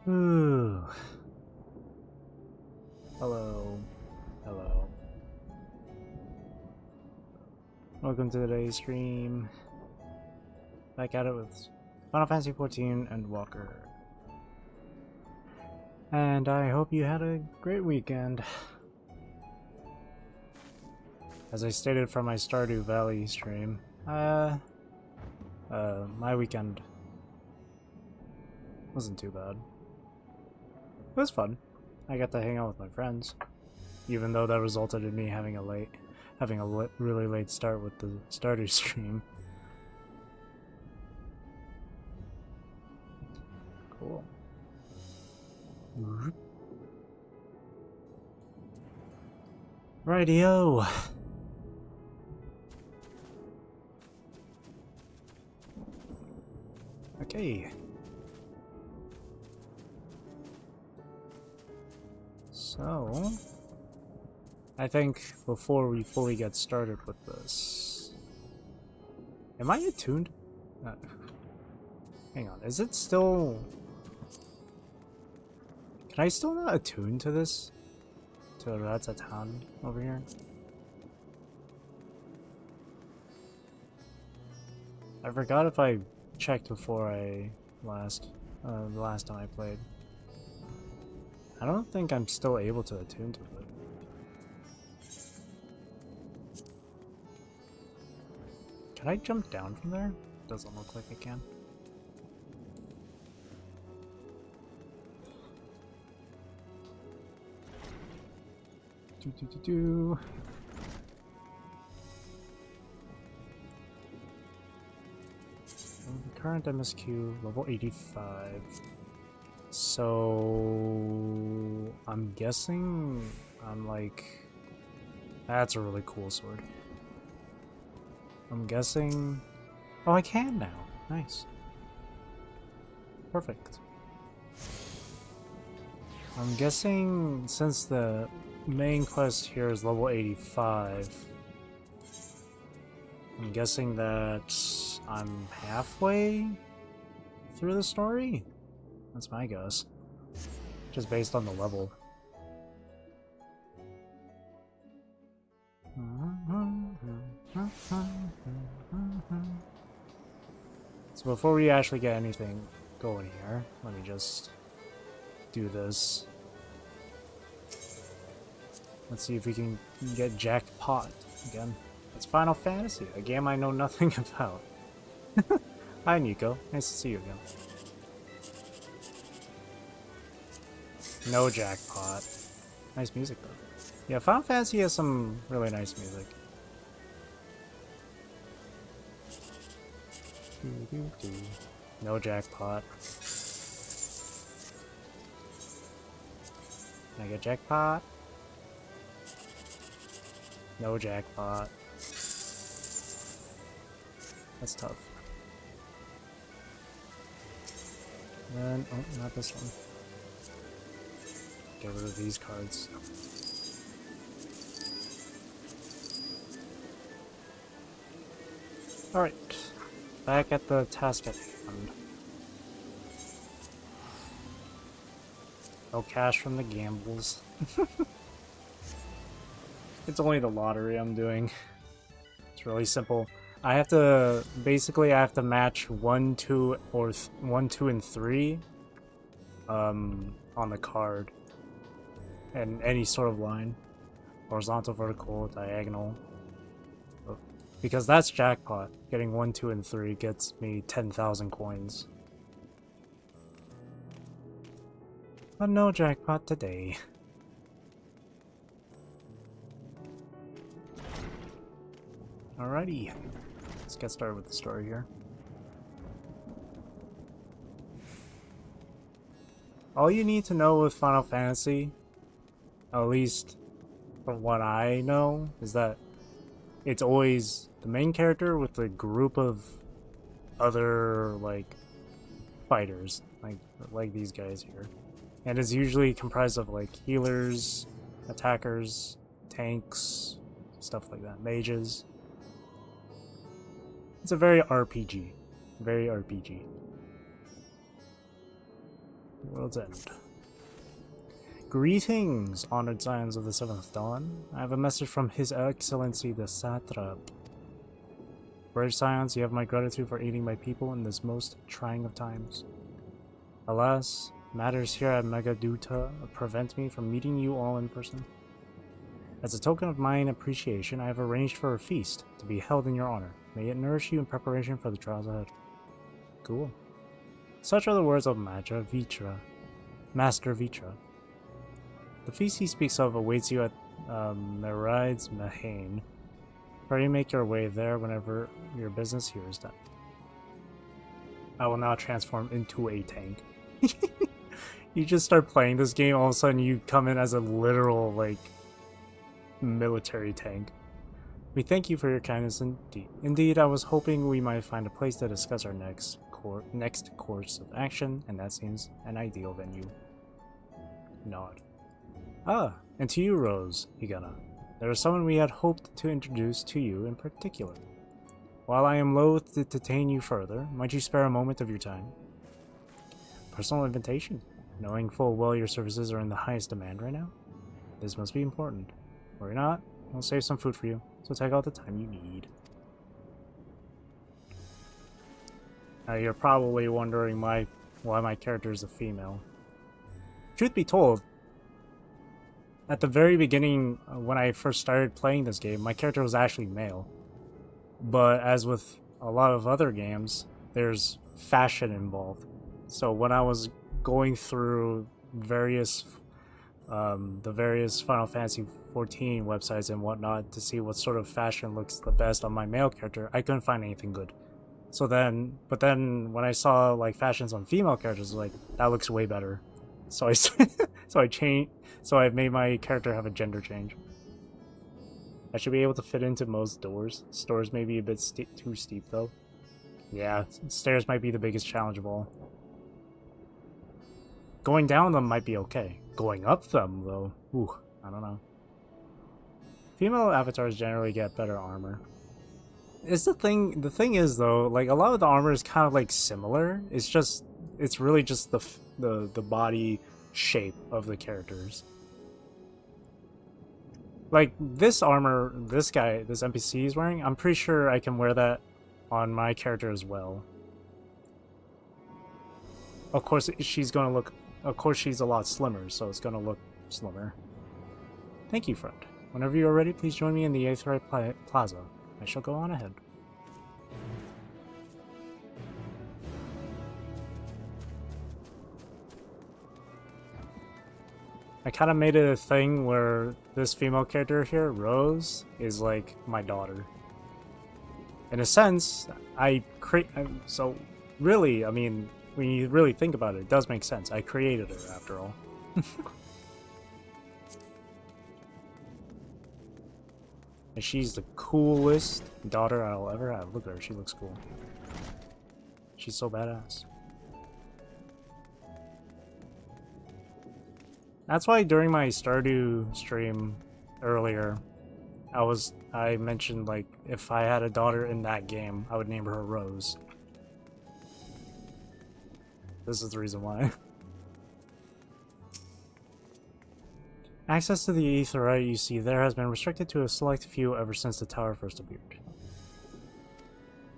Ooh. Hello. Hello. Welcome to today's stream. Back at it with Final Fantasy XIV and Walker. And I hope you had a great weekend. As I stated from my Stardew Valley stream, my weekend wasn't too bad. It was fun. I got to hang out with my friends, even though that resulted in me having a really late start with the Stardew stream. Cool. Rightio. Okay. So, I think before we fully get started with this, am I attuned? Hang on, is it still? Can I still not attune to this? To Ratatan over here? I forgot if I checked before I the last time I played. I don't think I'm still able to attune to it. Can I jump down from there? Doesn't look like I can. Current MSQ level 85. So I'm guessing I'm like, that's a really cool sword. I'm guessing, oh, I can now. Nice. Perfect. I'm guessing since the main quest here is level 85, I'm guessing that I'm halfway through the story? That's my guess. Just based on the level. So before we actually get anything going here, let me just do this. Let's see if we can get jackpot again. It's Final Fantasy, a game I know nothing about. Hi Nico, nice to see you again. No jackpot. Nice music though. Yeah, Final Fantasy has some really nice music. No jackpot. Can I get jackpot? No jackpot. That's tough. And, oh, not this one. Get rid of these cards. Alright. Back at the task at hand. No cash from the gambles. It's only the lottery I'm doing. It's really simple. I have to match 1, 2, or 1, 2, and 3 on the card. And any sort of line. Horizontal, vertical, diagonal. Because that's jackpot. Getting 1, 2, and 3 gets me 10,000 coins. But no jackpot today. Alrighty. Let's get started with the story here. All you need to know with Final Fantasy, at least from what I know, is that it's always the main character with a group of other, like, fighters, like these guys here. And it's usually comprised of, like, healers, attackers, tanks, stuff like that, mages. It's a very RPG. Very RPG. World's End. Greetings, honored scions of the 7th Dawn. I have a message from His Excellency the Satrap. Brave scions, you have my gratitude for aiding my people in this most trying of times. Alas, matters here at Megaduta prevent me from meeting you all in person. As a token of mine appreciation, I have arranged for a feast to be held in your honor. May it nourish you in preparation for the trials ahead. Cool. Such are the words of Master Vitra. The feast he speaks of awaits you at Merides Mahane. Pray you make your way there whenever your business here is done. I will now transform into a tank. You just start playing this game, all of a sudden you come in as a literal, like, military tank. We thank you for your kindness indeed. Indeed, I was hoping we might find a place to discuss our next course of action, and that seems an ideal venue. Nod. Ah, and to you, Rose Higana. There is someone we had hoped to introduce to you in particular. While I am loath to detain you further, might you spare a moment of your time? Personal invitation. Knowing full well your services are in the highest demand right now? This must be important. Worry not, I'll save some food for you, so take all the time you need. Now you're probably wondering why my character is a female. Truth be told, at the very beginning, when I first started playing this game, my character was actually male. But as with a lot of other games, there's fashion involved. So when I was going through various the various Final Fantasy XIV websites and whatnot to see what sort of fashion looks the best on my male character, I couldn't find anything good. But then when I saw like fashions on female characters, like that looks way better. So I made my character have a gender change. I should be able to fit into most doors. Stairs may be a bit too steep though. Yeah, stairs might be the biggest challenge of all. Going down them might be okay. Going up them though, ooh, I don't know. Female avatars generally get better armor. The thing is though, like a lot of the armor is kind of like similar. It's really just the body shape of the characters. Like this armor, this NPC is wearing, I'm pretty sure I can wear that on my character as well. Of course, she's a lot slimmer, so it's gonna look slimmer. Thank you, friend. Whenever you are ready, please join me in the XIV Plaza. I shall go on ahead. I kind of made it a thing where this female character here, Rose, is like my daughter. In a sense, so really, I mean, when you really think about it, it does make sense. I created her after all. And she's the coolest daughter I'll ever have. Look at her, she looks cool. She's so badass. That's why during my Stardew stream earlier, I mentioned like if I had a daughter in that game, I would name her Rose. This is the reason why. Access to the aetheryte you see there has been restricted to a select few ever since the tower first appeared.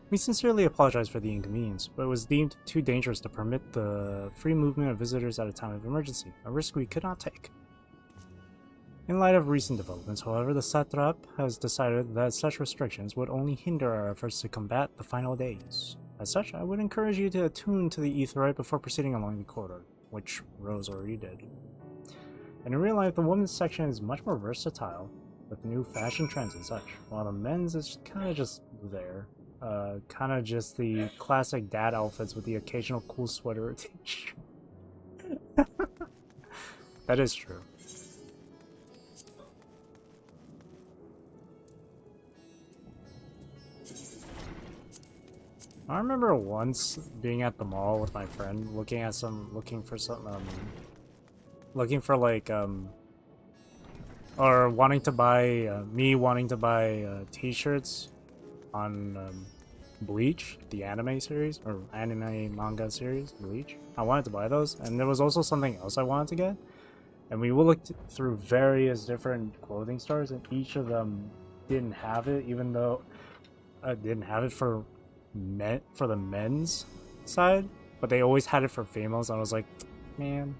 We sincerely apologize for the inconvenience, but it was deemed too dangerous to permit the free movement of visitors at a time of emergency, a risk we could not take. In light of recent developments, however, the Satrap has decided that such restrictions would only hinder our efforts to combat the final days. As such, I would encourage you to attune to the aetheryte before proceeding along the corridor, which Rose already did. And in real life, the women's section is much more versatile, with new fashion trends and such, while the men's is kind of just there. Kind of just the classic dad outfits with the occasional cool sweater or t-shirt. That is true. I remember once being at the mall with my friend, looking for like or wanting to buy t-shirts on Bleach, the anime series, or anime manga series, Bleach. I wanted to buy those, and there was also something else I wanted to get. And we looked through various different clothing stores, and each of them didn't have it, even though I didn't have it for the men's side, but they always had it for females. I was like, man.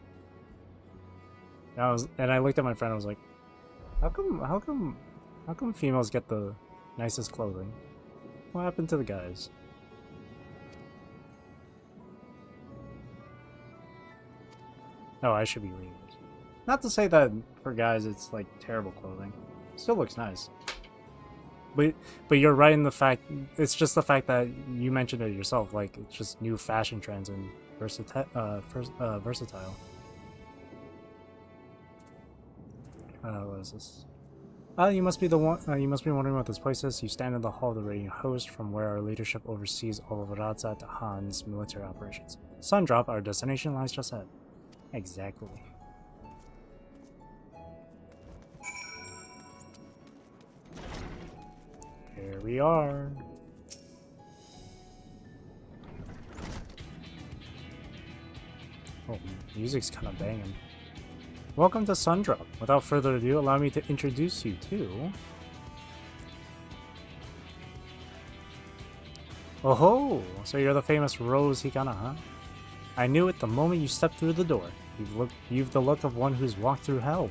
And I looked at my friend. I was like, how come females get the nicest clothing? What happened to the guys? Oh, I should be reading it. Not to say that for guys it's like terrible clothing. It still looks nice. But you're right in the fact, it's just the fact that you mentioned it yourself, like it's just new fashion trends and versatile. What is this? You must be the one. You must be wondering what this place is. You stand in the hall of the radiant host, from where our leadership oversees all of Razat Han's military operations. Sundrop, our destination, lies just ahead. Exactly. Here we are. Oh, music's kind of banging. Welcome to Sundrop. Without further ado, allow me to introduce you to... Oh ho! So you're the famous Rose Hikana, huh? I knew it the moment you stepped through the door. You've the look of one who's walked through hell.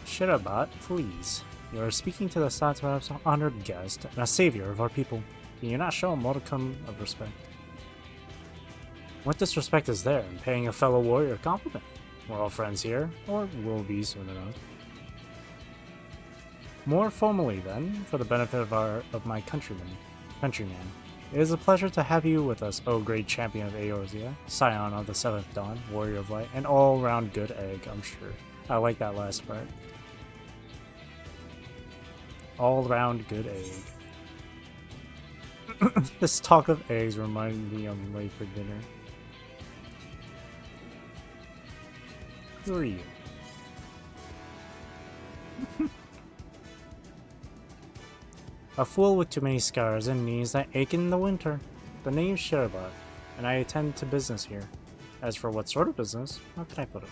Shirabat, please. You are speaking to the Satrap's honored guest and a savior of our people. Can you not show a modicum of respect? What disrespect is there in paying a fellow warrior a compliment? We're all friends here, or will be soon enough. More formally, then, for the benefit of my countryman, it is a pleasure to have you with us, O great champion of Eorzea, scion of the 7th Dawn, warrior of light, and all-round good egg, I'm sure. I like that last part. All-round good egg. This talk of eggs reminded me I'm late for dinner. Who are you? A fool with too many scars and knees that ache in the winter. The name's Shirabat, and I attend to business here. As for what sort of business, how can I put it?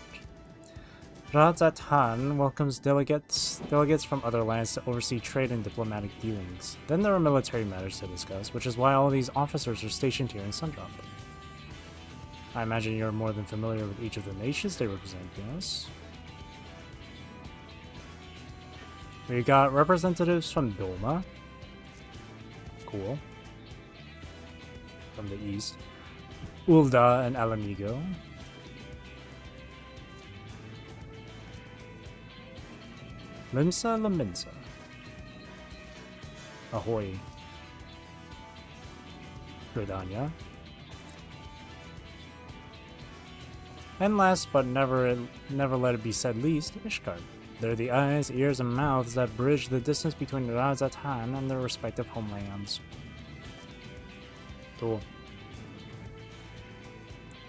Razat Han welcomes delegates from other lands to oversee trade and diplomatic dealings. Then there are military matters to discuss, which is why all these officers are stationed here in Sundrop. I imagine you're more than familiar with each of the nations they represent, yes? We got representatives from Doma. Cool. From the east. Ulda and Alamigo. Limsa Laminsa. Ahoy. Gridania. And last but never let it be said least, Ishgard. They're the eyes, ears, and mouths that bridge the distance between Razat Han and their respective homelands. Cool.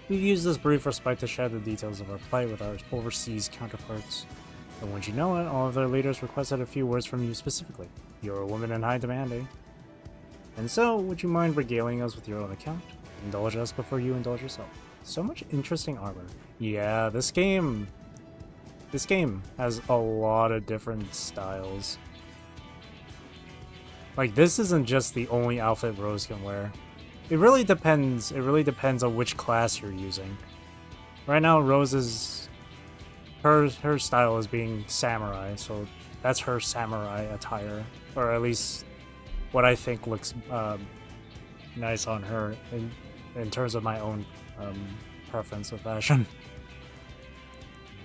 We've used this brief respite to share the details of our plight with our overseas counterparts. And wouldn't you know it, all of their leaders requested a few words from you specifically. You're a woman in high demand, eh? And so, would you mind regaling us with your own account? Indulge us before you indulge yourself. So much interesting armor. Yeah, this game has a lot of different styles. Like, this isn't just the only outfit Rose can wear. It really depends on which class you're using. Right now, Rose's her style is being samurai, so that's her samurai attire, or at least what I think looks nice on her in terms of my own preference of fashion.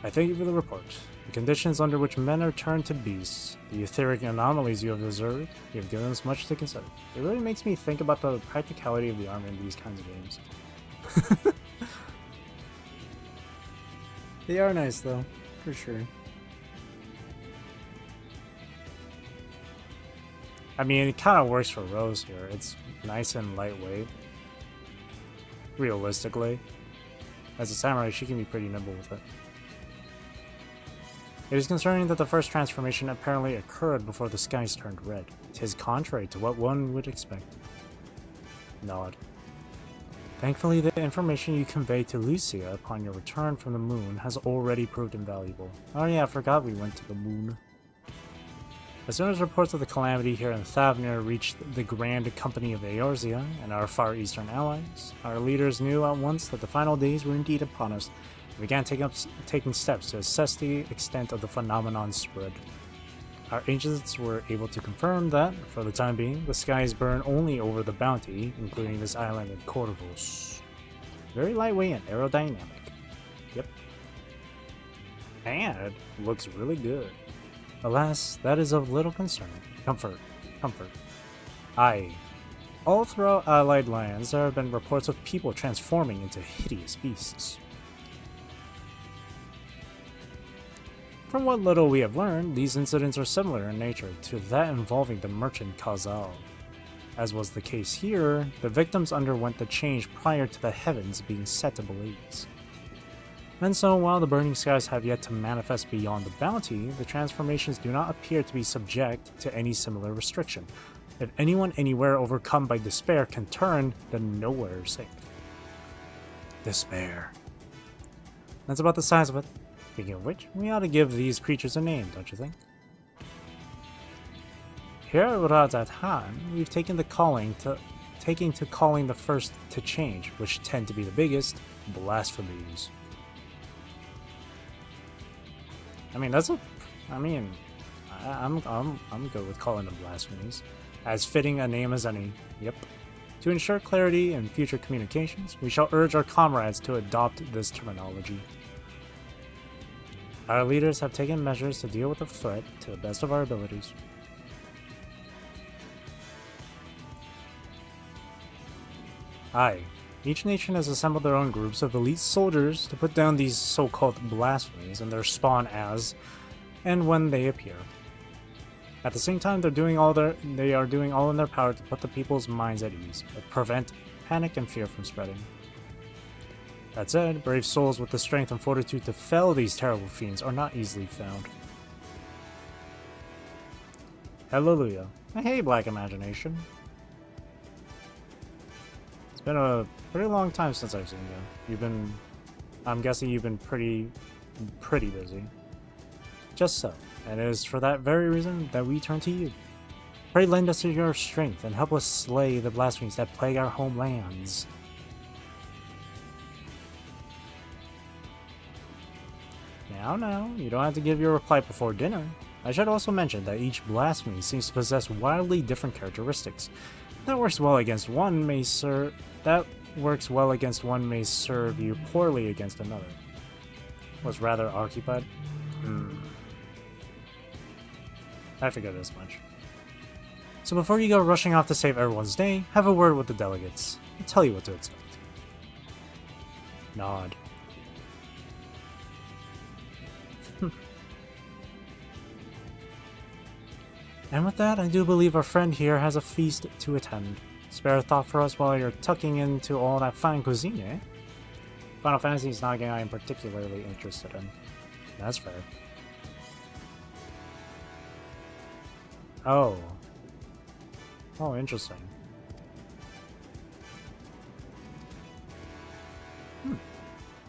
I thank you for the report. The conditions under which men are turned to beasts, the etheric anomalies you have observed, you have given us much to consider. It really makes me think about the practicality of the armor in these kinds of games. They are nice though, for sure. I mean, it kind of works for Rose here. It's nice and lightweight. Realistically. As a samurai, she can be pretty nimble with it. It is concerning that the first transformation apparently occurred before the skies turned red. 'Tis contrary to what one would expect. Nod. Thankfully, the information you conveyed to Lucia upon your return from the moon has already proved invaluable. Oh yeah, I forgot we went to the moon. As soon as reports of the calamity here in Thavnir reached the Grand Company of Eorzea and our Far Eastern allies, our leaders knew at once that the final days were indeed upon us and began taking steps to assess the extent of the phenomenon's spread. Our agents were able to confirm that, for the time being, the skies burn only over the Bounty, including this island in Corvus. Very lightweight and aerodynamic. Yep. And it looks really good. Alas, that is of little concern. Comfort. Aye. All throughout allied lands, there have been reports of people transforming into hideous beasts. From what little we have learned, these incidents are similar in nature to that involving the merchant Khazal. As was the case here, the victims underwent the change prior to the heavens being set ablaze. And so, while the burning skies have yet to manifest beyond the bounty, the transformations do not appear to be subject to any similar restriction. If anyone anywhere overcome by despair can turn, then nowhere is safe. Despair. That's about the size of it. Speaking of which, we ought to give these creatures a name, don't you think? Here at Radz-at-Han, we've taken to calling the first to change, which tend to be the biggest, blasphemies. I mean, I'm good with calling them blasphemies. As fitting a name as any. Yep. To ensure clarity in future communications, we shall urge our comrades to adopt this terminology. Our leaders have taken measures to deal with the threat to the best of our abilities. Aye, each nation has assembled their own groups of elite soldiers to put down these so-called blasphemies and their spawn as and when they appear. At the same time, they are doing all in their power to put the people's minds at ease, but prevent panic and fear from spreading. That said, brave souls with the strength and fortitude to fell these terrible fiends are not easily found. Hallelujah. Hey, Black Imagination. It's been a pretty long time since I've seen you. I'm guessing you've been pretty busy. Just so, and it is for that very reason that we turn to you. Pray lend us your strength and help us slay the blasphemies that plague our homelands. Now, you don't have to give your reply before dinner. I should also mention that each blasphemy seems to possess wildly different characteristics. That works well against one may serve you poorly against another. Was rather occupied? I figured as much. So before you go rushing off to save everyone's day, have a word with the delegates. I'll tell you what to expect. Nod. And with that, I do believe our friend here has a feast to attend. Spare a thought for us while you're tucking into all that fine cuisine, eh? Final Fantasy is not a game I am particularly interested in. That's fair. Oh. Oh, interesting.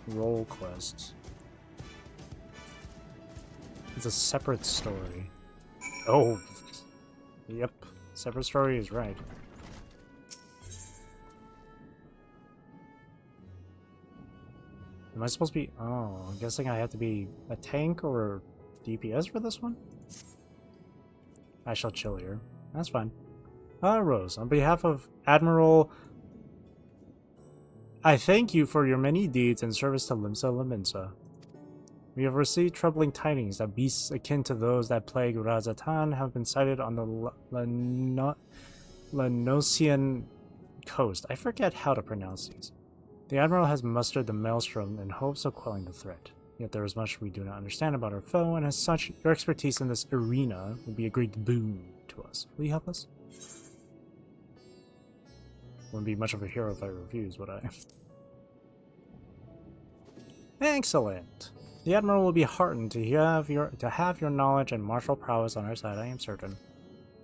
Role quests. It's a separate story. Oh. Yep. Separate story is right. Am I supposed to be... Oh, I'm guessing I have to be a tank or DPS for this one? I shall chill here. That's fine. Rose, on behalf of Admiral... I thank you for your many deeds in service to Limsa Laminsa. We have received troubling tidings that beasts akin to those that plague Radz-at-Han have been sighted on the Lanosian coast. I forget how to pronounce these. The Admiral has mustered the Maelstrom in hopes of quelling the threat. Yet there is much we do not understand about our foe, and as such, your expertise in this arena would be a great boon to us. Will you help us? Wouldn't be much of a hero if I refused, would I? Excellent! The Admiral will be heartened to have your knowledge and martial prowess on our side, I am certain.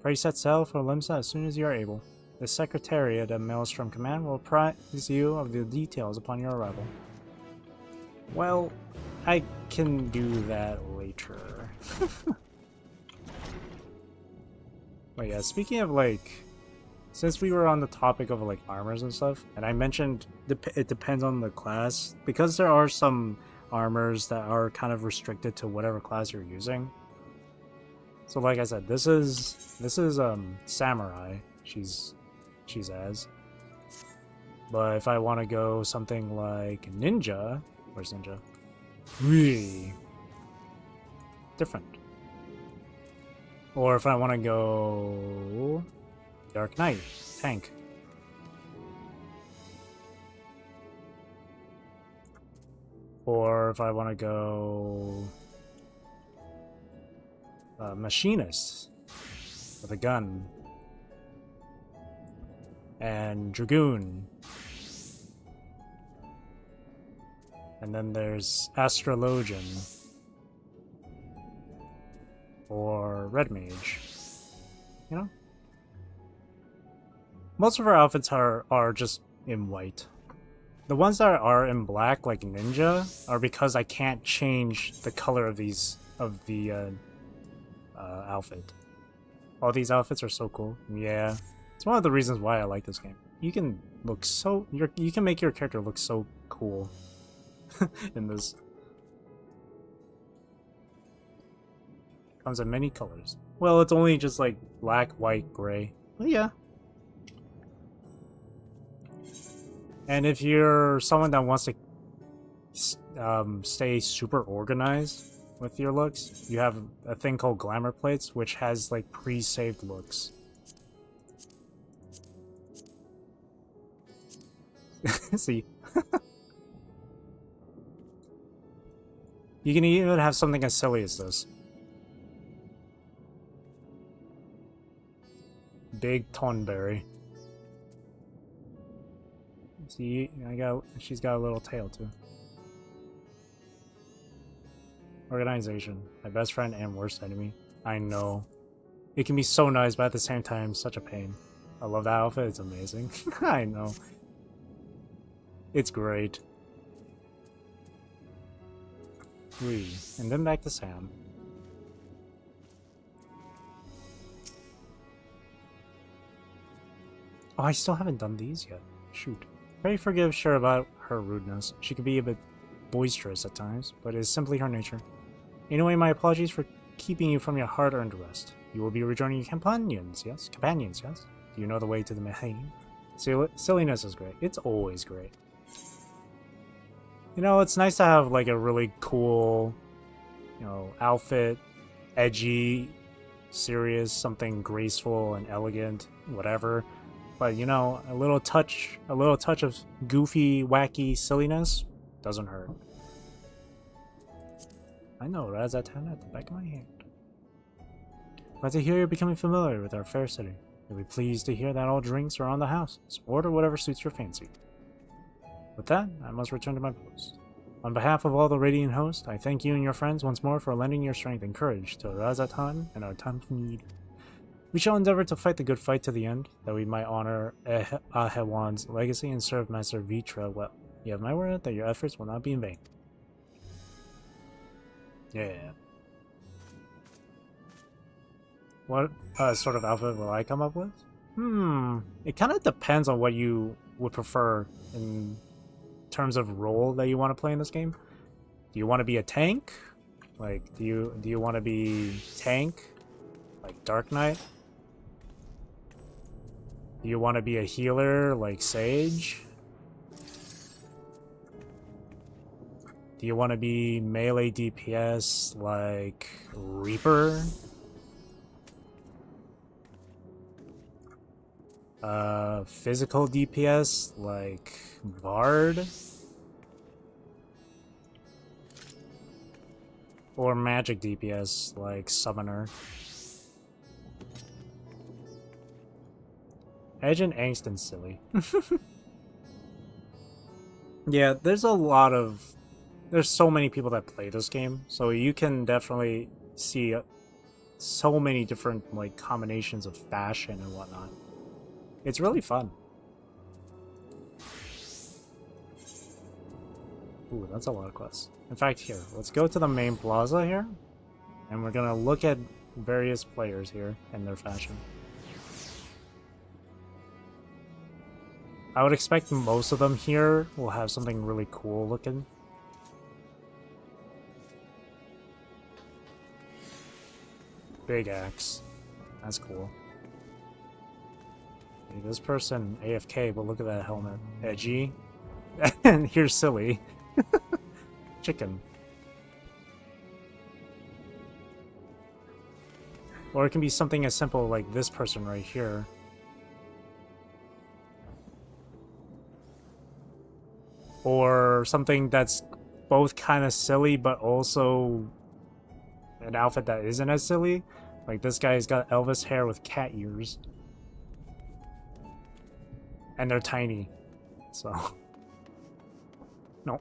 Pray set sail for Limsa as soon as you are able. The Secretariat at Maelstrom Command will apprise you of the details upon your arrival. Well, I can do that later. But yeah, speaking of like, since we were on the topic of like armors and stuff, and I mentioned it depends on the class, because there are some armors that are kind of restricted to whatever class you're using. So like I said, this is Samurai. She's as. But if I want to go something like Ninja, where's Ninja? Really different. Or if I want to go Dark Knight, tank. Or if I want to go Machinist with a gun. And Dragoon. And then there's Astrologian. Or Red Mage. You know? Most of our outfits are just in white. The ones that are in black, like Ninja, are because I can't change the color of the outfit. All these outfits are so cool. Yeah, it's one of the reasons why I like this game. You can look so you can make your character look so cool in this. Comes in many colors. Well, it's only just like black, white, gray. But yeah. And if you're someone that wants to stay super organized with your looks, you have a thing called Glamour Plates, which has like pre-saved looks. See? You can even have something as silly as this. Big Tonberry. See, she's got a little tail too. Organization, my best friend and worst enemy. I know. It can be so nice, but at the same time, such a pain. I love that outfit, it's amazing. I know. It's great. And then back to Sam. Oh, I still haven't done these yet. Shoot. Pray forgive Cher about her rudeness. She could be a bit boisterous at times, but it is simply her nature. Anyway, my apologies for keeping you from your hard-earned rest. You will be rejoining your companions, yes? Companions, yes? Do you know the way to the Mahane? Silliness is great. It's always great. You know, it's nice to have, like, a really cool, you know, outfit, edgy, serious, something graceful and elegant, whatever. But, you know, a little touch of goofy, wacky silliness doesn't hurt. I know, Razatan at the back of my hand. Glad to hear you're becoming familiar with our fair city. You'll be pleased to hear that all drinks are on the house. So order whatever suits your fancy. With that, I must return to my post. On behalf of all the Radiant host, I thank you and your friends once more for lending your strength and courage to Razatan in our time of need. We shall endeavor to fight the good fight to the end, that we might honor Ahewan's legacy and serve Master Vitra well. You have my word that your efforts will not be in vain. Yeah. What sort of outfit will I come up with? It kind of depends on what you would prefer in terms of role that you want to play in this game. Do you want to be a tank? Like, do you want to be tank? Like Dark Knight? Do you want to be a healer like Sage? Do you want to be melee DPS like Reaper? Physical DPS like Bard? Or magic DPS like Summoner? Edge and Angst and Silly. Yeah, there's a lot of there's so many people that play this game, so you can definitely see so many different like combinations of fashion and whatnot. It's really fun. Ooh, that's a lot of quests. In fact, here, let's go to the main plaza here, and we're gonna look at various players here and their fashion. I would expect most of them here will have something really cool looking. Big axe. That's cool. Hey, this person AFK, but look at that helmet. Edgy. And here's silly. Chicken. Or it can be something as simple like this person right here. Or something that's both kind of silly, but also an outfit that isn't as silly. Like this guy's got Elvis hair with cat ears. And they're tiny. So... No.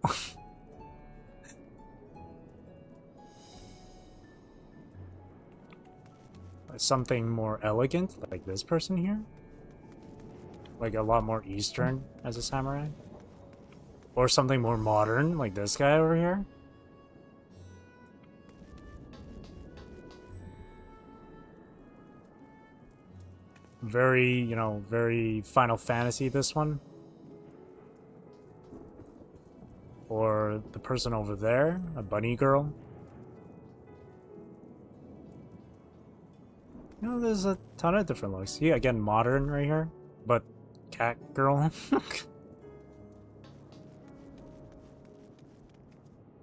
Something more elegant, like this person here. Like a lot more Eastern as a samurai. Or something more modern, like this guy over here. Very, you know, very Final Fantasy, this one. Or the person over there, a bunny girl. You know, there's a ton of different looks. Yeah, again, modern right here, but cat girl.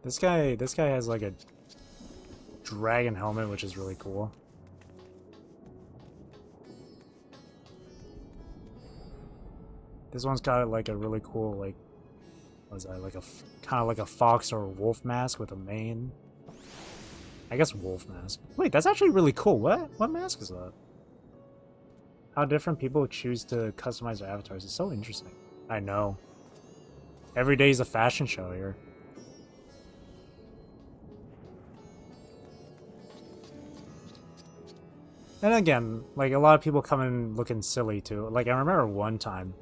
This guy has like a dragon helmet, which is really cool. This one's got like a really cool, like, what is that, like a kind of like a fox or a wolf mask with a mane. I guess wolf mask. Wait, that's actually really cool. What mask is that? How different people choose to customize their avatars is so interesting. I know. Every day is a fashion show here. And again, like, a lot of people come in looking silly too. Like, I remember one time,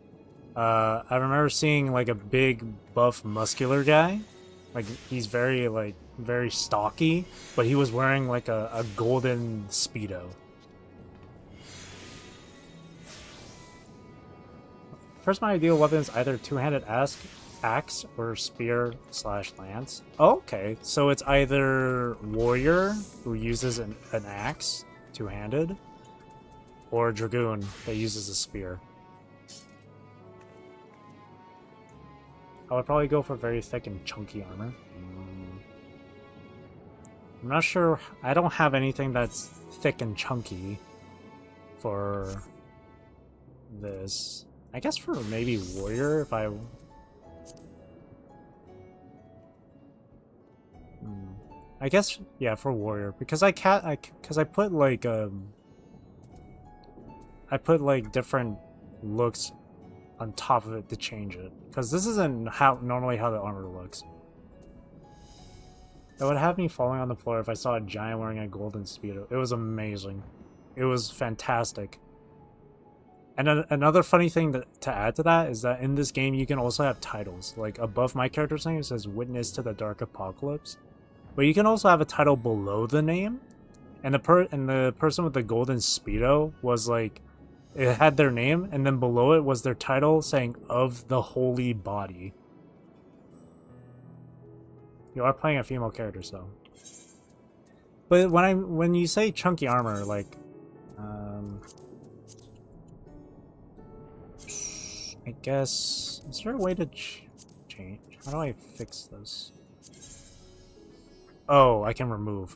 I remember seeing like a big buff muscular guy. Like, he's very like very stocky, but he was wearing like a golden Speedo. First, my ideal weapon is either two-handed axe or spear/lance. Oh, okay, so it's either warrior who uses an axe, two-handed, or dragoon that uses a spear. I would probably go for very thick and chunky armor. I'm not sure. I don't have anything that's thick and chunky for this. I guess for maybe warrior if I... I guess, yeah, for warrior, because I put like I put like different looks on top of it to change it, because this isn't normally how the armor looks. It would have me falling on the floor if I saw a giant wearing a golden Speedo. It was amazing. It was fantastic. And another funny thing to add to that is that in this game you can also have titles. Like above my character's name it says Witness to the Dark Apocalypse. But you can also have a title below the name. And the person with the golden Speedo was like, it had their name, and then below it was their title saying "of the holy body." You are playing a female character, so. But when you say chunky armor, like, I guess, is there a way to change? How do I fix this? Oh, I can remove.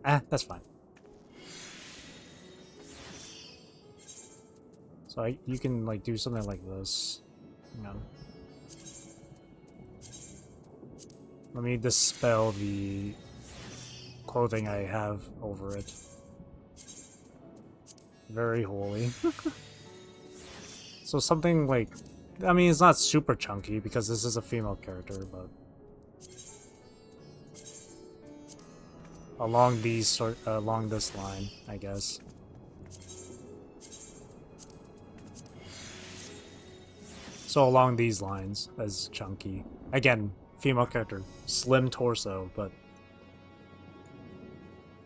That's fine. So you can like do something like this. Hang on. Let me dispel the clothing I have over it. Very holy. So something like, I mean, it's not super chunky because this is a female character, but along along this line, I guess. So along these lines as chunky. Again, female character, slim torso, but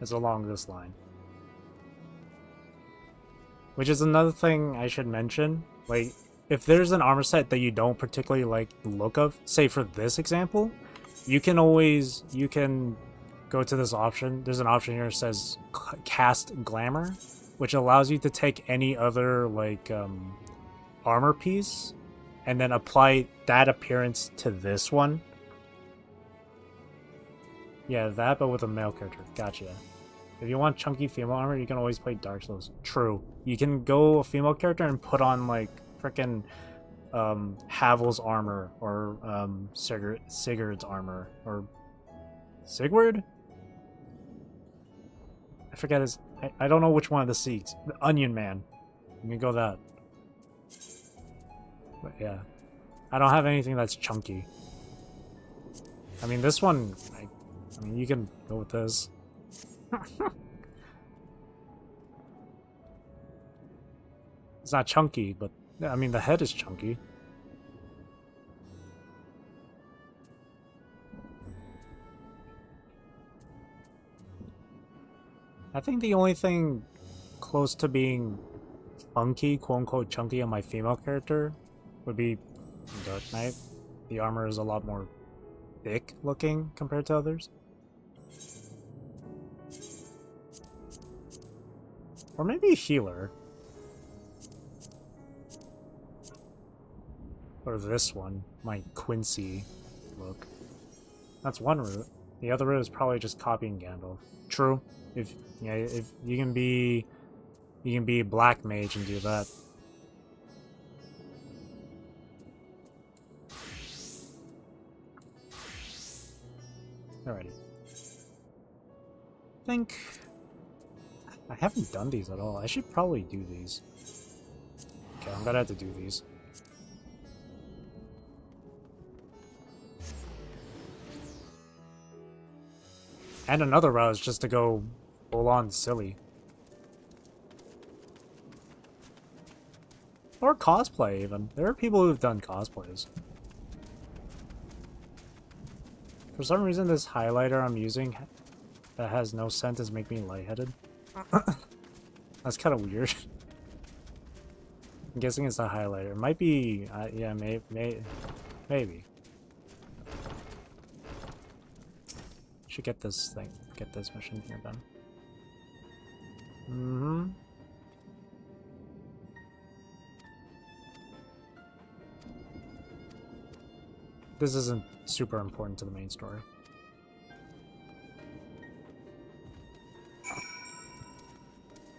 it's along this line. Which is another thing I should mention. Like, if there's an armor set that you don't particularly like the look of, say for this example, you can go to this option. There's an option here that says cast glamour, which allows you to take any other like armor piece and then apply that appearance to this one. Yeah, that, but with a male character. Gotcha. If you want chunky female armor, you can always play Dark Souls. True. You can go a female character and put on like frickin' Havel's armor or Sigurd's armor or Sigurd? I forget his. I don't know which one of the Siegs. The Onion Man. You can go that. But yeah, I don't have anything that's chunky. I mean, this one. I mean, you can go with this. It's not chunky, but I mean, the head is chunky. I think the only thing close to being funky, quote-unquote chunky on my female character would be Dark Knight. The armor is a lot more thick looking compared to others. Or maybe a healer. Or this one, my Quincy look. That's one route. The other route is probably just copying Gandalf. True. If you can be a black mage and do that. Alrighty. I think I haven't done these at all. I should probably do these. Okay, I'm gonna have to do these. And another route is just to go full on silly. Or cosplay even. There are people who've done cosplays. For some reason this highlighter I'm using that has no scent is making me lightheaded. That's kind of weird. I'm guessing it's a highlighter. It might be, yeah, maybe. Should get this mission here done. This isn't super important to the main story.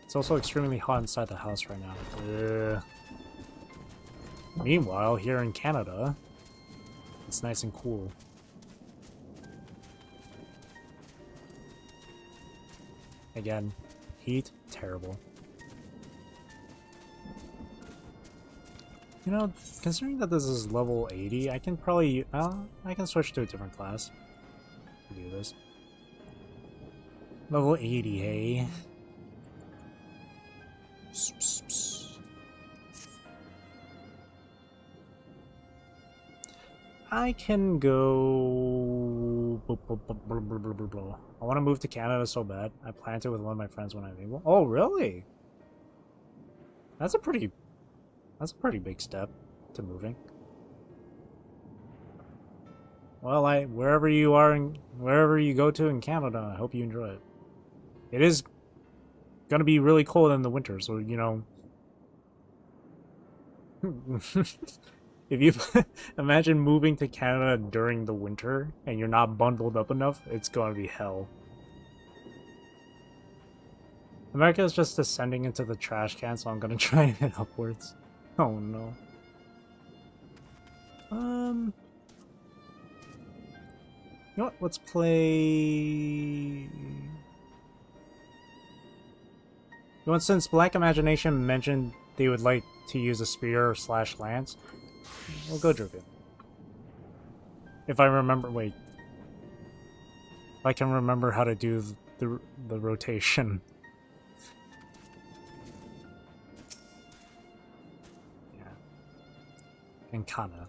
It's also extremely hot inside the house right now. Meanwhile, here in Canada, it's nice and cool. Again, heat, terrible. You know, considering that this is level 80, I can probably, I can switch to a different class to do this. Level 80, hey? I can go... I want to move to Canada so bad. I plan to with one of my friends when I'm able. Oh, really? That's a pretty big step to moving. Well, wherever you go to in Canada, I hope you enjoy it. It is gonna be really cold in the winter, so you know. If you imagine moving to Canada during the winter and you're not bundled up enough, it's gonna be hell. America is just descending into the trash can, so I'm gonna try and head upwards. Oh no. You know what? Let's play. You know, since Black Imagination mentioned they would like to use a spear / lance, we'll go Dragoon. If I remember, wait. If I can remember how to do the rotation. Yeah. And Kana.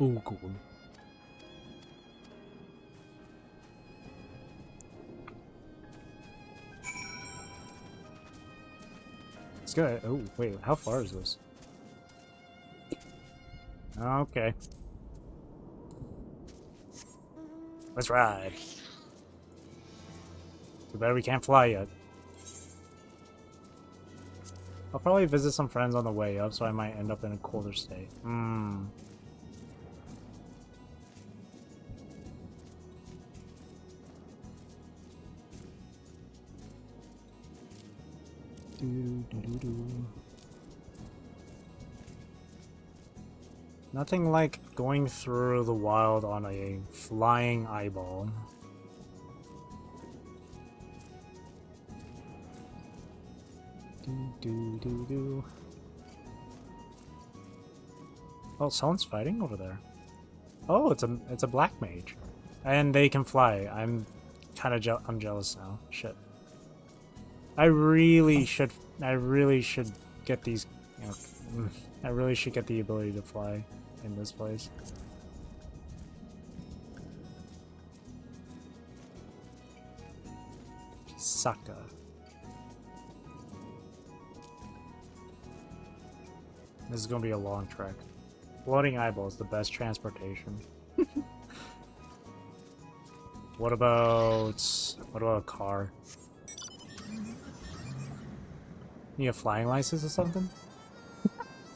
Ooh, cool. It's good. Oh, wait, how far is this? Okay. Let's ride. Too bad we can't fly yet. I'll probably visit some friends on the way up, so I might end up in a colder state. Hmm. Nothing like going through the wild on a flying eyeball. Oh, someone's fighting over there. Oh, it's a black mage, and they can fly. I'm kind of I'm jealous now. Shit. I really should get these. You know, I really should get the ability to fly in this place. Saka. This is gonna be a long trek. Floating eyeball is the best transportation. What about a car? Need a flying license or something?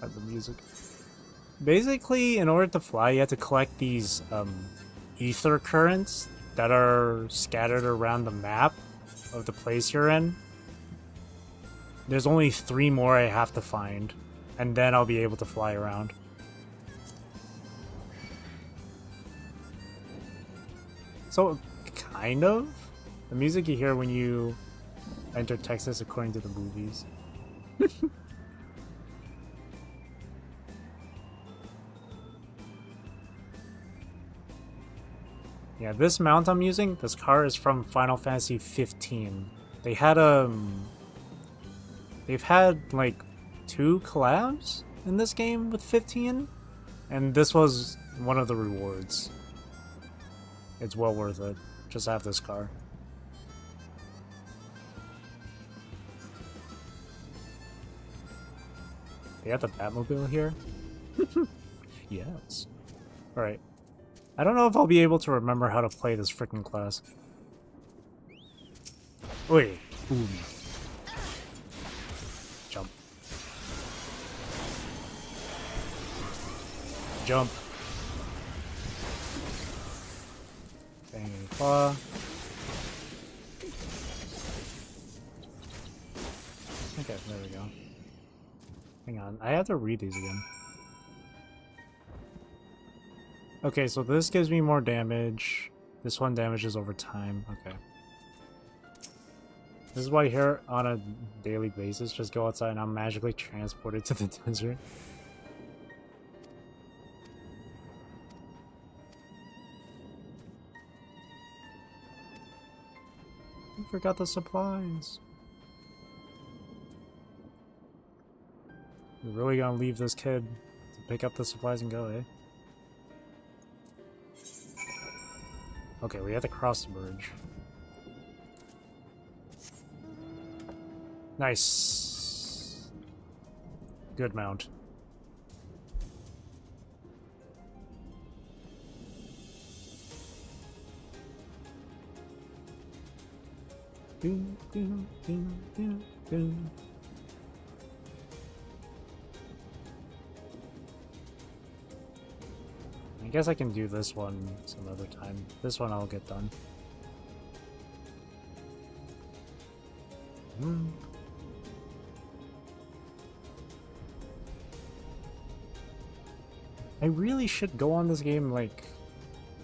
At the music. Basically, in order to fly, you have to collect these ether currents that are scattered around the map of the place you're in. There's only 3 more I have to find, and then I'll be able to fly around. So, kind of. The music you hear when you enter Texas according to the movies. Yeah, this mount I'm using, this car is from Final Fantasy 15. They've had like 2 collabs in this game with 15, and this was one of the rewards. It's well worth it. Just have this car. They have the Batmobile here? Yes. Alright. I don't know if I'll be able to remember how to play this freaking class. Wait. Boom. Jump. Jump. Bang claw. Okay, there we go. Hang on, I have to read these again. Okay, so this gives me more damage. This one damages over time. Okay. This is why here on a daily basis, just go outside and I'm magically transported to the desert. I forgot the supplies. We're really gonna leave this kid to pick up the supplies and go, eh? Okay, we have to cross the bridge. Nice. Good mount. I guess I can do this one some other time. This one I'll get done. I really should go on this game, like,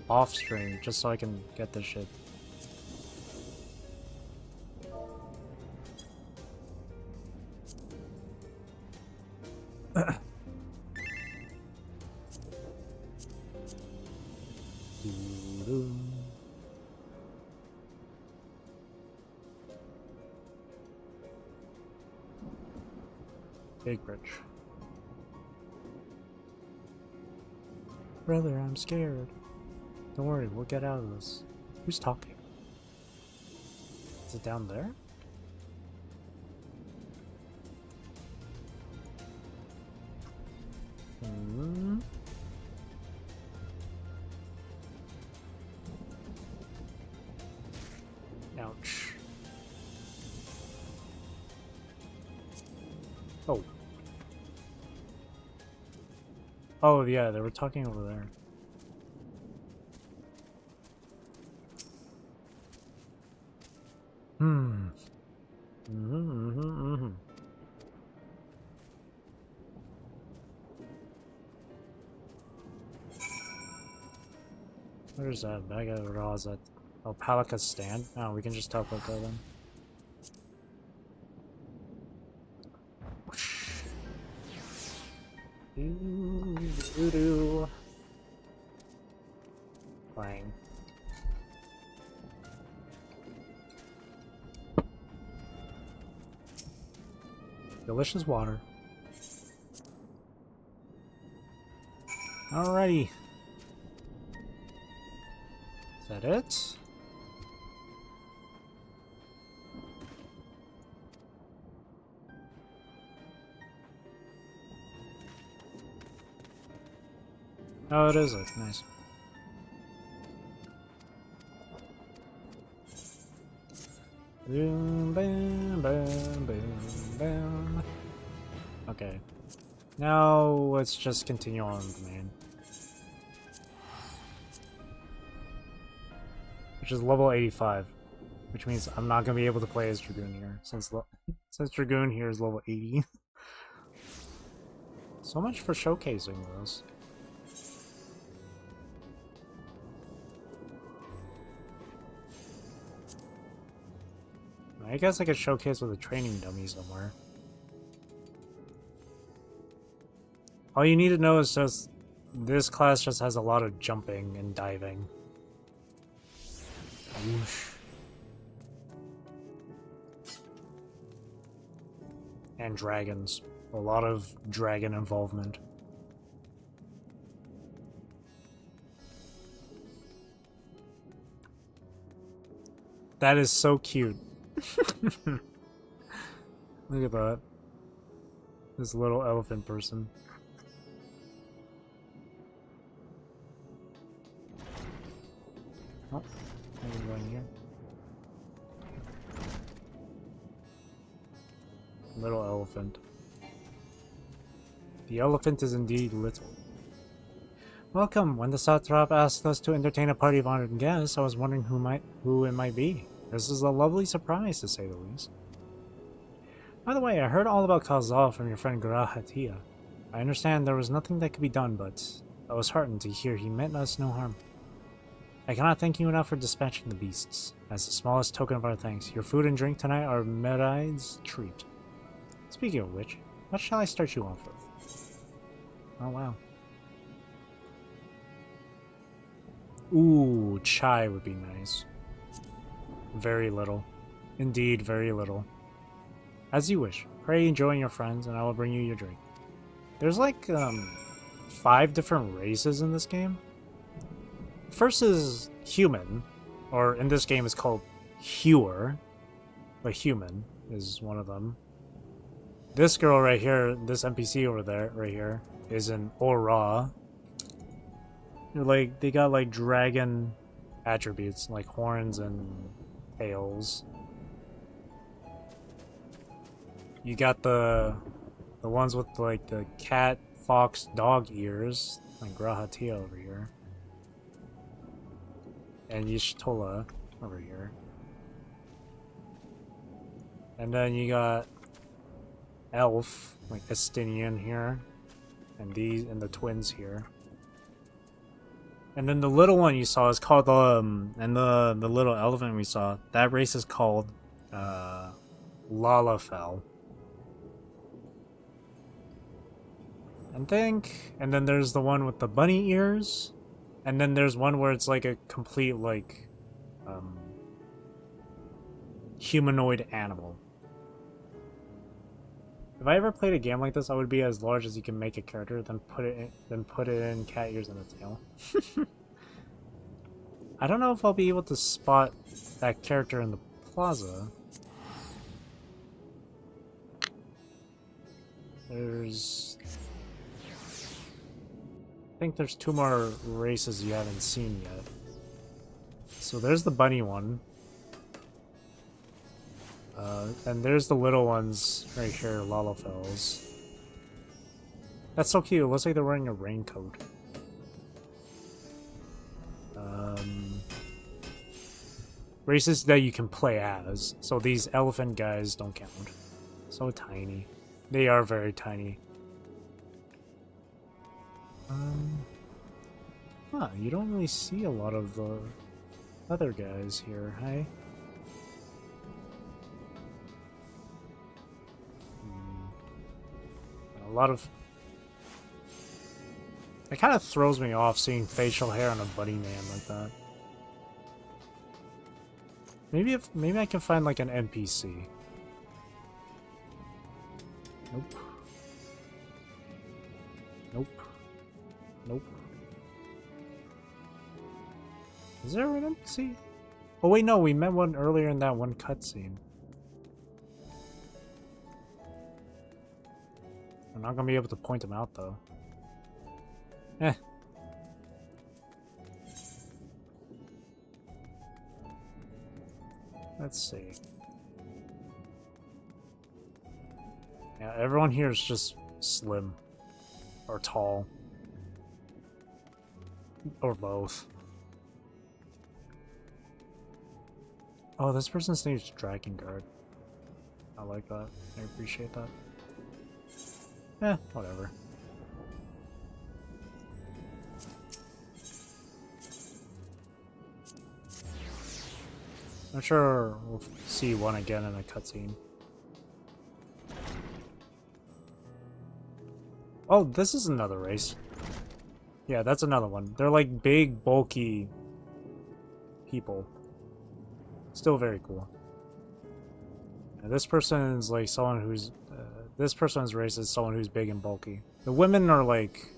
off stream, just so I can get this shit. Big bridge. Brother, I'm scared. Don't worry, we'll get out of this. Who's talking? Is it down there? Hmm. Ouch. Oh. Oh, yeah, they were talking over there. Hmm. Where's that bag of raw? Is that Palaka's stand? Oh, we can just teleport there then. Doo-doo-doo. Playing. Delicious water. Alrighty. Is that it? Oh, it is it. Nice. Boom, boom, boom, boom, boom. Okay. Now let's just continue on with the main. Which is level 85. Which means I'm not going to be able to play as Dragoon here. Since Dragoon here is level 80. So much for showcasing those. I guess I could showcase with a training dummy somewhere. All you need to know is just this class just has a lot of jumping and diving. Whoosh. And dragons. A lot of dragon involvement. That is so cute. Look at that. This little elephant person. Oh, maybe going here. Little elephant. The elephant is indeed little. Welcome. When the Satrap asked us to entertain a party of honored guests, I was wondering who it might be. This is a lovely surprise, to say the least. By the way, I heard all about XIV from your friend Grahatia. I understand there was nothing that could be done, but I was heartened to hear he meant us no harm. I cannot thank you enough for dispatching the beasts. As the smallest token of our thanks, your food and drink tonight are Meraide's treat. Speaking of which, what shall I start you off with? Oh wow. Ooh, chai would be nice. Very little. Indeed, very little. As you wish. Pray join your friends, and I will bring you your drink. There's like, 5 different races in this game. First is human, or in this game it's called Hewer, but human is one of them. This girl right here, this NPC over there, right here, is an Aura. Like, they got like dragon attributes, like horns and tails. You got the ones with like the cat, fox, dog ears, like Grahatia over here. And Yishtola over here. And then you got Elf, like Estinian here. And these and the twins here. And then the little one you saw is called and the little elephant we saw, that race is called Lalafell. And then there's the one with the bunny ears, and then there's one where it's like a complete like humanoid animal. If I ever played a game like this, I would be as large as you can make a character, then put it in cat ears and a tail. I don't know if I'll be able to spot that character in the plaza. There's... I think there's 2 more races you haven't seen yet. So there's the bunny one. And there's the little ones right here, Lalafels. That's so cute. It looks like they're wearing a raincoat. Races that you can play as. So these elephant guys don't count. So tiny. They are very tiny. Huh, you don't really see a lot of the other guys here, hey? A lot of... It kind of throws me off seeing facial hair on a bunny man like that. Maybe I can find like an NPC. Nope. Nope. Nope. Is there an NPC? Oh wait, no, we met one earlier in that one cutscene. I'm not gonna be able to point him out though. Eh. Let's see. Yeah, everyone here is just slim. Or tall. Or both. Oh, this person's name is Drakengard. I like that. I appreciate that. Eh, whatever. I'm sure we'll see one again in a cutscene. Oh, this is another race. Yeah, that's another one. They're like big, bulky people. Still very cool. And this person is like someone who's... this person's race is someone who's big and bulky. The women are like...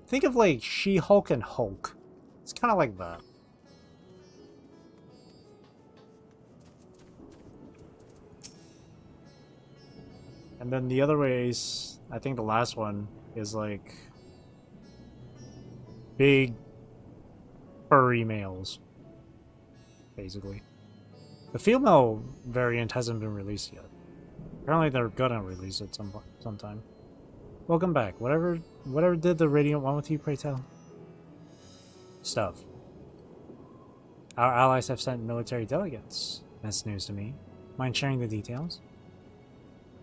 Think of like She-Hulk and Hulk. It's kind of like that. And then the other race, I think the last one, is like... big, furry males. Basically. The female variant hasn't been released yet. Apparently they're gonna release it sometime. Welcome back. Whatever did the Radiant want with you, pray tell? Stuff. Our allies have sent military delegates. That's news to me. Mind sharing the details?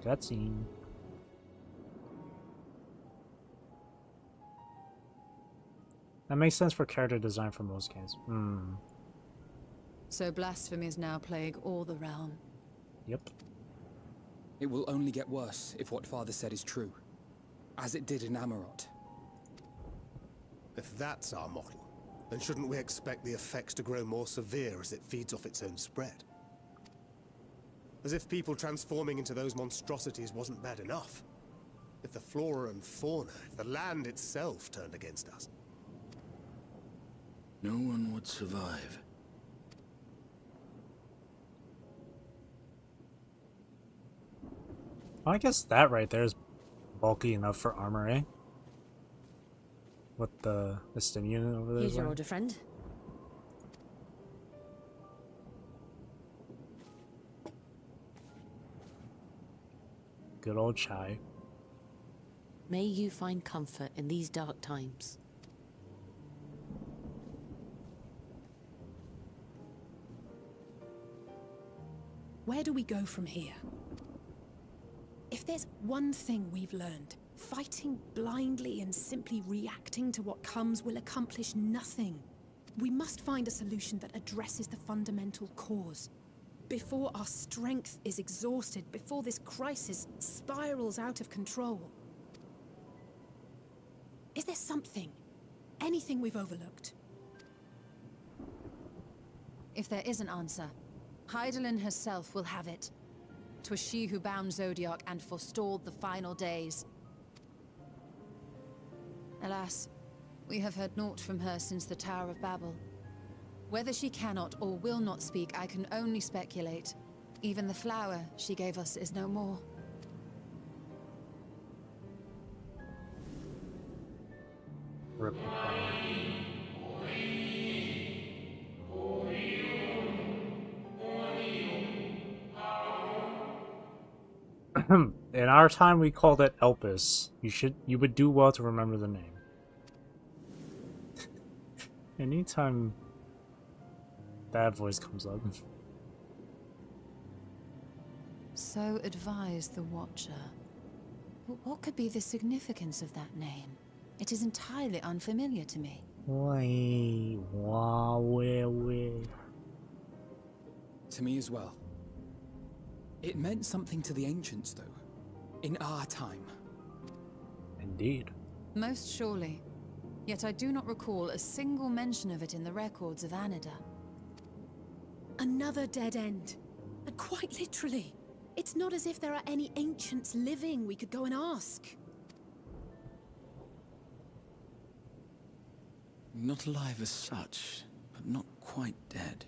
Cutscene. That makes sense for character design for most games. So blasphemies now plague all the realm. Yep. It will only get worse if what Father said is true. As it did in Amarot. If that's our model, then shouldn't we expect the effects to grow more severe as it feeds off its own spread? As if people transforming into those monstrosities wasn't bad enough. If the flora and fauna, if the land itself turned against us. No one would survive. Well, I guess that right there is bulky enough for armor, eh? What the Estinian over there? Here's your order, friend. Good old chai. May you find comfort in these dark times. Where do we go from here? If there's one thing we've learned, fighting blindly and simply reacting to what comes will accomplish nothing. We must find a solution that addresses the fundamental cause. Before our strength is exhausted, before this crisis spirals out of control. Is there something, anything we've overlooked? If there is an answer, Hydaelyn herself will have it. 'Twas she who bound Zodiac and forestalled the final days. Alas, we have heard naught from her since the Tower of Babel. Whether she cannot or will not speak, I can only speculate. Even the flower she gave us is no more. Rip the flower. In our time, we called it Elpis. You would do well to remember the name. Anytime that voice comes up. So advised the Watcher. But what could be the significance of that name? It is entirely unfamiliar to me. To me as well. It meant something to the ancients, though. In our time. Indeed. Most surely. Yet I do not recall a single mention of it in the records of Anida. Another dead end. And quite literally. It's not as if there are any ancients living we could go and ask. Not alive as such, but not quite dead.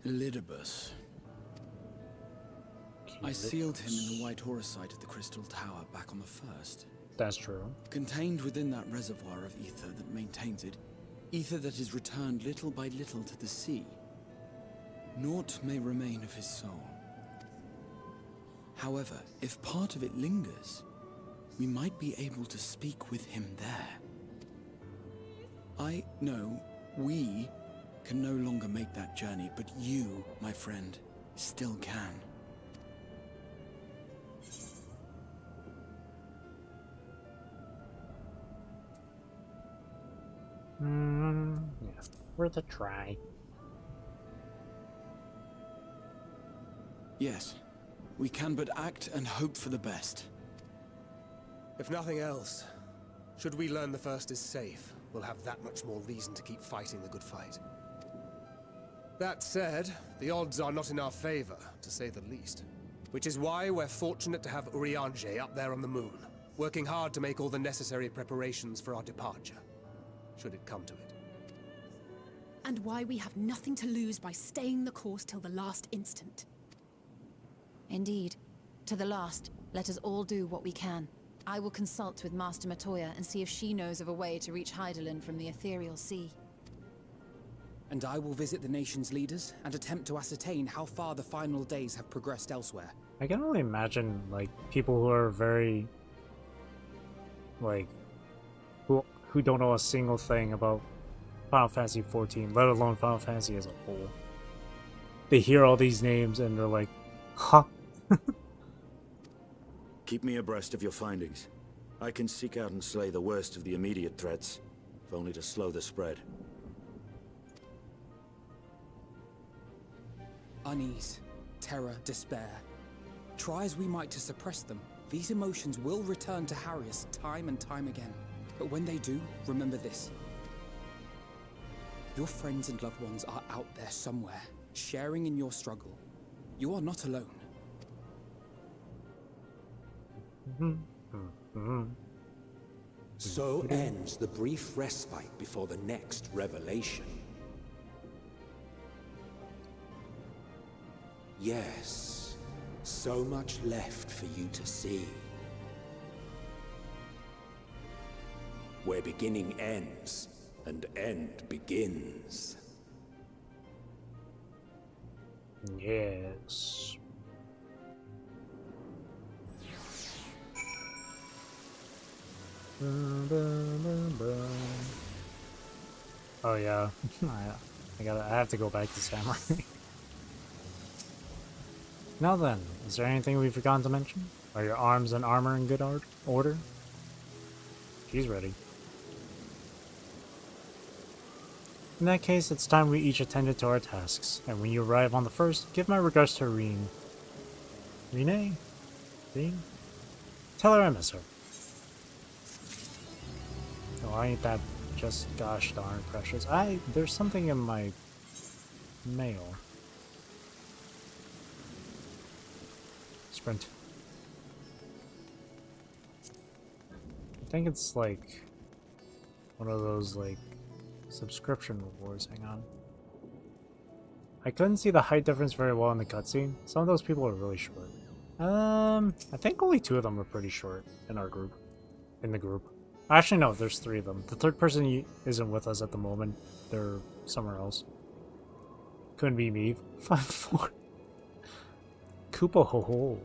Elidibus. I sealed him in the White Horusite of the Crystal Tower back on the first. That's true. Contained within that reservoir of ether that maintains it, ether that is returned little by little to the sea. Naught may remain of his soul. However, if part of it lingers, we might be able to speak with him there. I know we can no longer make that journey, but you, my friend, still can. Yeah, worth a try. Yes, we can but act and hope for the best. If nothing else, should we learn the first is safe, we'll have that much more reason to keep fighting the good fight. That said, the odds are not in our favor, to say the least. Which is why we're fortunate to have Urianger up there on the moon, working hard to make all the necessary preparations for our departure, should it come to it. And why we have nothing to lose by staying the course till the last instant. Indeed. To the last, let us all do what we can. I will consult with Master Matoya and see if she knows of a way to reach Hydaelyn from the ethereal sea. And I will visit the nation's leaders and attempt to ascertain how far the final days have progressed elsewhere. I can only imagine, like, people who are very, like, who don't know a single thing about Final Fantasy XIV, let alone Final Fantasy as a whole. They hear all these names and they're like, huh? Keep me abreast of your findings. I can seek out and slay the worst of the immediate threats, if only to slow the spread. Unease, terror, despair. Try as we might to suppress them, these emotions will return to harry us time and time again. But when they do, remember this. Your friends and loved ones are out there somewhere, sharing in your struggle. You are not alone. So ends the brief respite before the next revelation. Yes, so much left for you to see. Where beginning ends, and end begins. Yes. Oh yeah, I have to go back to Samurai. Now then, is there anything we've forgotten to mention? Are your arms and armor in good order? She's ready. In that case, it's time we each attended to our tasks, and when you arrive on the first, give my regards to Reen. Reen? Tell her I miss her. Oh, ain't that just gosh darn precious. There's something in my mail. Sprint. I think it's like one of those like subscription rewards. Hang on. I couldn't see the height difference very well in the cutscene. Some of those people are really short. I think only 2 of them are pretty short in our group. In the group. Actually, no, there's 3 of them. The third person isn't with us at the moment. They're somewhere else. Couldn't be me. 5'4". Koopa ho ho.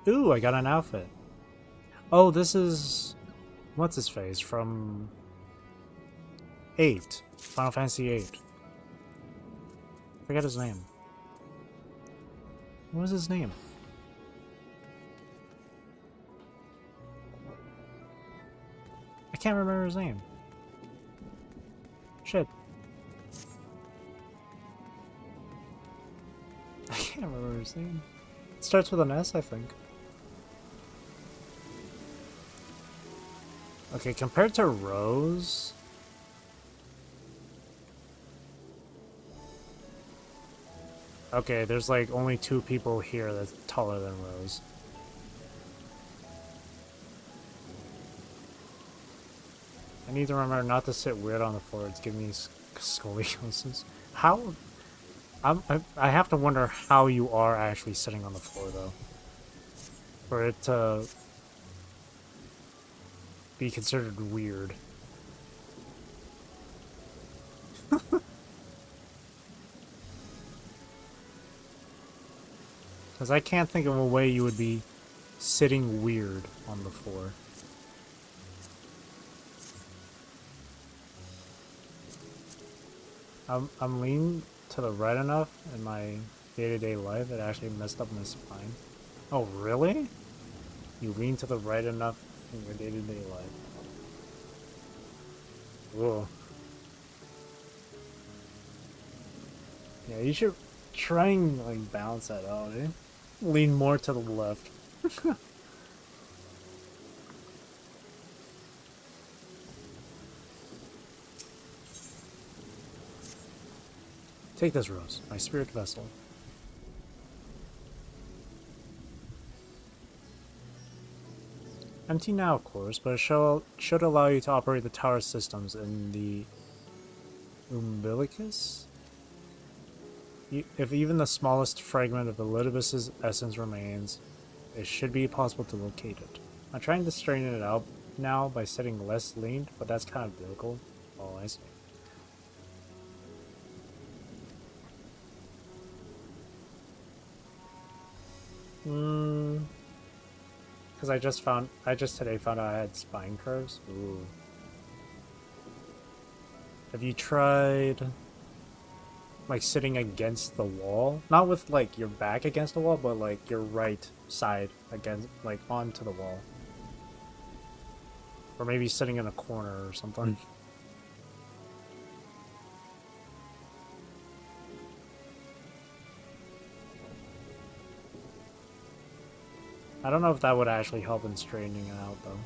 Ooh, I got an outfit. Oh, this is... What's his face? From... 8. Final Fantasy 8. Forget his name. What was his name? I can't remember his name. Shit. I can't remember his name. It starts with an S, I think. Okay, compared to Rose... Okay, there's like only 2 people here that's taller than Rose. I need to remember not to sit weird on the floor. It's giving me scoliosis. How? I have to wonder how you are actually sitting on the floor, though. For it to be considered weird. Because I can't think of a way you would be sitting weird on the floor. I'm leaning to the right enough in my day-to-day life, it actually messed up my spine. Oh, really? You lean to the right enough in your day-to-day life. Whoa. Yeah, you should try and like balance that out, eh? Lean more to the left. Take this rose, my spirit vessel. Empty now, of course, but it should allow you to operate the tower systems in the umbilicus? If even the smallest fragment of Elidibus's essence remains, it should be possible to locate it. I'm trying to straighten it out now by setting less leaned, but that's kind of difficult. Oh, I see. Because I just today found out I had spine curves. Ooh. Have you tried like sitting against the wall? Not with like your back against the wall, but like your right side against, like onto the wall. Or maybe sitting in a corner or something. I don't know if that would actually help in straightening it out, though.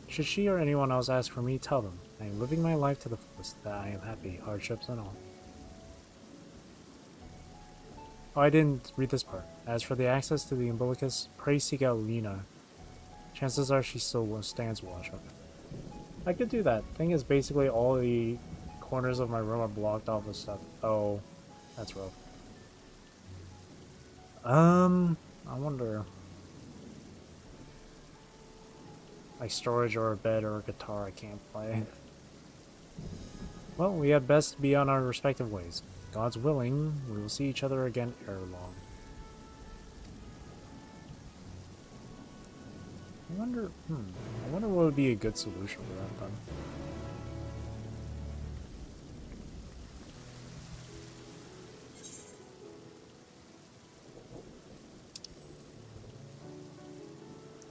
Should she or anyone else ask for me, tell them. I am living my life to the fullest, that I am happy, hardships and all. Oh, I didn't read this part. As for the access to the umbilicus, pray seek out Lena. Chances are she still stands watch. Okay. I could do that. Thing is, basically all the corners of my room are blocked off with stuff. Oh, that's rough. I wonder. Like storage or a bed or a guitar I can't play. Well, we had best be on our respective ways. God's willing, we will see each other again ere long. I wonder what would be a good solution for that then.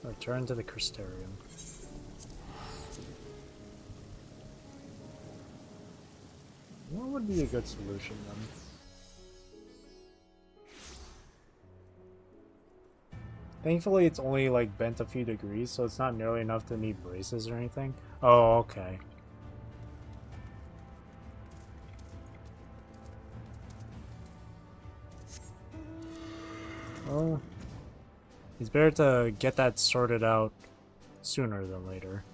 Return to the Crystarium. What would be a good solution then? Thankfully, it's only like bent a few degrees, so it's not nearly enough to need braces or anything. Oh, okay. Well, it's better to get that sorted out sooner than later.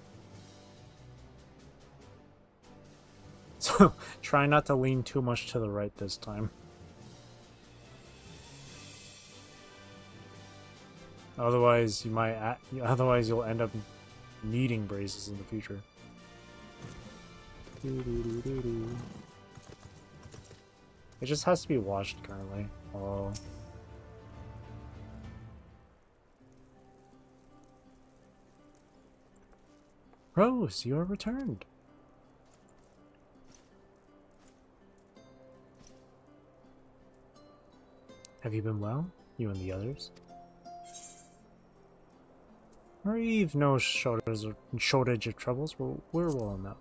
So, try not to lean too much to the right this time. Otherwise, otherwise you'll end up needing braces in the future. It just has to be washed currently. Oh. Rose, you are returned. Have you been well, you and the others? We've no shortage of troubles. We're well enough.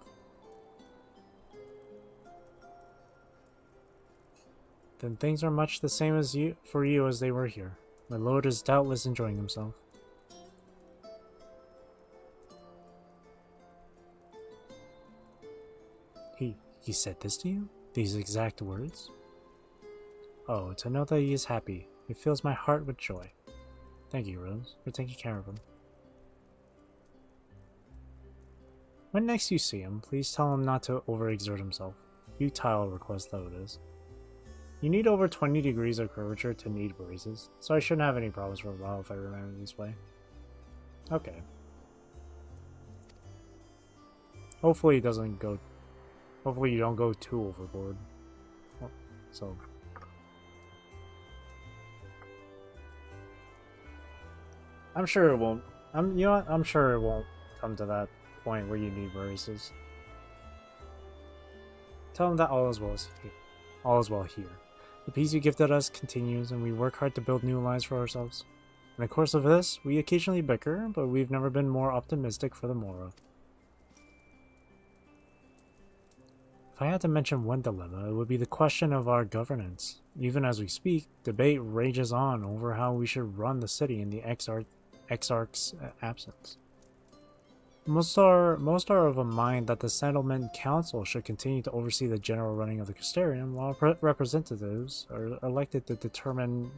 Then things are much the same for you as they were here. My lord is doubtless enjoying himself. He said this to you? These exact words? Oh, to know that he is happy. It fills my heart with joy. Thank you, Rose, for taking care of him. When next you see him, please tell him not to overexert himself. Futile request though it is. You need over 20 degrees of curvature to need braces, so I shouldn't have any problems for a while if I remember this way. Okay. Hopefully it doesn't go... Hopefully you don't go too overboard. Oh, so... I'm sure it won't... you know what? I'm sure it won't come to that point where you need braces. Tell him that all is well here. All is well here. The peace you gifted us continues, and we work hard to build new lives for ourselves. In the course of this, we occasionally bicker, but we've never been more optimistic for the morrow. If I had to mention one dilemma, it would be the question of our governance. Even as we speak, debate rages on over how we should run the city in the Exarch's absence. Most are of a mind that the Settlement Council should continue to oversee the general running of the Crystarium, while representatives are elected to determine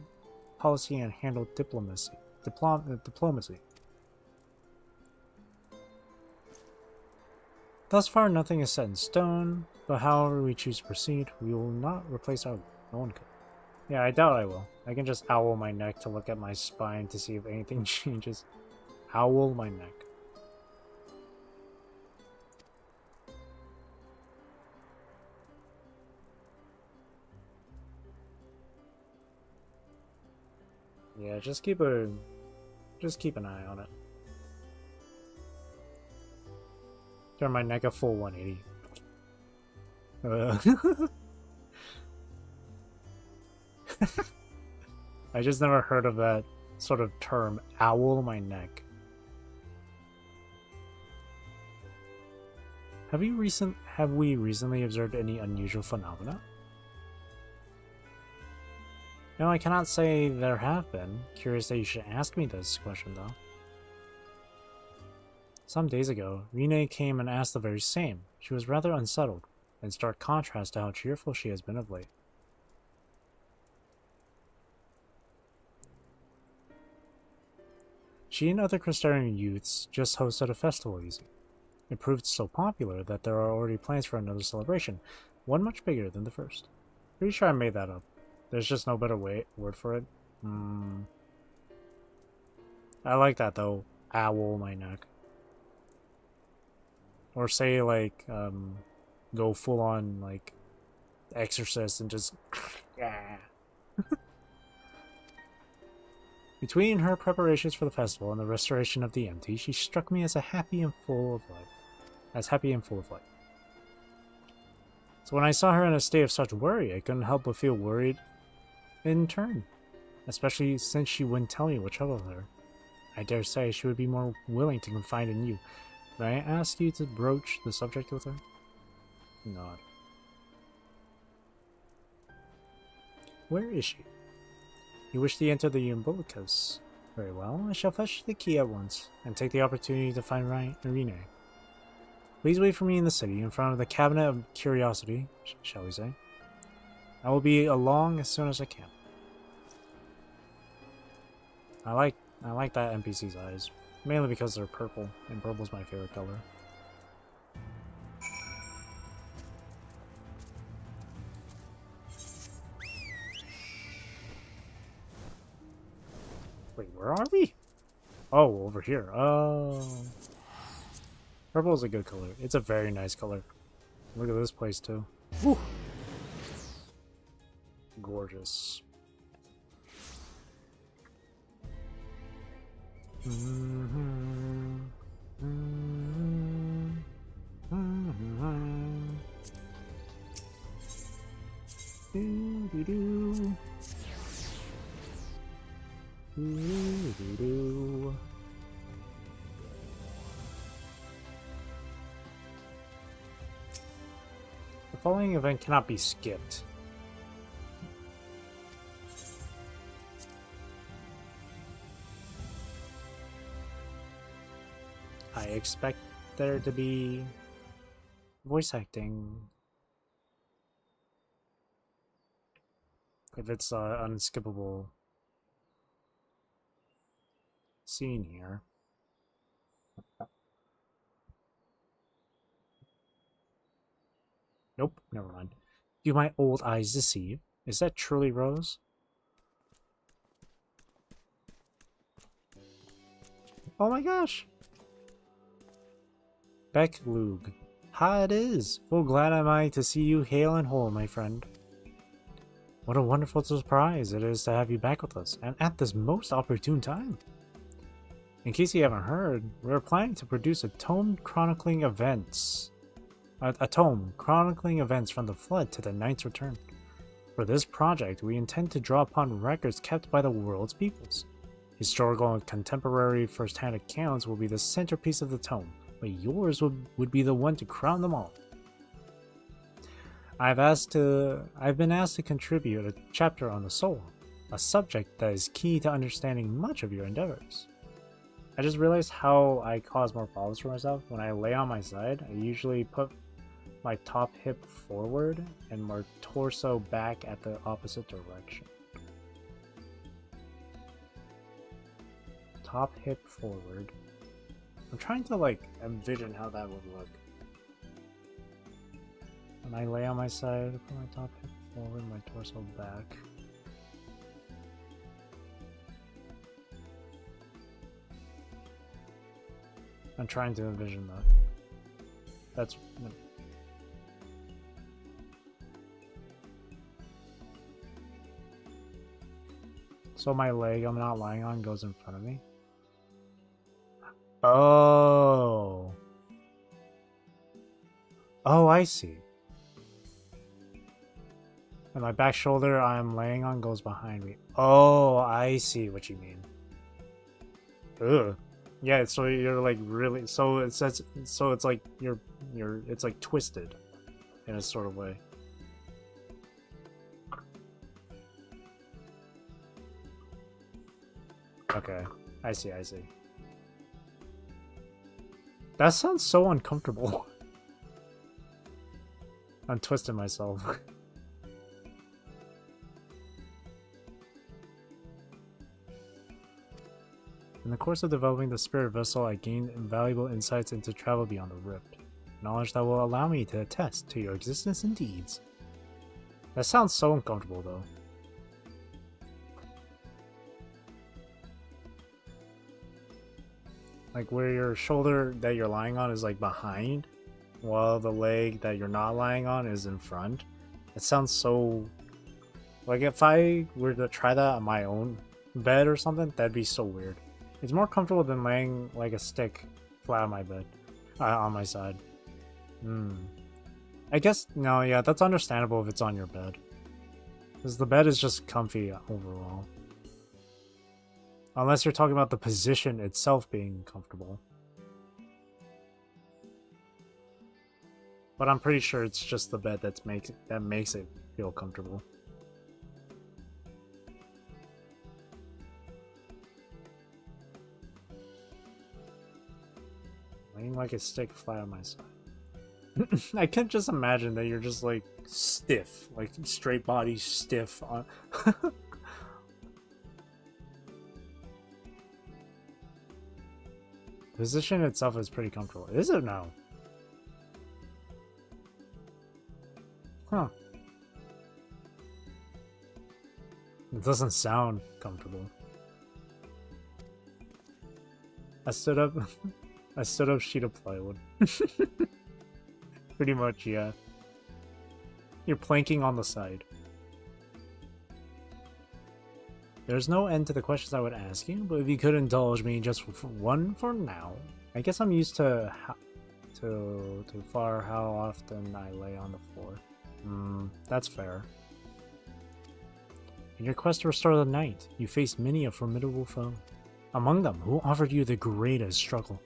policy and handle diplomacy. Thus far, nothing is set in stone, but however we choose to proceed, we will not replace our... No one could. Yeah, I doubt I will. I can just owl my neck to look at my spine to see if anything changes. Owl my neck. Yeah, just keep an eye on it. Turn my neck a full 180. I just never heard of that sort of term, owl my neck. Have we recently observed any unusual phenomena? No, I cannot say there have been. Curious that you should ask me this question, though. Some days ago, Rene came and asked the very same. She was rather unsettled, in stark contrast to how cheerful she has been of late. She and other Crystarian youths just hosted a festival, you see. It proved so popular that there are already plans for another celebration, one much bigger than the first. Pretty sure I made that up. There's just no better word for it. I like that though. Owl my neck. Or say like, go full on like Exorcist and just Between her preparations for the festival and the restoration of the empty, she struck me as happy and full of life. So when I saw her in a state of such worry, I couldn't help but feel worried in turn, especially since she wouldn't tell me what troubled her. I dare say she would be more willing to confide in you. May I ask you to broach the subject with her? Nod. Where is she? You wish to enter the umbilicus. Very well, I shall fetch the key at once, and take the opportunity to find Irene. Please wait for me in the city, in front of the Cabinet of Curiosity, shall we say. I will be along as soon as I can. I like that NPC's eyes, mainly because they're purple, and purple's my favorite color. Wait, where are we? Oh, over here. Oh. Purple is a good color. It's a very nice color. Look at this place, too. Whew. Gorgeous. The following event cannot be skipped. I expect there to be voice acting if it's an unskippable scene here. Nope, never mind. Do my old eyes deceive? Is that truly Rose? Oh my gosh! Beck Lug. Ha, it is! Full glad am I to see you hale and whole, my friend. What a wonderful surprise it is to have you back with us, and at this most opportune time. In case you haven't heard, we are planning to produce a tome chronicling events. A tome chronicling events from the Flood to the Knight's Return. For this project, we intend to draw upon records kept by the world's peoples. Historical and contemporary first-hand accounts will be the centerpiece of the tome, but yours would be the one to crown them all. I've been asked to contribute a chapter on the soul, a subject that is key to understanding much of your endeavors. I just realized how I cause more problems for myself. When I lay on my side, I usually put my top hip forward and my torso back at the opposite direction. Top hip forward. I'm trying to like envision how that would look. When I lay on my side, put my top hip forward, my torso back. I'm trying to envision that. That's... So my leg I'm not lying on goes in front of me? Oh. Oh, I see. And my back shoulder I'm laying on goes behind me. Oh, I see what you mean. Ugh. Yeah, so you're like really, so it says, so it's like it's like twisted in a sort of way. Okay, I see. That sounds so uncomfortable. I'm twisting myself. In the course of developing the spirit vessel, I gained invaluable insights into travel beyond the Rift. Knowledge that will allow me to attest to your existence and deeds. That sounds so uncomfortable, though. Like where your shoulder that you're lying on is like behind, while the leg that you're not lying on is in front. It sounds so... Like if I were to try that on my own bed or something, that'd be so weird. It's more comfortable than laying like a stick flat on my bed, on my side. I guess, no, yeah, that's understandable if it's on your bed. Because the bed is just comfy overall. Unless you're talking about the position itself being comfortable. But I'm pretty sure it's just the bed that makes it feel comfortable. like a stick flat on my side. I can't just imagine that you're just like stiff, like straight body stiff on. The position itself is pretty comfortable. Is it now? Huh. It doesn't sound comfortable. I stood up sheet of plywood. Pretty much, yeah. You're planking on the side. There's no end to the questions I would ask you, but if you could indulge me just for one for now. I guess I'm used to too far how often I lay on the floor. That's fair. In your quest to restore the night, you faced many a formidable foe. Among them, who offered you the greatest struggle?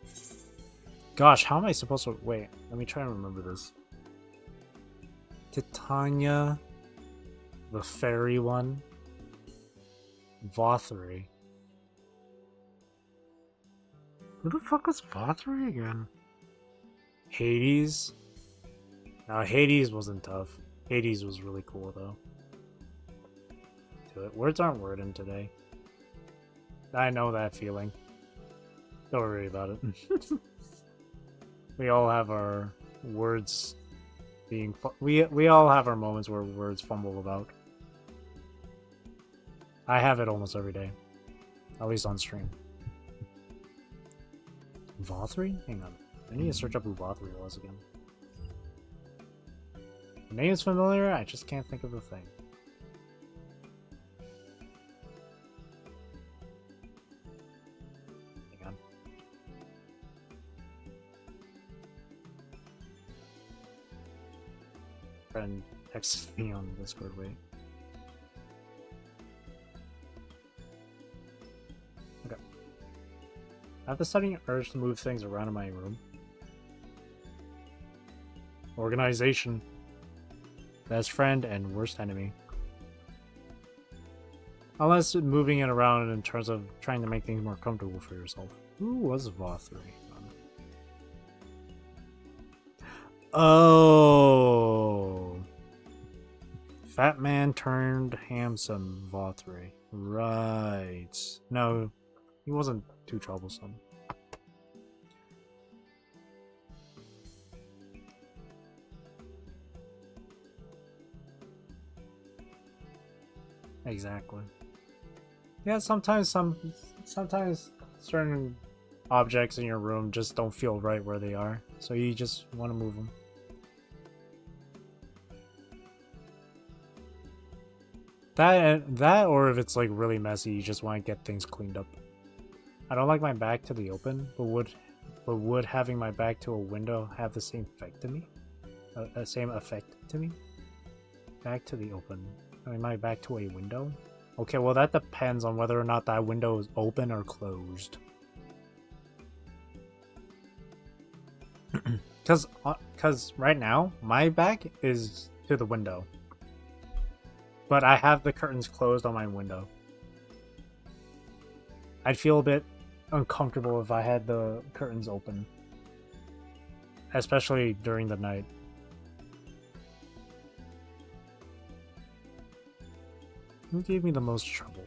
Gosh, how am I supposed to... Wait, let me try and remember this. Titania, the fairy one, Vothry. Who the fuck was Vothry again? Hades? No, Hades wasn't tough. Hades was really cool though. Do it. Words aren't wording today. I know that feeling. Don't worry about it. We all have our words being... We all have our moments where words fumble about. I have it almost every day. At least on stream. Vothry? Hang on. I need to search up who Vothry was again. The name is familiar, I just can't think of the thing. Hang on. Friend texted me on Discord, wait. Okay. I have the sudden urge to move things around in my room. Organization. Best friend and worst enemy. Unless moving it around in terms of trying to make things more comfortable for yourself. Who was Vothry? Oh, fat man turned handsome Vothry. Right. No, he wasn't too troublesome. Exactly. Yeah, sometimes certain objects in your room just don't feel right where they are, so you just want to move them. That or if it's like really messy, you just want to get things cleaned up. I don't like my back to the open, but would having my back to a window have the same effect to me? Same effect to me? Back to the open. I mean, my back to a window? Okay, well that depends on whether or not that window is open or closed. Cause right now, my back is to the window. But I have the curtains closed on my window. I'd feel a bit uncomfortable if I had the curtains open. Especially during the night. Who gave me the most trouble?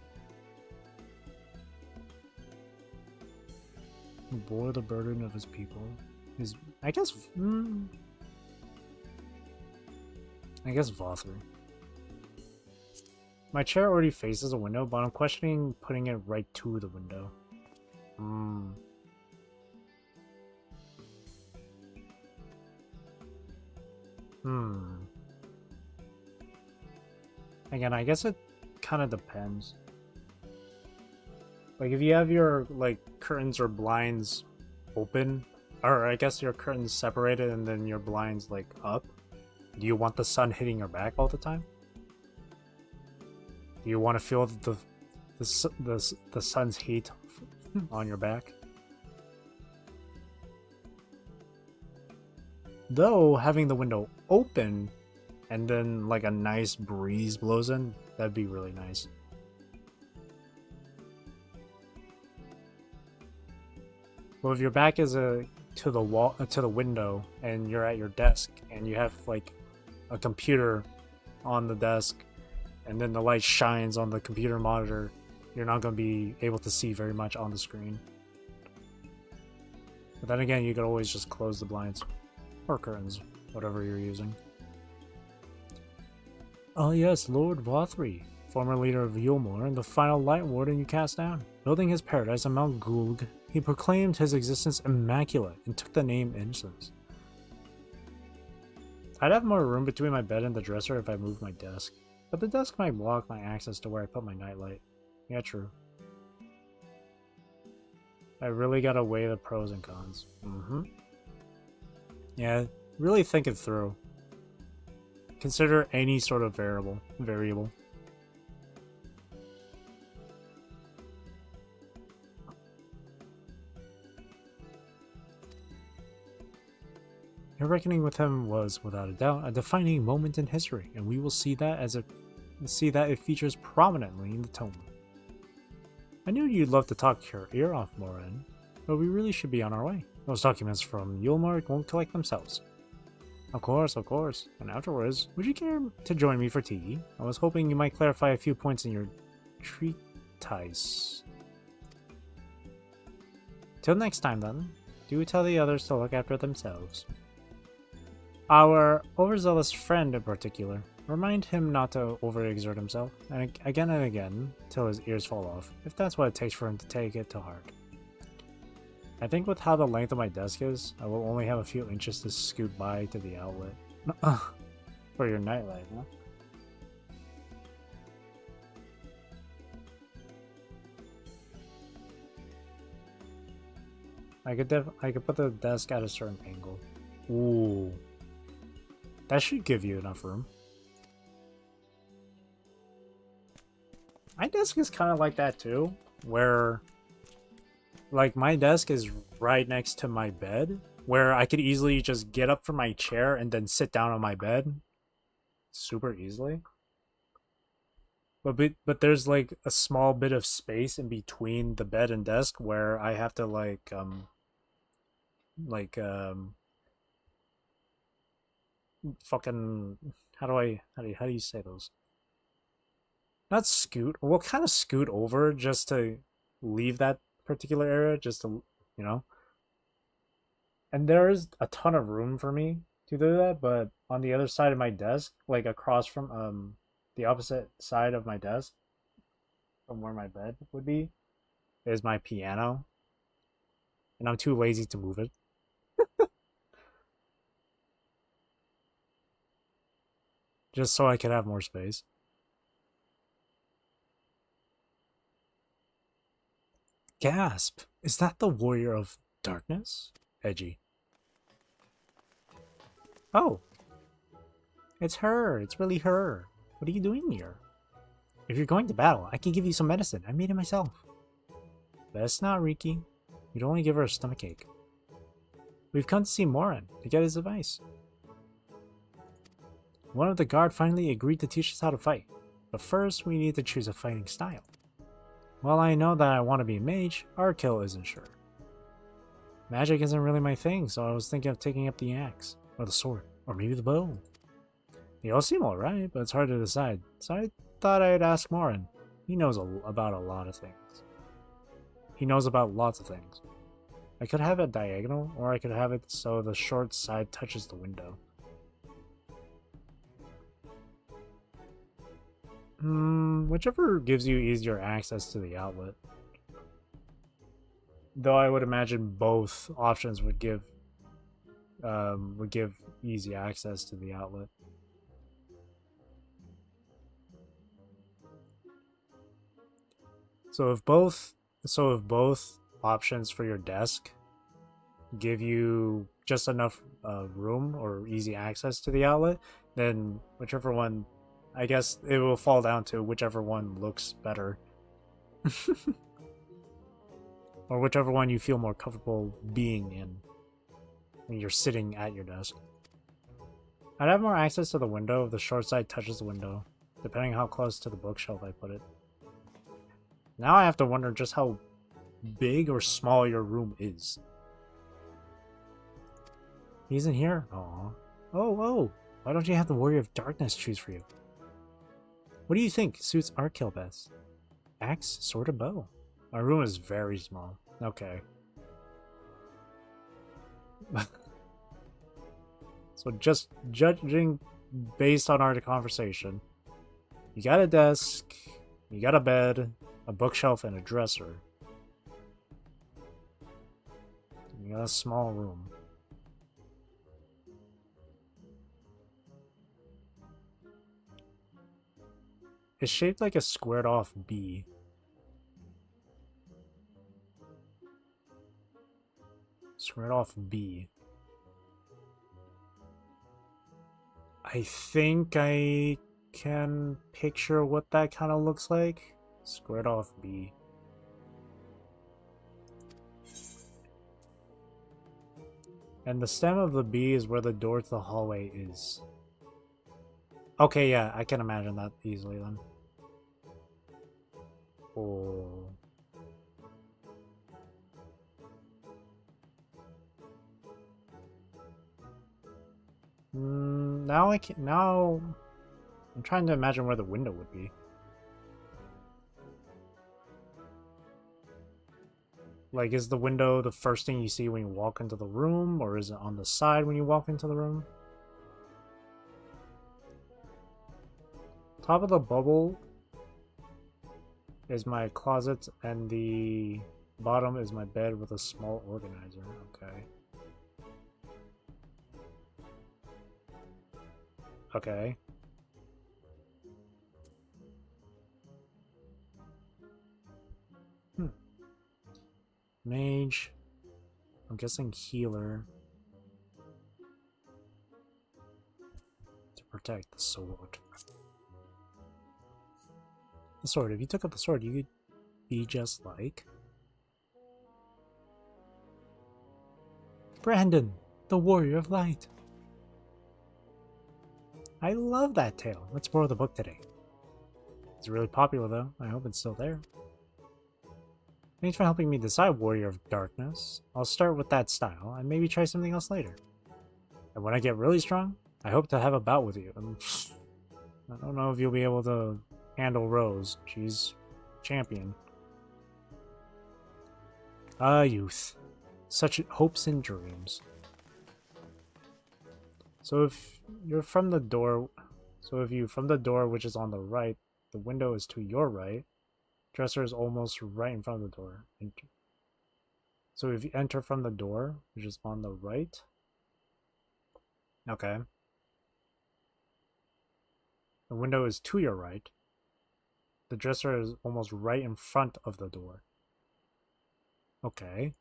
Who bore the burden of his people? I guess Vothry. My chair already faces a window, but I'm questioning putting it right to the window. Again, I guess it kind of depends. Like if you have your like curtains or blinds open, or I guess your curtains separated and then your blinds like up, do you want the sun hitting your back all the time? Do you want to feel the sun's heat on your back? Though having the window open and then like a nice breeze blows in, that'd be really nice. Well, if your back is to the wall, to the window, and you're at your desk, and you have like a computer on the desk, and then the light shines on the computer monitor, you're not going to be able to see very much on the screen. But then again, you could always just close the blinds or curtains, whatever you're using. Oh yes, Lord Vothri, former leader of Yulmore and the final Light Warden you cast down. Building his paradise on Mount Gulg, he proclaimed his existence immaculate and took the name Innocence. I'd have more room between my bed and the dresser if I moved my desk, but the desk might block my access to where I put my nightlight. Yeah, true. I really gotta weigh the pros and cons. Yeah, really think it through. Consider any sort of variable. Your reckoning with him was, without a doubt, a defining moment in history, and we will see that it features prominently in the tome. I knew you'd love to talk your ear off, Morin, but we really should be on our way. Those documents from Yulmore won't collect themselves. Of course. And afterwards, would you care to join me for tea? I was hoping you might clarify a few points in your treatise. Till next time, then. Do tell the others to look after themselves. Our overzealous friend in particular, remind him not to overexert himself, and again, till his ears fall off, if that's what it takes for him to take it to heart. I think with how the length of my desk is, I will only have a few inches to scoot by to the outlet. For your nightlight, huh? I could put the desk at a certain angle. Ooh. That should give you enough room. My desk is kind of like that too, where like my desk is right next to my bed, where I could easily just get up from my chair and then sit down on my bed super easily. But there's like a small bit of space in between the bed and desk where I have to fucking how do you say those? Not scoot. Well, kind of scoot over just to leave that particular area, just to, you know. And there's a ton of room for me to do that, but on the other side of my desk, like across from the opposite side of my desk from where my bed would be, is my piano. And I'm too lazy to move it. Just so I could have more space. Gasp! Is that the Warrior of Darkness? Edgy. Oh! It's her! It's really her! What are you doing here? If you're going to battle, I can give you some medicine. I made it myself. Best not, Riki. You'd only give her a stomachache. We've come to see Morin to get his advice. One of the guard finally agreed to teach us how to fight, but first we need to choose a fighting style. While I know that I want to be a mage, Arkil isn't sure. Magic isn't really my thing, so I was thinking of taking up the axe, or the sword, or maybe the bow. They all seem alright, but it's hard to decide, so I thought I'd ask Morin. He knows about a lot of things. He knows about lots of things. I could have it diagonal, or I could have it so the short side touches the window. Whichever gives you easier access to the outlet. Though I would imagine both options would give easy access to the outlet. So if both options for your desk give you just enough room or easy access to the outlet, then whichever one, I guess it will fall down to whichever one looks better. Or whichever one you feel more comfortable being in when you're sitting at your desk. I'd have more access to the window if the short side touches the window, depending how close to the bookshelf I put it. Now I have to wonder just how big or small your room is. He's in here? Aw. Oh. Why don't you have the Warrior of Darkness choose for you? What do you think suits our kill best? Axe, sword, or bow? Our room is very small. Okay. So just judging based on our conversation, you got a desk, you got a bed, a bookshelf, and a dresser. You got a small room. It's shaped like a squared off B. Squared off B. I think I can picture what that kind of looks like. Squared off B. And the stem of the B is where the door to the hallway is. Okay, yeah, I can imagine that easily then. Oh. Now I'm trying to imagine where the window would be. Like, is the window the first thing you see when you walk into the room, or is it on the side when you walk into the room? Top of the bubble is my closet, and the bottom is my bed with a small organizer. Okay. Okay. Mage. I'm guessing healer. To protect the sword. The sword. If you took up the sword, you could be just like Brandon, the Warrior of Light. I love that tale. Let's borrow the book today. It's really popular though. I hope it's still there. Thanks for helping me decide Warrior of Darkness. I'll start with that style and maybe try something else later. And when I get really strong, I hope to have a bout with you. I don't know if you'll be able to handle Rose. She's champion. Ah, youth. Such hopes and dreams. So if you're from the door, from the door which is on the right, the window is to your right. Dresser is almost right in front of the door. So if you enter from the door, which is on the right. Okay. The window is to your right. The dresser is almost right in front of the door. Okay.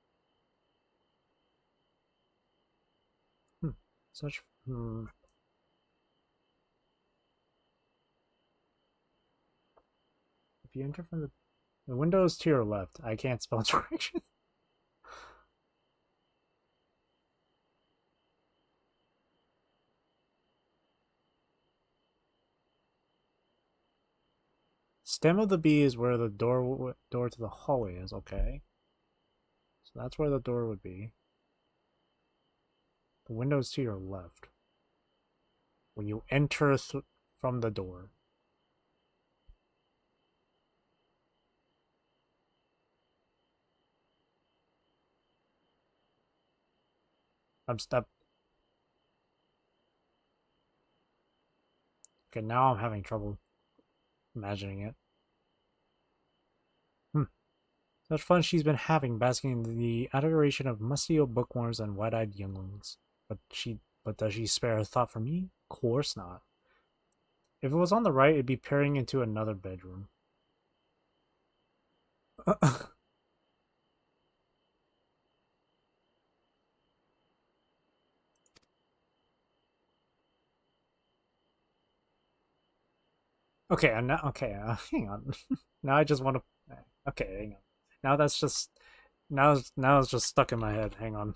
If you enter from the window is to your left. I can't spell direction. Stem of the B is where the door to the hallway is. Okay. So that's where the door would be. The window is to your left. When you enter from the door. I'm stuck. Okay, now I'm having trouble imagining it. Such fun she's been having basking in the adoration of musty-old bookworms and wide-eyed younglings. But does she spare a thought for me? Of course not. If it was on the right, it'd be peering into another bedroom. Okay, hang on. Now I just want to. Okay, hang on. Now that's just. Now it's just stuck in my head. Hang on.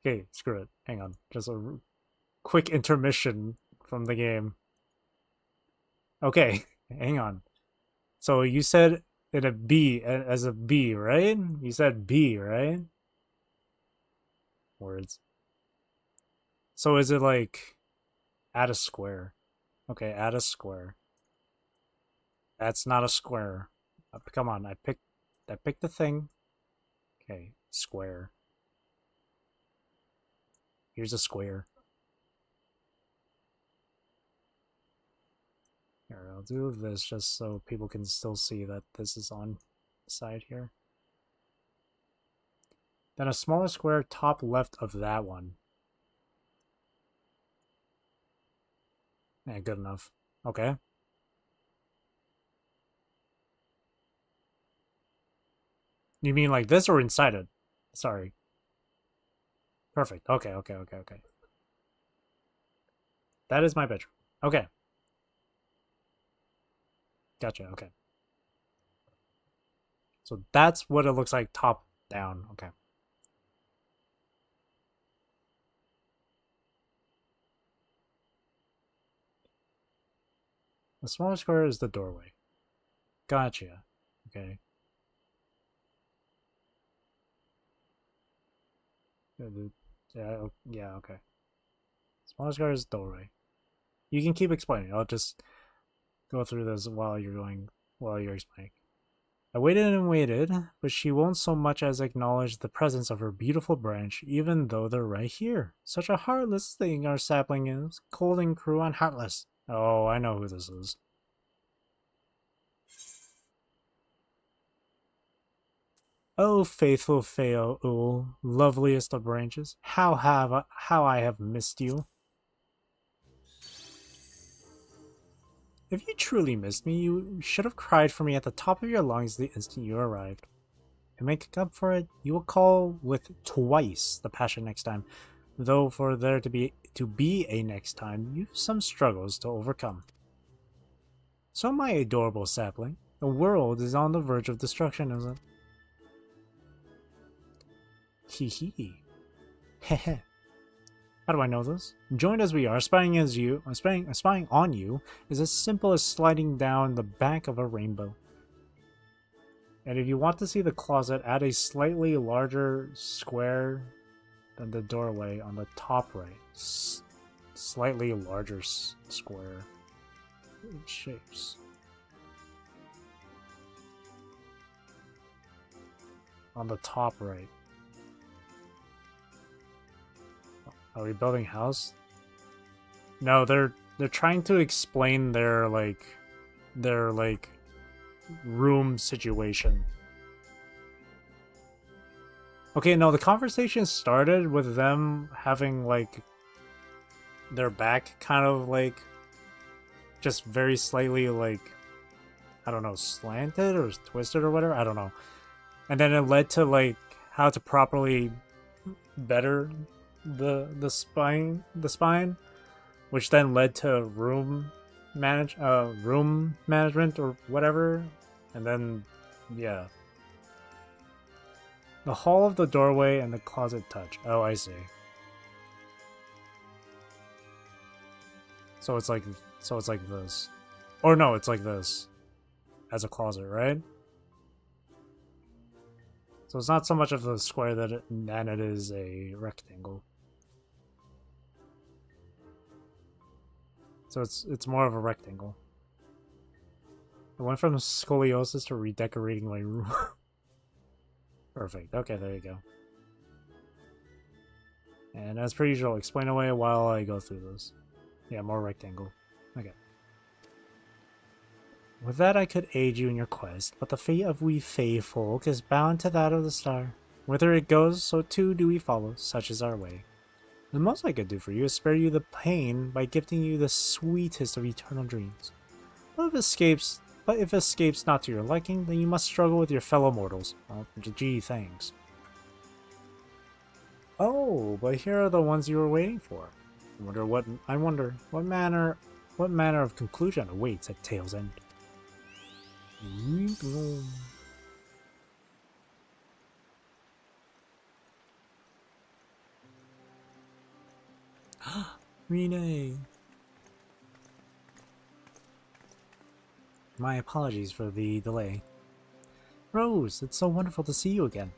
Okay, screw it. Hang on. Just a quick intermission from the game. Okay, hang on. So you said in a B, as a B, right? You said B, right? words. So is it like add a square? Okay, add a square. That's not a square. Come on, I picked the thing. Okay, square. Here's a square. Here, I'll do this just so people can still see that this is on the side here. Then a smaller square top left of that one. Yeah, good enough. Okay. You mean like this or inside it? Sorry. Perfect. Okay. That is my bedroom. Okay. Gotcha, okay. So that's what it looks like top down. Okay. The smaller square is the doorway. Gotcha. Okay. Yeah, okay. Smaller square is the doorway. You can keep explaining. I'll just go through this while you're explaining. I waited and waited, but she won't so much as acknowledge the presence of her beautiful branch, even though they're right here. Such a heartless thing our sapling is, cold and cruel and heartless. Oh, I know who this is. Oh, faithful Feo, loveliest of branches, how I have missed you. If you truly missed me, you should have cried for me at the top of your lungs the instant you arrived. And make up for it, you will call with twice the passion next time, though for there to be a next time, you've some struggles to overcome. So my adorable sapling, the world is on the verge of destruction, isn't it? Hee hee. Heh. How do I know this? Joined as we are, spying on you is as simple as sliding down the back of a rainbow. And if you want to see the closet, add a slightly larger square than the doorway on the top right. Slightly larger square. Shapes. On the top right. Are we building a house? No, they're trying to explain their room situation. Okay, no, the conversation started with them having like their back kind of like just very slightly like, I don't know, slanted or twisted or whatever, I don't know. And then it led to like how to properly better the spine, which then led to room management or whatever, and then yeah, the hall of the doorway and the closet touch. Oh, I see. So it's like this, or no, it's like this as a closet, right? So it's not so much of a square than it is a rectangle. So it's more of a rectangle. I went from scoliosis to redecorating my room. Perfect. Okay, there you go. And as per usual, explain away while I go through this. Yeah, more rectangle. Okay. With that I could aid you in your quest, but the fate of we Fey folk is bound to that of the star. Whither it goes, so too do we follow, such is our way. The most I could do for you is spare you the pain by gifting you the sweetest of eternal dreams. But if escapes not to your liking, then you must struggle with your fellow mortals. Well, gee, thanks. Oh, but here are the ones you were waiting for. I wonder what manner of conclusion awaits at Tale's End. Renee! My apologies for the delay. Rose, it's so wonderful to see you again.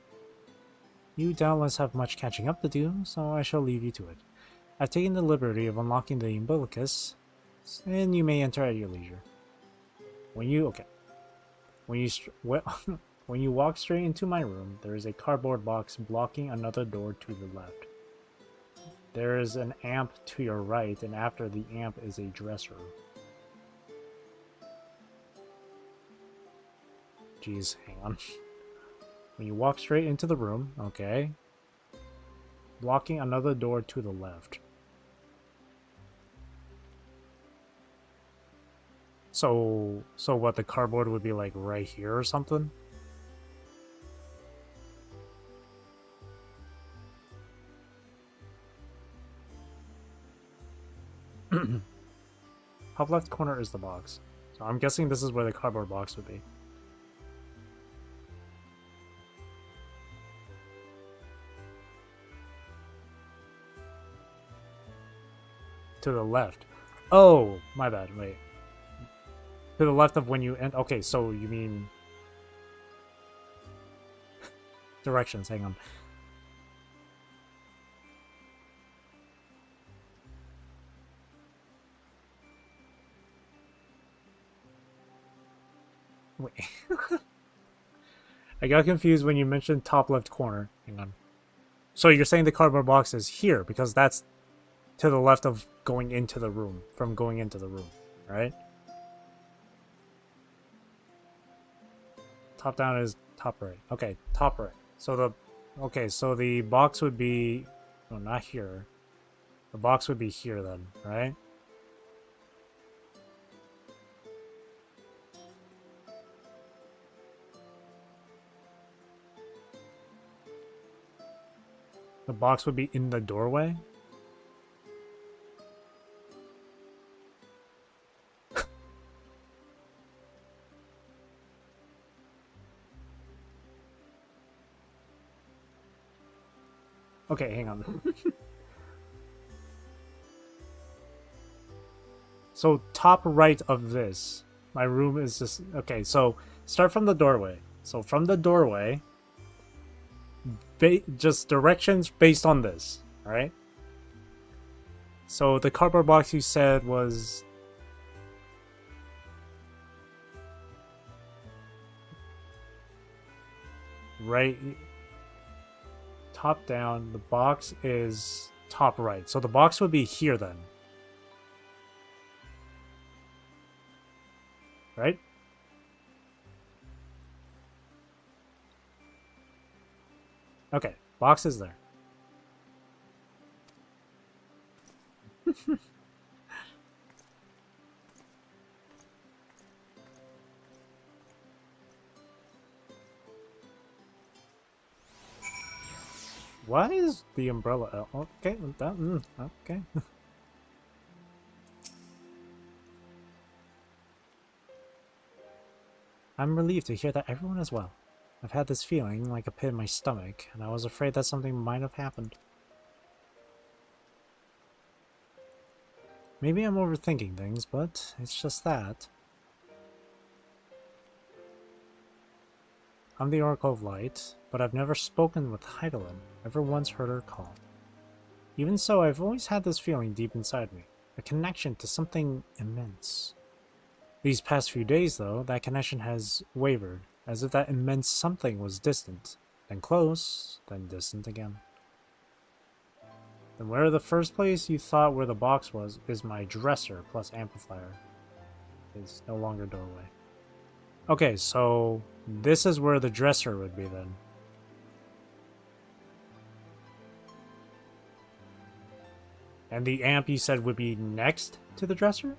You doubtless have much catching up to do, so I shall leave you to it. I've taken the liberty of unlocking the umbilicus, and you may enter at your leisure. When you when you walk straight into my room, there is a cardboard box blocking another door to the left. There is an amp to your right, and after the amp is a dresser. Jeez, hang on. When you walk straight into the room, okay. Blocking another door to the left. So what, the cardboard would be like right here or something? Top left corner is the box. So I'm guessing this is where the cardboard box would be. To the left. Oh, my bad, wait. To the left of when you end. Okay, so you mean directions, hang on. Wait. I got confused when you mentioned top left corner. Hang on. So you're saying the cardboard box is here because that's to the left of going into the room, from going into the room, right? Top down is top right. Okay, top right. So the box would be, no, not here. The box would be here then, right? The box would be in the doorway? Okay, hang on. So top right of this, my room is just, okay, so start from the doorway. So from the doorway, just directions based on this, alright? So the cardboard box you said was right, top down, the box is top right. So the box would be here then. Right? Okay, box is there. Why is the umbrella? Okay, okay. I'm relieved to hear that everyone is well. I've had this feeling like a pit in my stomach, and I was afraid that something might have happened. Maybe I'm overthinking things, but it's just that. I'm the Oracle of Light, but I've never spoken with Heidelin, never once heard her call. Even so, I've always had this feeling deep inside me, a connection to something immense. These past few days, though, that connection has wavered, as if that immense something was distant, then close, then distant again. Then where the first place you thought where the box was is my dresser plus amplifier. Is no longer doorway. Okay, so this is where the dresser would be then. And the amp you said would be next to the dresser?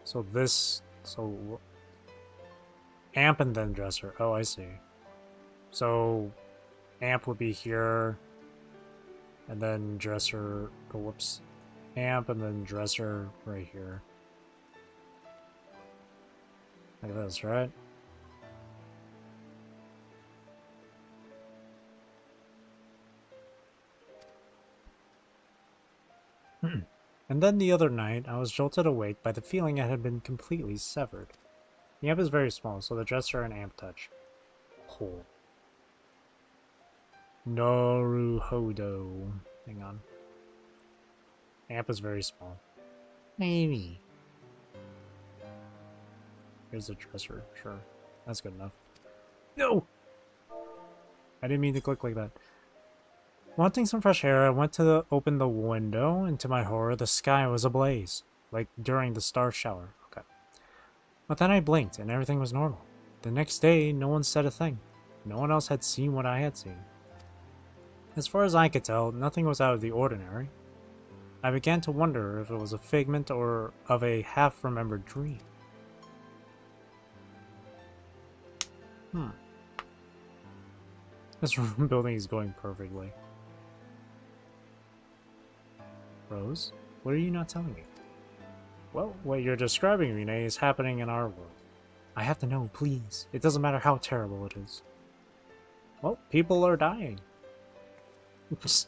So this, so amp and then dresser. Oh, I see. So amp would be here, and then dresser, oh, whoops. Amp and then dresser right here. Like this, right? And then the other night, I was jolted awake by the feeling I had been completely severed. The amp is very small, so the dresser and amp touch. Hole. Naruhodo. Hang on. Amp is very small. Maybe. Here's the dresser. Sure. That's good enough. No! I didn't mean to click like that. Wanting some fresh air, I went to open the window, and to my horror, the sky was ablaze. Like during the star shower. Okay. But then I blinked, and everything was normal. The next day, no one said a thing. No one else had seen what I had seen. As far as I could tell, nothing was out of the ordinary. I began to wonder if it was a figment or of a half-remembered dream. This room building is going perfectly. Rose, what are you not telling me? Well, what you're describing, Renee, is happening in our world. I have to know, please. It doesn't matter how terrible it is. Well, people are dying. Oops.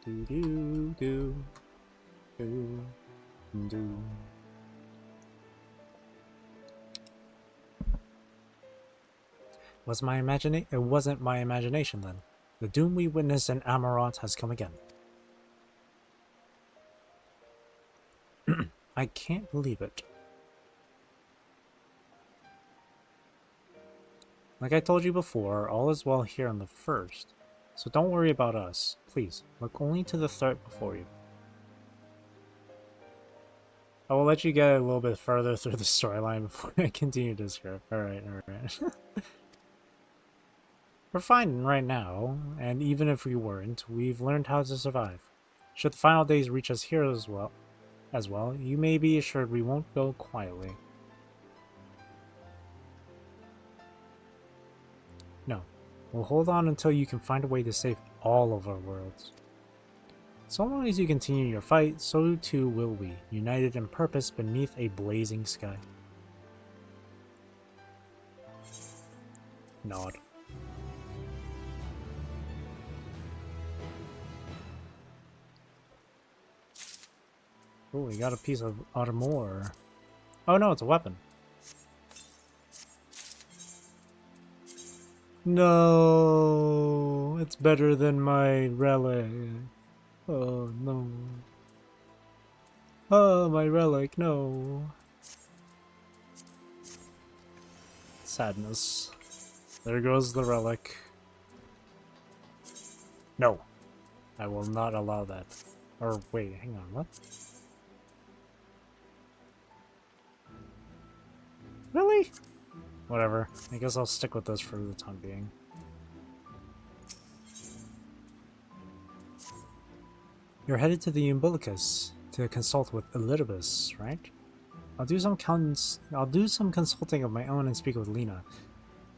Do do do do do. It wasn't my imagination then. The doom we witnessed in Amarant has come again. I can't believe it. Like I told you before, all is well here on the first. So don't worry about us. Please, look only to the threat before you. I will let you get a little bit further through the storyline before I continue to describe. Alright. We're fine right now, and even if we weren't, we've learned how to survive. Should the final days reach us here as well, you may be assured we won't go quietly. No, we'll hold on until you can find a way to save all of our worlds. So long as you continue your fight, so too will we, united in purpose beneath a blazing sky. Nod. Oh, we got a piece of armor. Oh no, it's a weapon. No, it's better than my relic. Oh no. Oh, my relic, no. Sadness. There goes the relic. No. I will not allow that. Or wait, hang on, what? Really? Whatever. I guess I'll stick with this for the time being. You're headed to the Umbilicus to consult with Elidibus, right? I'll do some consulting of my own and speak with Lena.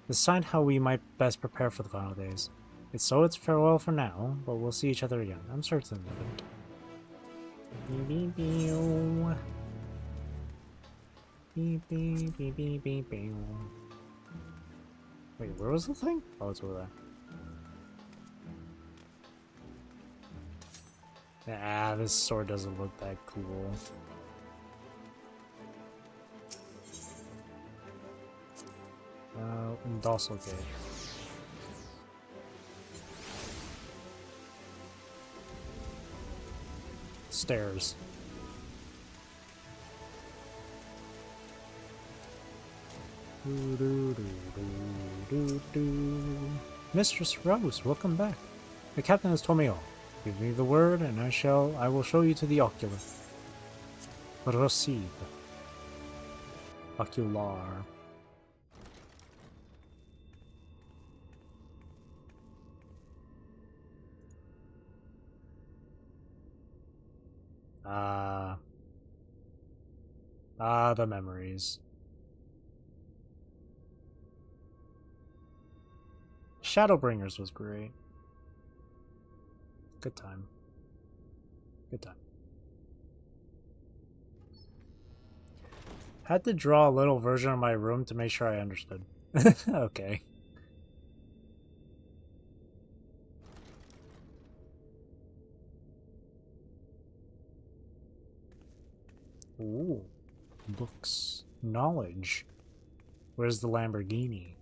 Decide how we might best prepare for the final days. It's farewell for now, but we'll see each other again. I'm certain of it. Beep, beep, beep, beep, beep, beep. Wait, where was the thing? Oh, it's over there. Ah, this sword doesn't look that cool. Docile gauge. Stairs. Mistress Rose, welcome back. The captain has told me all. Give me the word, and I will show you to the ocular. Proceed. Ocular. The memories. Shadowbringers was great. Good time. Good time. Had to draw a little version of my room to make sure I understood. Okay. Ooh. Books. Knowledge. Where's the Lamborghini?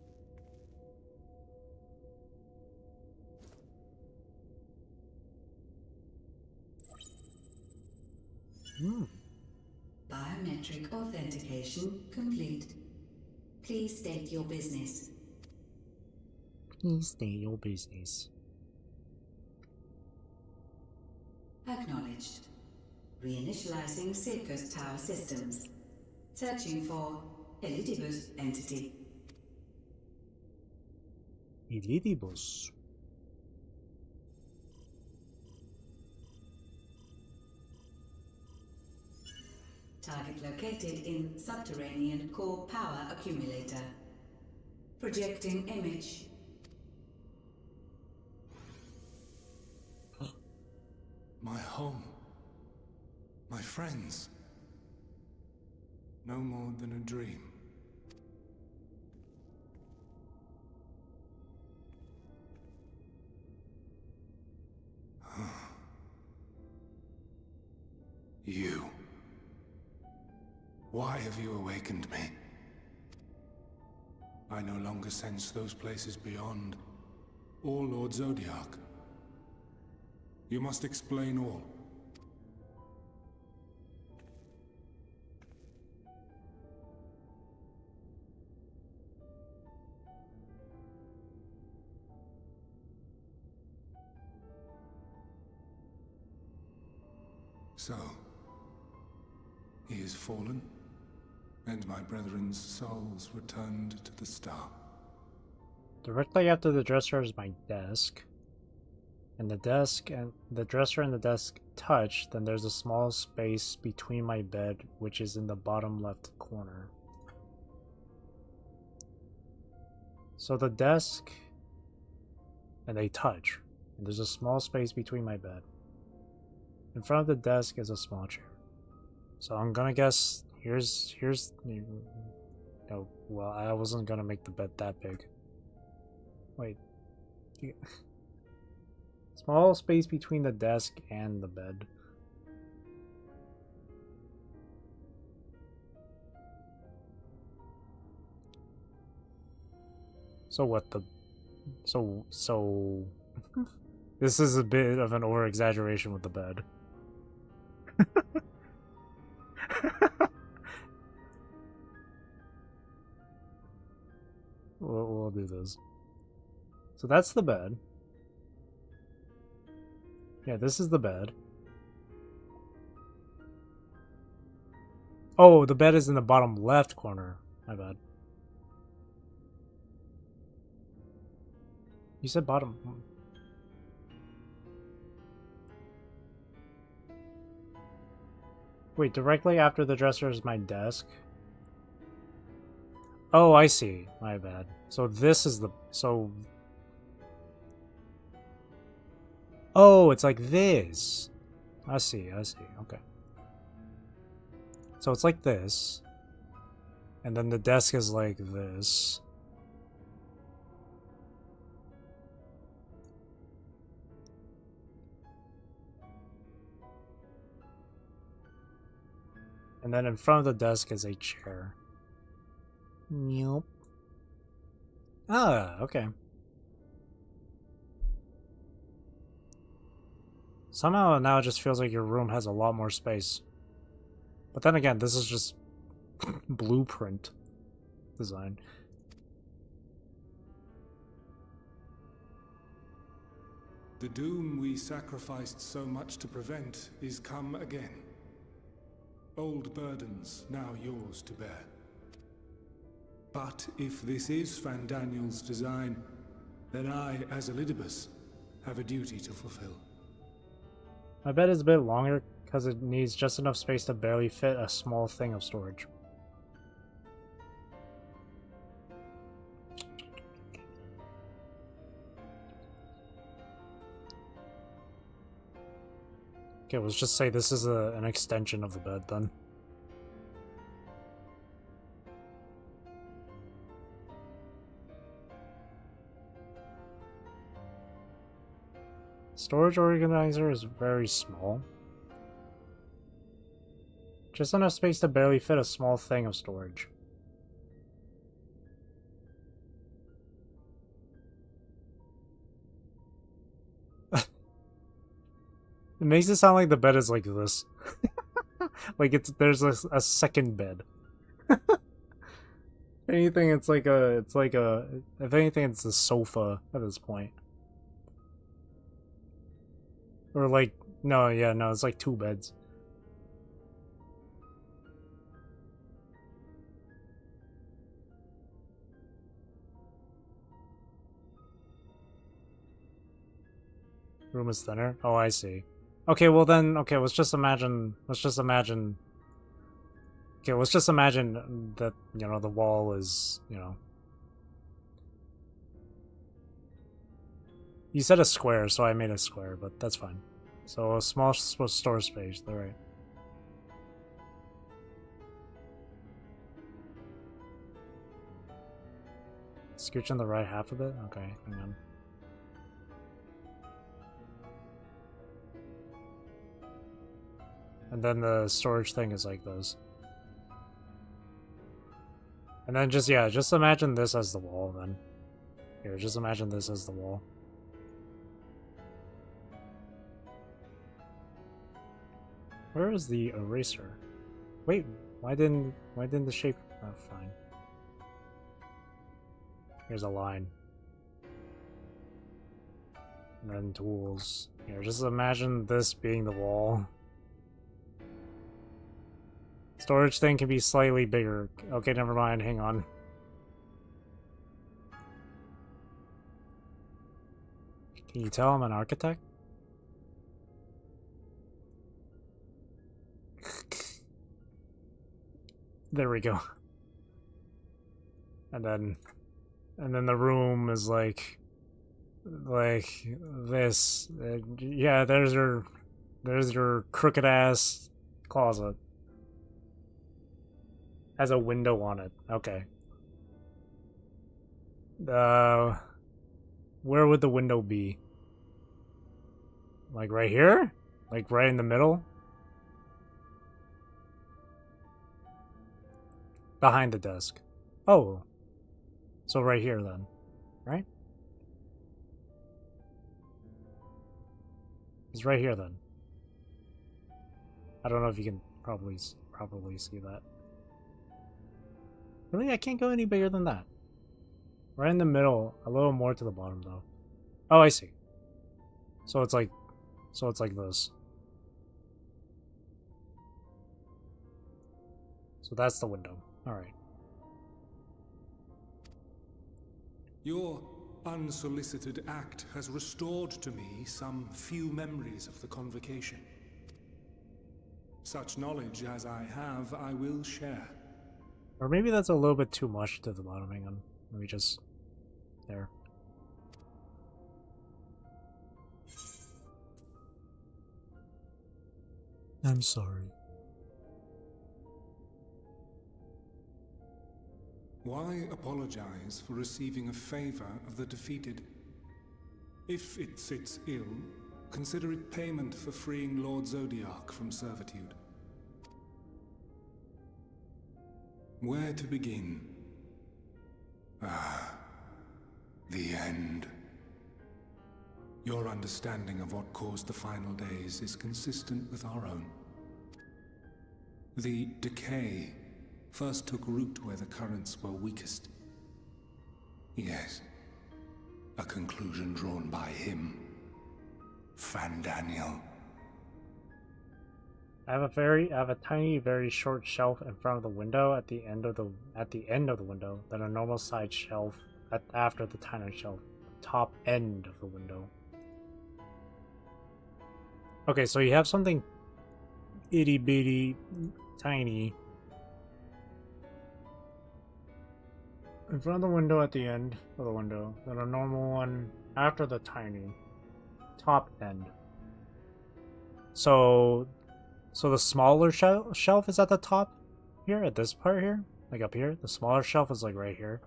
Biometric authentication complete. Please state your business. Please state your business. Acknowledged. Reinitializing Circus Tower systems. Searching for Elidibus entity. Elidibus. Target located in subterranean core power accumulator. Projecting image. My home. My friends. No more than a dream. You. Why have you awakened me? I no longer sense those places beyond, or Lord Zodiac. You must explain all. So, he is fallen, and my brethren's souls returned to the star. Directly after the dresser is my desk. And the desk and the dresser and the desk touch, then there's a small space between my bed, which is in the bottom left corner. So the desk and they touch, and there's a small space between my bed. In front of the desk is a small chair. So I'm gonna guess here's no, well, I wasn't gonna make the bed that big. Wait. Small space between the desk and the bed. So what the... So... This is a bit of an over-exaggeration with the bed. We'll do this. So that's the bed. Yeah, this is the bed. Oh, the bed is in the bottom left corner. My bad. You said bottom. Wait, directly after the dresser is my desk? Oh, I see. My bad. So this is the... So... Oh, it's like this. I see, okay. So it's like this. And then the desk is like this. And then in front of the desk is a chair. Nope. Ah, okay. Somehow now it just feels like your room has a lot more space. But then again, this is just blueprint design. The doom we sacrificed so much to prevent is come again. Old burdens now yours to bear. But if this is Fandaniel's design, then I, as Elidibus, have a duty to fulfill. My bed is a bit longer because it needs just enough space to barely fit a small thing of storage. Okay, let's just say this is an extension of the bed then. Storage organizer is very small. Just enough space to barely fit a small thing of storage. It makes it sound like the bed is like this. Like there's a second bed. If anything, if anything, it's a sofa at this point. Or like, no, it's like 2 beds. Room is thinner? Oh, I see. Okay, well then, okay, let's just imagine okay, let's just imagine that, you know, the wall is, you know. You said a square, so I made a square, but that's fine. So a small storage space, alright. Scooch in the right half of it? Okay, hang on. And then the storage thing is like this. And then just, yeah, just imagine this as the wall then. Here, just imagine this as the wall. Where is the eraser? Wait, why didn't the shape... Oh, fine. Here's a line. And then tools. Here, just imagine this being the wall. Storage thing can be slightly bigger. Okay, never mind, hang on. Can you tell I'm an architect? There we go. And then the room is like this. Yeah, there's your crooked ass closet. Has a window on it. Okay. Where would the window be? Like right here? Like right in the middle? Behind the desk. Oh. So right here then. Right? It's right here then. I don't know if you can probably see that. Really? I can't go any bigger than that. Right in the middle, a little more to the bottom though. Oh, I see. So it's like this. So that's the window. All right. Your unsolicited act has restored to me some few memories of the convocation. Such knowledge as I have, I will share. Or maybe that's a little bit too much to the bottom. Hang on. Let me just... There. I'm sorry. Why apologize for receiving a favor of the defeated? If it sits ill, consider it payment for freeing Lord Zodiac from servitude. Where to begin? Ah, the end. Your understanding of what caused the final days is consistent with our own. The decay first took root where the currents were weakest. Yes, a conclusion drawn by him, Fandaniel. I have a tiny, very short shelf in front of the window at the end of the window, then a normal side shelf after the tiny shelf, top end of the window. Okay, so you have something itty bitty, tiny in front of the window at the end of the window, then a normal one after the tiny, top end. So the smaller shelf is at the top here, at this part here, like up here. The smaller shelf is like right here.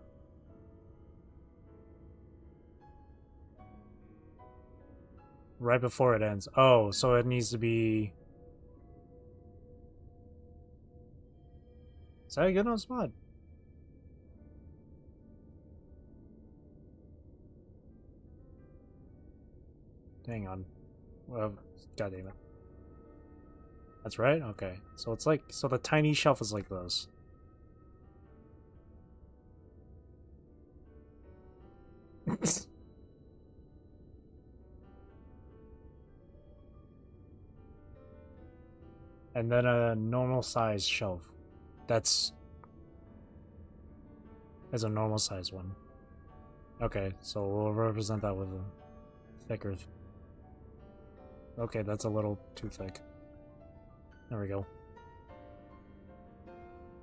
Right before it ends. Oh, so it needs to be... Is that a good enough spot? Hang on. Well, God damn it. That's right? Okay. So it's like, so the tiny shelf is like this. And then a normal size shelf. That's a normal size one. Okay, so we'll represent that with a thicker. Okay, that's a little too thick. There we go.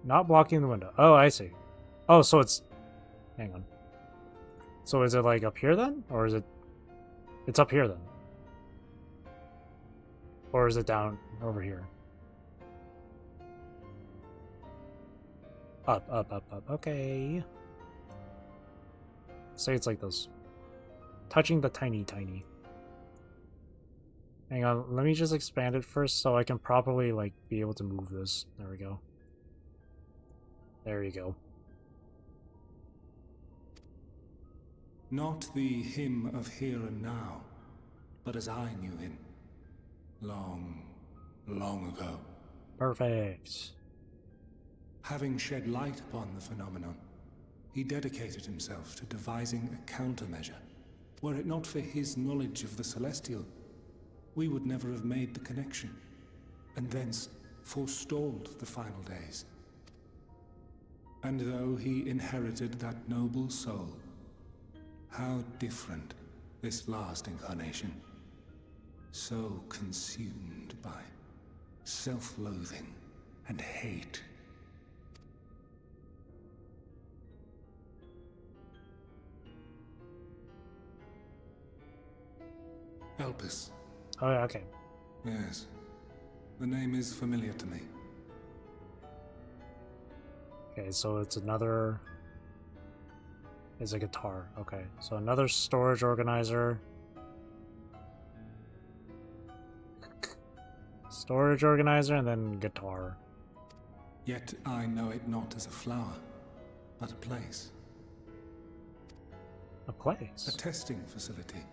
Not blocking the window. Oh, I see. Oh, so it's... Hang on. So is it like up here then? Or is it... It's up here then? Or is it down over here? Up, up, up, up. Okay. Say it's like this. Touching the tiny. Hang on, let me just expand it first so I can properly, like, be able to move this. There we go. There you go. Not the him of here and now, but as I knew him. Long, long ago. Perfect. Having shed light upon the phenomenon, he dedicated himself to devising a countermeasure. Were it not for his knowledge of the Celestial, we would never have made the connection, and thence forestalled the final days. And though he inherited that noble soul, how different this last incarnation. So consumed by self-loathing and hate. Elpis. Oh, yeah, okay. Yes. The name is familiar to me. Okay, so it's another... It's a guitar. Okay, so another storage organizer. Storage organizer and then guitar. Yet I know it not as a flower, but a place. A place? A testing facility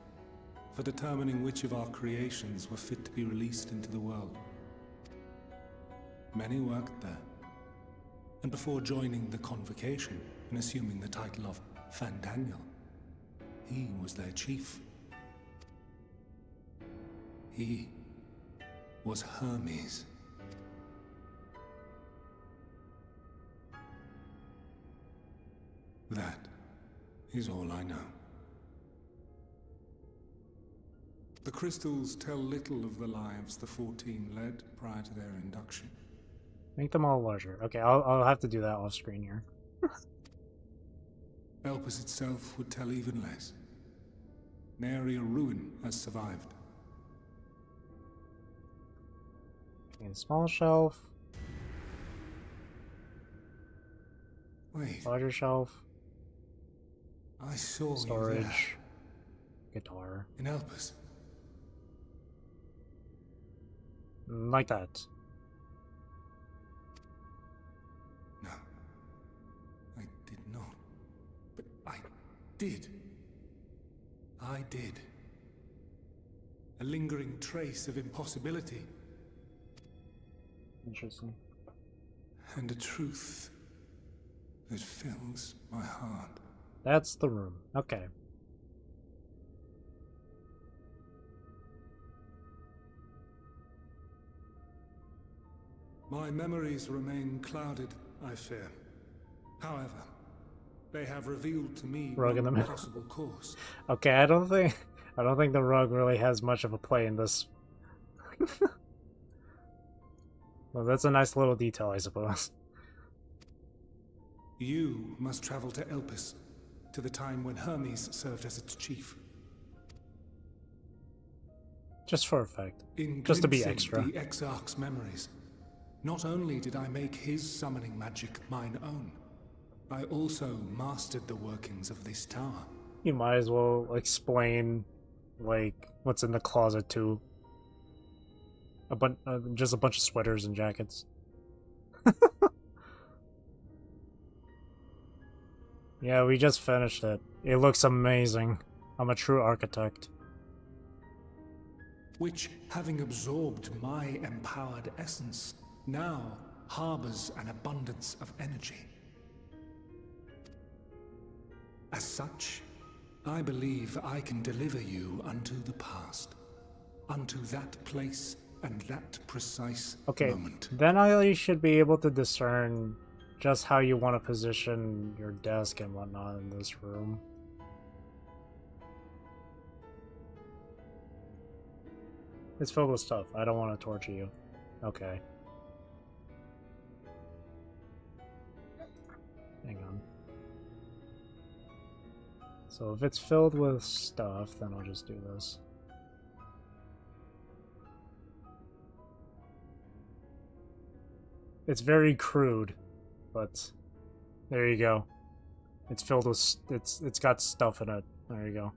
for determining which of our creations were fit to be released into the world. Many worked there, and before joining the convocation and assuming the title of Fandaniel, he was their chief. He was Hermes. That is all I know. The crystals tell little of the lives the 14 led prior to their induction. Make them all larger. Okay, I'll have to do that off screen here. Elpis itself would tell even less. Nary a ruin has survived. Okay, small shelf. Wait. Larger shelf. I saw storage. You there. Guitar. In Elpis. Like that. No. I did not. But I did. I did. A lingering trace of impossibility. Interesting. And a truth that fills my heart. That's the room. Okay. My memories remain clouded, I fear. However, they have revealed to me Rug in the one middle. possible course. Okay, I don't think the rug really has much of a play in this. Well, that's a nice little detail, I suppose. You must travel to Elpis, to the time when Hermes served as its chief. Just for effect. In Just to be glimpsing extra. the Exarch's memories, not only did I make his summoning magic mine own, I also mastered the workings of this tower. You might as well explain, like, what's in the closet too. Just a bunch of sweaters and jackets. Yeah, we just finished it. It looks amazing. I'm a true architect. Which, having absorbed my empowered essence, now harbors an abundance of energy. As such, I believe I can deliver you unto the past, unto that place and that precise moment. Then I should be able to discern just how you want to position your desk and whatnot in this room. It's filled with stuff. I don't want to torture you. Okay. Hang on. So if it's filled with stuff, then I'll just do this. It's very crude, but there you go. It's filled with it's got stuff in it. There you go.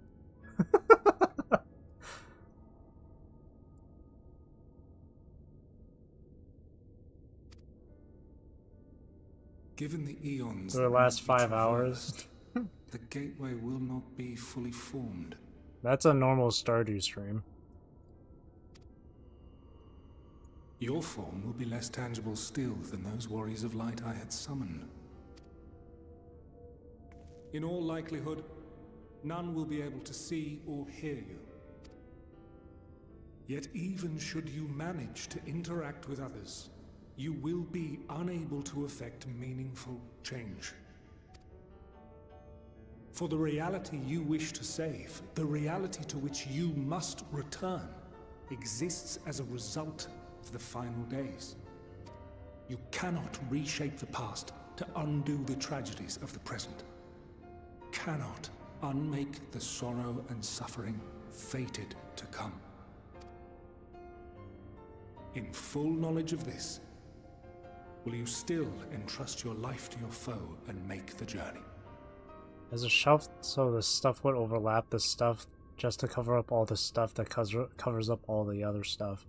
Given the eons for the last 5 hours, the gateway will not be fully formed. That's a normal Stardew stream. Your form will be less tangible still than those warriors of light I had summoned. In all likelihood, none will be able to see or hear you. Yet even should you manage to interact with others, you will be unable to effect meaningful change. For the reality you wish to save, the reality to which you must return, exists as a result of the final days. You cannot reshape the past to undo the tragedies of the present. Cannot unmake the sorrow and suffering fated to come. In full knowledge of this, will you still entrust your life to your foe and make the journey? There's a shelf so the stuff would overlap the stuff just to cover up all the stuff that covers up all the other stuff.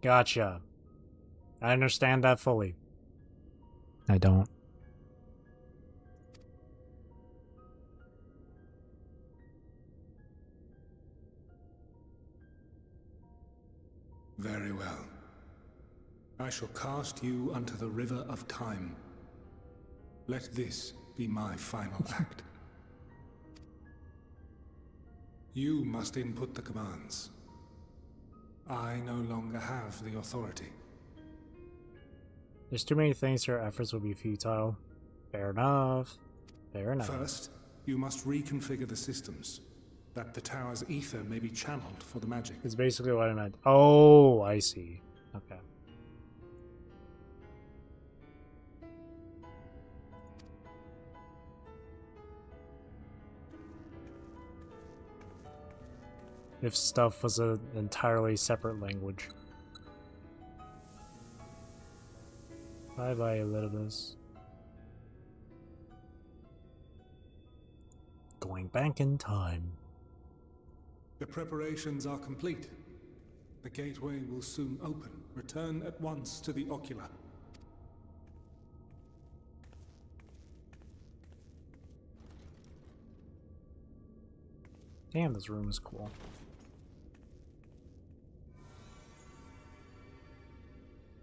Gotcha. I understand that fully. I don't. Very well. I shall cast you unto the river of time. Let this be my final act. You must input the commands. I no longer have the authority. There's too many things your efforts will be futile. Fair enough. Fair enough. First, you must reconfigure the systems, that the tower's ether may be channeled for the magic. It's basically what I meant. Oh, I see. Okay. If stuff was an entirely separate language. Bye-bye, Elidibus. Going back in time. The preparations are complete. The gateway will soon open. Return at once to the Ocula. Damn, this room is cool.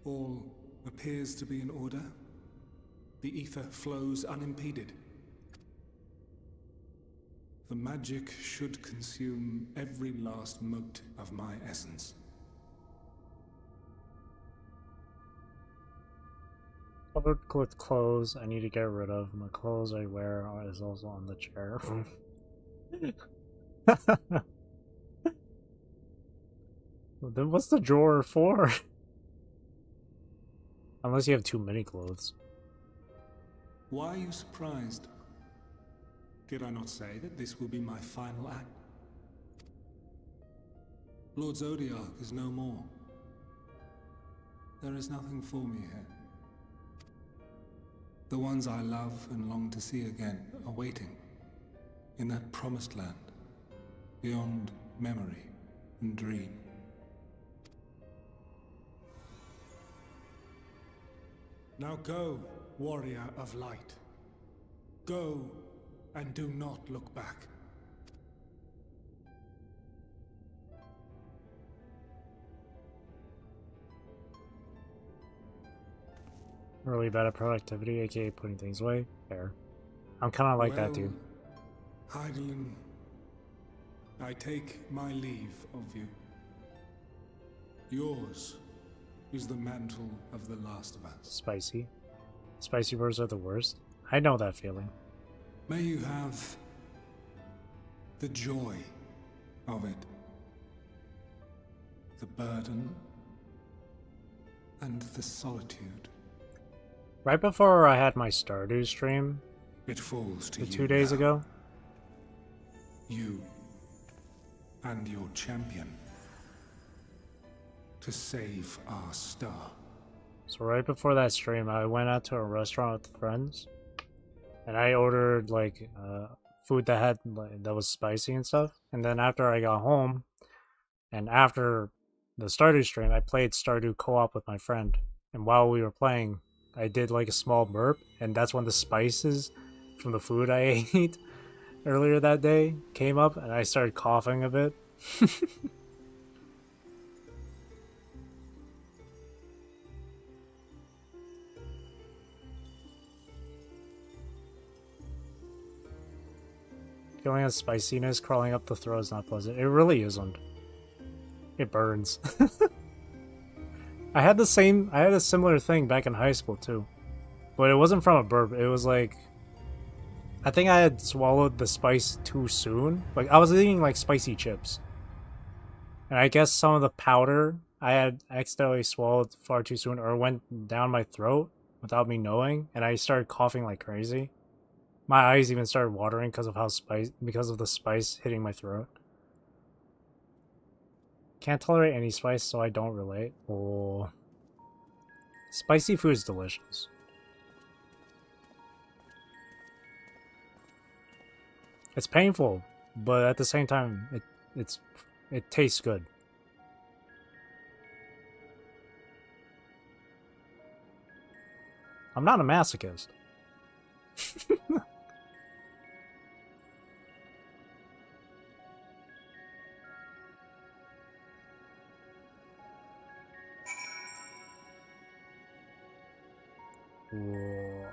All appears to be in order. The ether flows unimpeded. The magic should consume every last mote of my essence. Covered with clothes I need to get rid of. My clothes I wear is also on the chair. Well, then what's the drawer for? Unless you have too many clothes. Why are you surprised? Did I not say that this will be my final act? Lord Zodiac is no more. There is nothing for me here. The ones I love and long to see again are waiting in that promised land, beyond memory and dream. Now go, warrior of light. Go, and do not look back. Really bad at productivity, aka putting things away. Fair. I'm kind of like that, dude. Hydaelyn, I take my leave of you. Yours is the mantle of the last of us. Spicy. Spicy words are the worst. I know that feeling. May you have the joy of it, the burden, and the solitude. Right before I had my Stardew stream, it falls to you 2 days now. ago, You and your champion to save our star. so right before that stream, I went out to a restaurant with friends, and I ordered like food that had that was spicy and stuff. And then after I got home, and after the Stardew stream, I played Stardew co-op with my friend. And while we were playing, I did like a small burp, and that's when the spices from the food I ate earlier that day came up, and I started coughing a bit. Feeling of spiciness crawling up the throat is not pleasant. It really isn't. It burns. I had a similar thing back in high school too. But it wasn't from a burp. It was like, I think I had swallowed the spice too soon. Like, I was eating like spicy chips. And I guess some of the powder I had accidentally swallowed far too soon, or went down my throat without me knowing, and I started coughing like crazy. My eyes even started watering because of because of the spice hitting my throat. Can't tolerate any spice, so I don't relate. Oh. Spicy food is delicious. It's painful, but at the same time, it tastes good. I'm not a masochist. Whoa.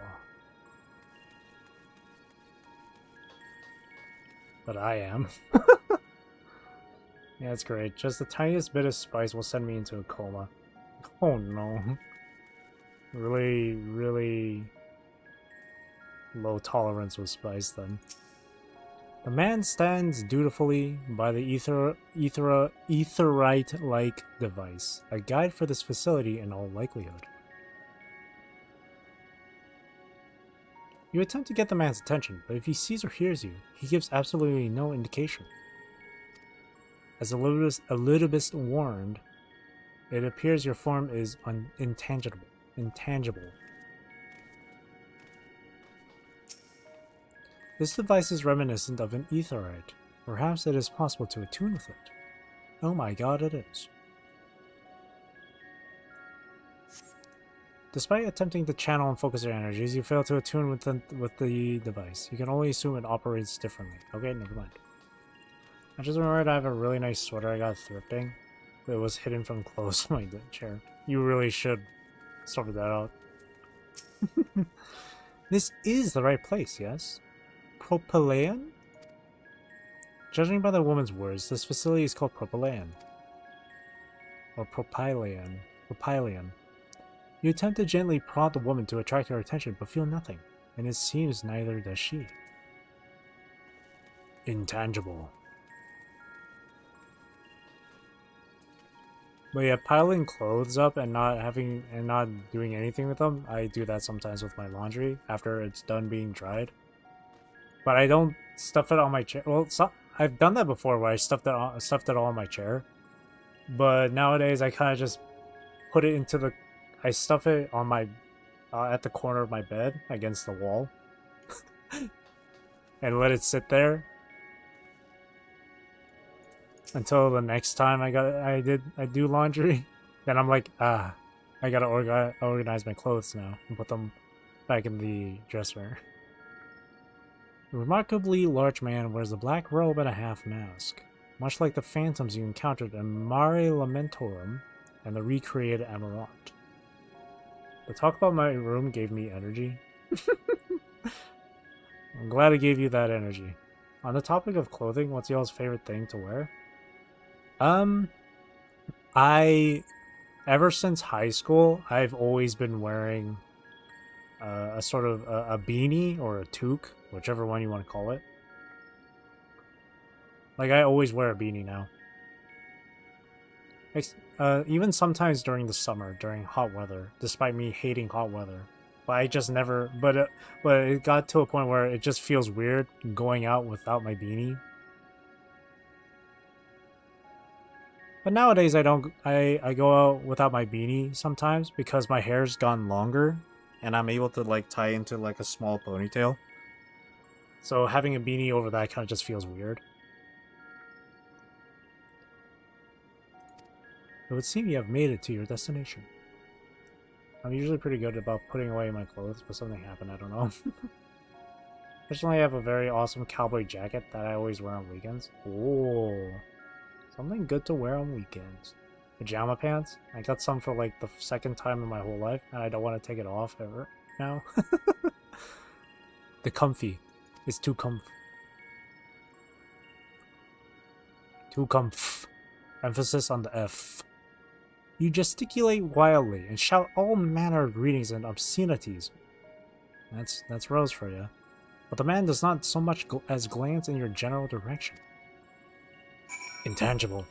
But I am. Yeah, that's great. Just the tiniest bit of spice will send me into a coma. Oh no. Really, really low tolerance with spice then. The man stands dutifully by the etherite-like device, a guide for this facility in all likelihood. You attempt to get the man's attention, but if he sees or hears you, he gives absolutely no indication. As Elidibus warned, it appears your form is intangible. This device is reminiscent of an etherite. Perhaps it is possible to attune with it. Oh my god, it is. Despite attempting to channel and focus your energies, you fail to attune with the device. You can only assume it operates differently. Okay, never mind. I just remembered I have a really nice sweater I got thrifting. It was hidden from clothes in my chair. You really should sort that out. This is the right place, yes? Propylaeon? Judging by the woman's words, this facility is called Propylaeon. Or Propylaeon. You attempt to gently prod the woman to attract her attention, but feel nothing, and it seems neither does she. Intangible. But yeah, piling clothes up and not doing anything with them, I do that sometimes with my laundry after it's done being dried. But I don't stuff it on my chair. Well, I've done that before where I stuffed it all on my chair. But nowadays I kind of just put it into the. I stuff it on my at the corner of my bed against the wall, and let it sit there until the next time I do laundry. Then I'm like, I gotta organize my clothes now and put them back in the dresser. A remarkably large man wears a black robe and a half mask, much like the phantoms you encountered in Mare Lamentorum and the recreated Amarant. The talk about my room gave me energy. I'm glad it gave you that energy. On the topic of clothing, what's y'all's favorite thing to wear? Ever since high school, I've always been wearing a sort of a beanie or a toque, whichever one you want to call it. Like, I always wear a beanie now. Even sometimes during the summer, during hot weather, despite me hating hot weather. But I just never... But it got to a point where it just feels weird going out without my beanie. But nowadays I don't... I go out without my beanie sometimes because my hair's gone longer and I'm able to like tie into like a small ponytail. So having a beanie over that kind of just feels weird. It would seem you have made it to your destination. I'm usually pretty good about putting away my clothes, but something happened, I don't know. Personally, I have a very awesome cowboy jacket that I always wear on weekends. Oh, something good to wear on weekends. Pajama pants. I got some for like the second time in my whole life, and I don't want to take it off ever now. The comfy. It's too comf. Too comf. Emphasis on the F. You gesticulate wildly and shout all manner of greetings and obscenities. That's Rose for you. But the man does not so much as glance in your general direction. Intangible.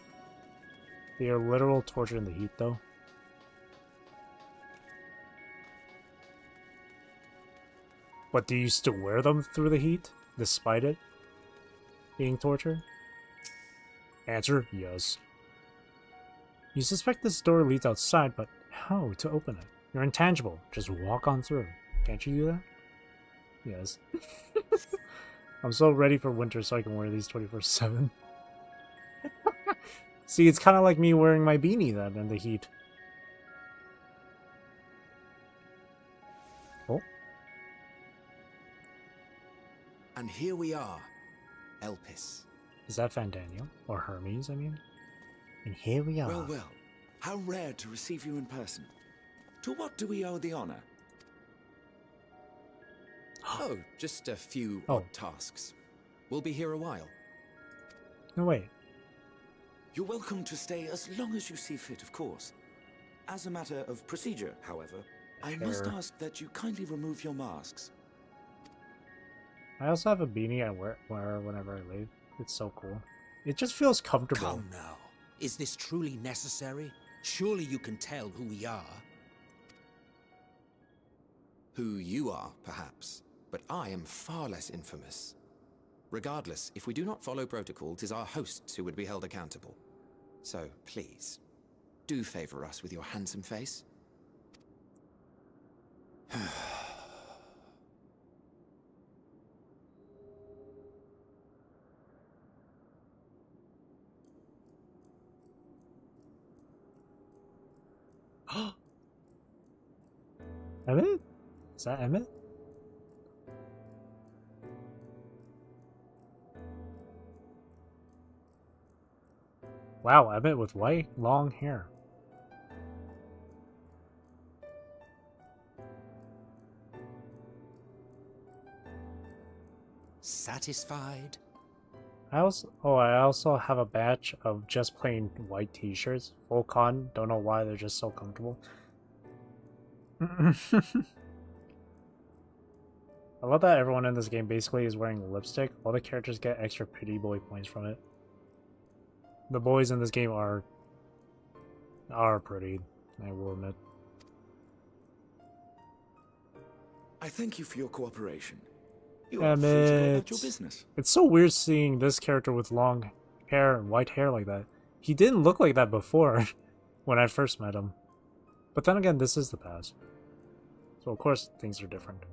They are literal torture in the heat, though. But do you still wear them through the heat, despite it being torture? Answer, yes. You suspect this door leads outside, but how to open it? You're intangible. Just walk on through. Can't you do that? Yes. I'm so ready for winter so I can wear these 24/7. See, it's kind of like me wearing my beanie then in the heat. Oh. And here we are, Elpis. Is that Fandaniel? Or Hermes, I mean? And here we are. Well, well. How rare to receive you in person. To what do we owe the honor? Oh, just a few odd tasks. We'll be here a while. No, wait. You're welcome to stay as long as you see fit, of course. As a matter of procedure, however, I must ask that you kindly remove your masks. I also have a beanie I wear whenever I leave. It's so cool. It just feels comfortable. Come now. Is this truly necessary? Surely you can tell who we are. Who you are, perhaps, but I am far less infamous. Regardless, if we do not follow protocol, 'tis our hosts who would be held accountable. So, please, do favor us with your handsome face. Emmett? Is that Emmett? Wow, Emmett with white, long hair. Satisfied? I also have a batch of just plain white t-shirts. Full con, don't know why, they're just so comfortable. I love that everyone in this game basically is wearing lipstick. All the characters get extra pity boy points from it. The boys in this game are pretty, I will admit. I thank you for your cooperation. You are free to go about your business. It's so weird seeing this character with long hair and white hair like that. He didn't look like that before when I first met him. But then again, this is the past. So of course things are different.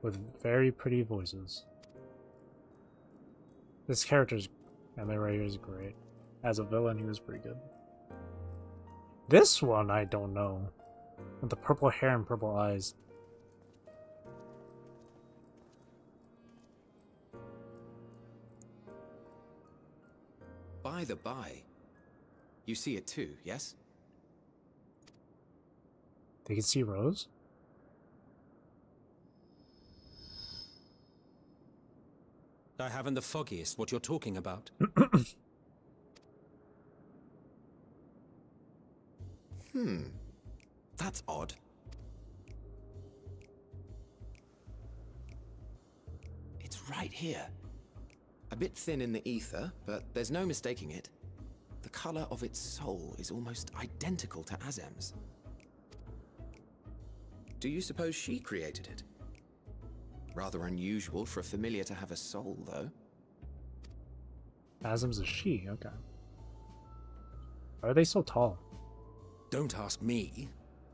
With very pretty voices. This character's Emmett right here is great. As a villain, he was pretty good. This one I don't know. With the purple hair and purple eyes. By the by, you see it too, yes? They can see Rose? I haven't the foggiest what you're talking about. That's odd. It's right here. A bit thin in the ether, but there's no mistaking it. The color of its soul is almost identical to Azem's. Do you suppose she created it? Rather unusual for a familiar to have a soul, though. Azem's a she, okay. Why are they so tall? Don't ask me.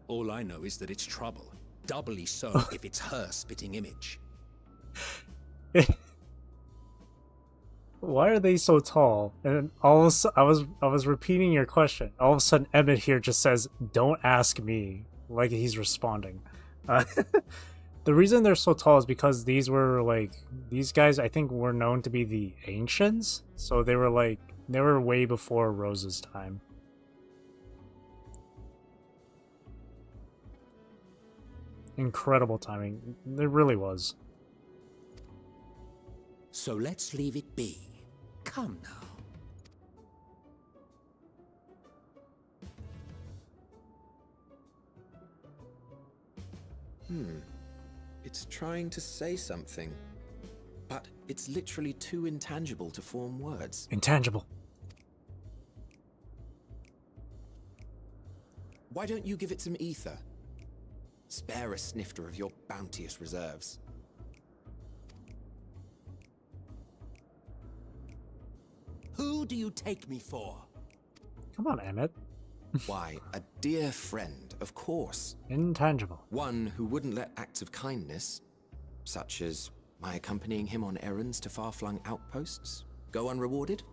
All I know is that it's trouble. Doubly so if it's her spitting image. Why are they so tall? And all of a sudden, I was repeating your question. All of a sudden, Emmett here just says, "Don't ask me," like he's responding. The reason they're so tall is because these guys I think were known to be the ancients, so they were way before Rose's time. Incredible timing. It really was. So let's leave it be. Come now. It's trying to say something, but it's literally too intangible to form words. Intangible. Why don't you give it some ether? Spare a snifter of your bounteous reserves. Who do you take me for? Come on, Emmett. Why, a dear friend, of course. Intangible. One who wouldn't let acts of kindness, such as my accompanying him on errands to far-flung outposts, go unrewarded?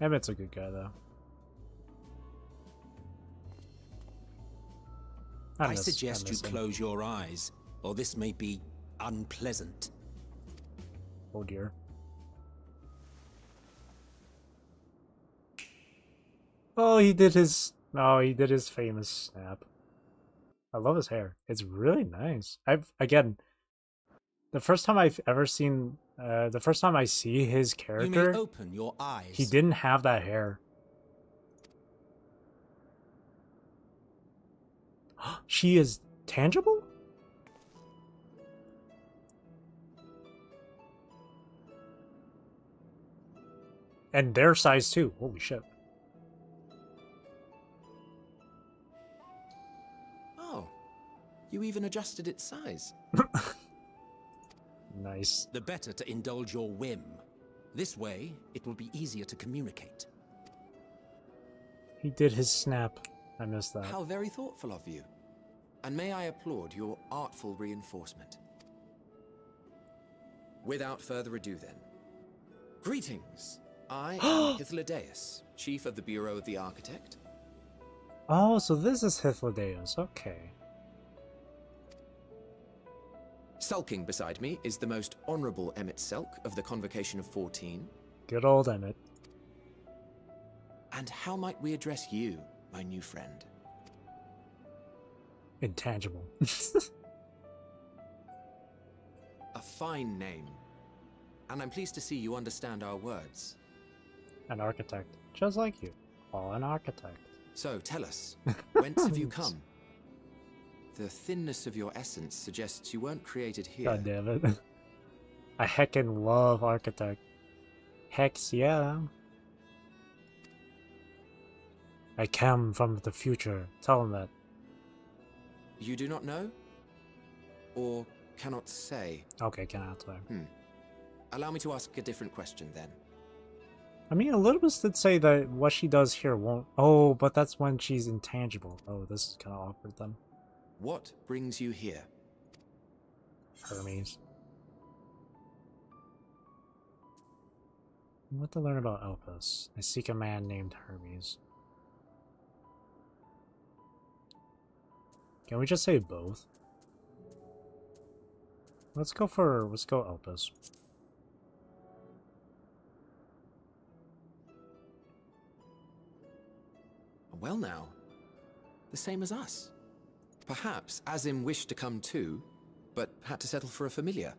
Emmett's a good guy, though. I suggest you close your eyes, or this may be unpleasant. Oh dear. Oh, he did his famous snap. I love his hair. It's really nice. The first time I see his character, You may open your eyes. he didn't have that hair. She is tangible? And their size too. Holy shit. Oh, you even adjusted its size. Nice. The better to indulge your whim. This way, it will be easier to communicate. He did his snap. I missed that. How very thoughtful of you. And may I applaud your artful reinforcement. Without further ado then. Greetings. I am Hythlodaeus, Chief of the Bureau of the Architect. Oh, so this is Hythlodaeus. Okay. Sulking beside me is the most honorable Emmett Selk of the Convocation of 14. Good old Emmett. And how might we address you, my new friend? Intangible. A fine name. And I'm pleased to see you understand our words. An architect. Just like you. Oh, an architect. So, tell us, whence have you come? The thinness of your essence suggests you weren't created here. God damn it. I heckin' love architect. Hex, yeah. I came from the future. Tell him that. You do not know? Or cannot say? Okay, cannot say. Allow me to ask a different question then. I mean, Elizabeth did say that what she does here won't... Oh, but that's when she's intangible. Oh, this is kind of awkward then. What brings you here? Hermes. What to learn about Elpis? I seek a man named Hermes. Can we just say both? Let's go Elpis. Well now, the same as us. Perhaps Azim wished to come too, but had to settle for a familiar.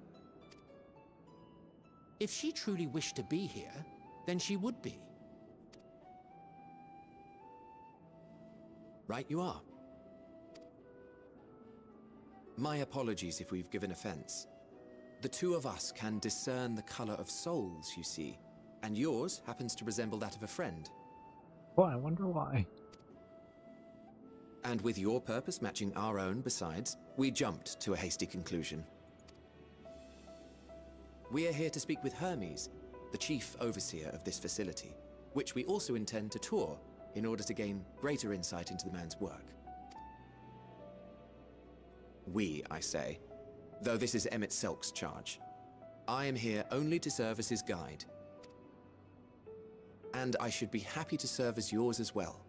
If she truly wished to be here, then she would be. Right you are. My apologies if we've given offense. The two of us can discern the color of souls, you see, and yours happens to resemble that of a friend. Well, I wonder why. And with your purpose matching our own besides, we jumped to a hasty conclusion. We are here to speak with Hermes, the chief overseer of this facility, which we also intend to tour in order to gain greater insight into the man's work. We, I say, though this is Emmett Selk's charge. I am here only to serve as his guide. And I should be happy to serve as yours as well,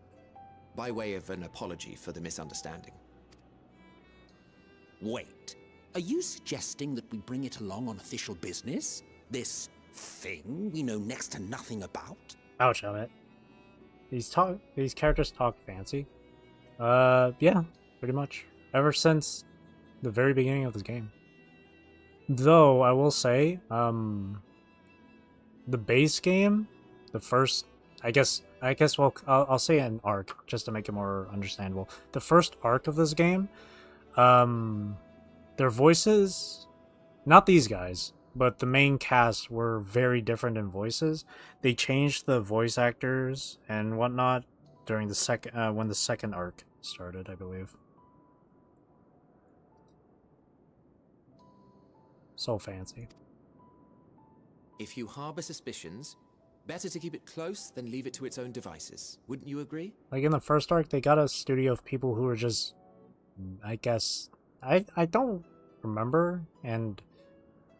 by way of an apology for the misunderstanding. Wait, are you suggesting that we bring it along on official business? This thing we know next to nothing about? Ouch, Emmett. These characters talk fancy. Yeah, pretty much. Ever since the very beginning of this game. Though, I will say, the base game, the first, I guess, well, I'll say an arc, just to make it more understandable. The first arc of this game, their voices, not these guys, but the main cast were very different in voices. They changed the voice actors and whatnot during the second, when the second arc started, I believe. So fancy. If you harbor suspicions, better to keep it close than leave it to its own devices. Wouldn't you agree? Like in the first arc, they got a studio of people who were just, I guess, I don't remember, and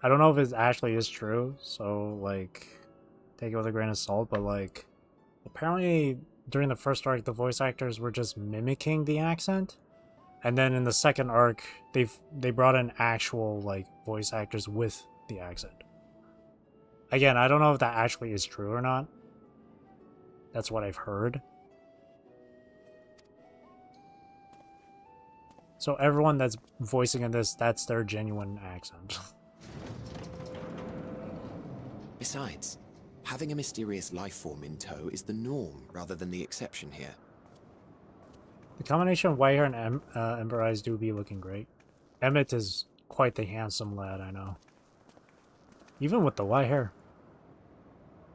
I don't know if it actually is true, so like, take it with a grain of salt, but like, apparently during the first arc, the voice actors were just mimicking the accent. And then in the second arc, they brought in actual like voice actors with the accent. Again, I don't know if that actually is true or not. That's what I've heard. So everyone that's voicing in this, that's their genuine accent. Besides, having a mysterious life form in tow is the norm rather than the exception here. The combination of white hair and ember eyes do be looking great. Emmett is quite the handsome lad, I know. Even with the white hair.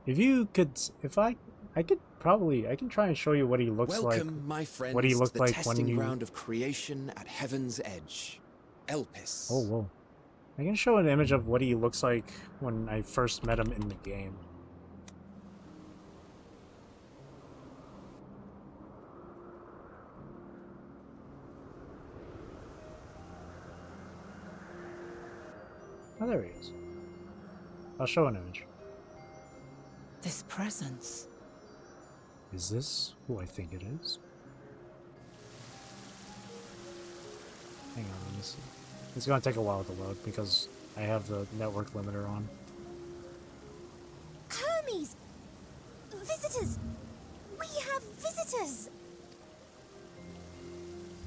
If you could, I can try and show you what he looks Welcome, like. my friends, what he looked to the like testing when you. ground of creation at Heaven's Edge, Elpis. Oh, whoa! I can show an image of what he looks like when I first met him in the game. Oh, there he is. I'll show an image. This presence. Is this who I think it is? Hang on, let me see. It's gonna take a while to load because I have the network limiter on. Hermes! Visitors! We have visitors!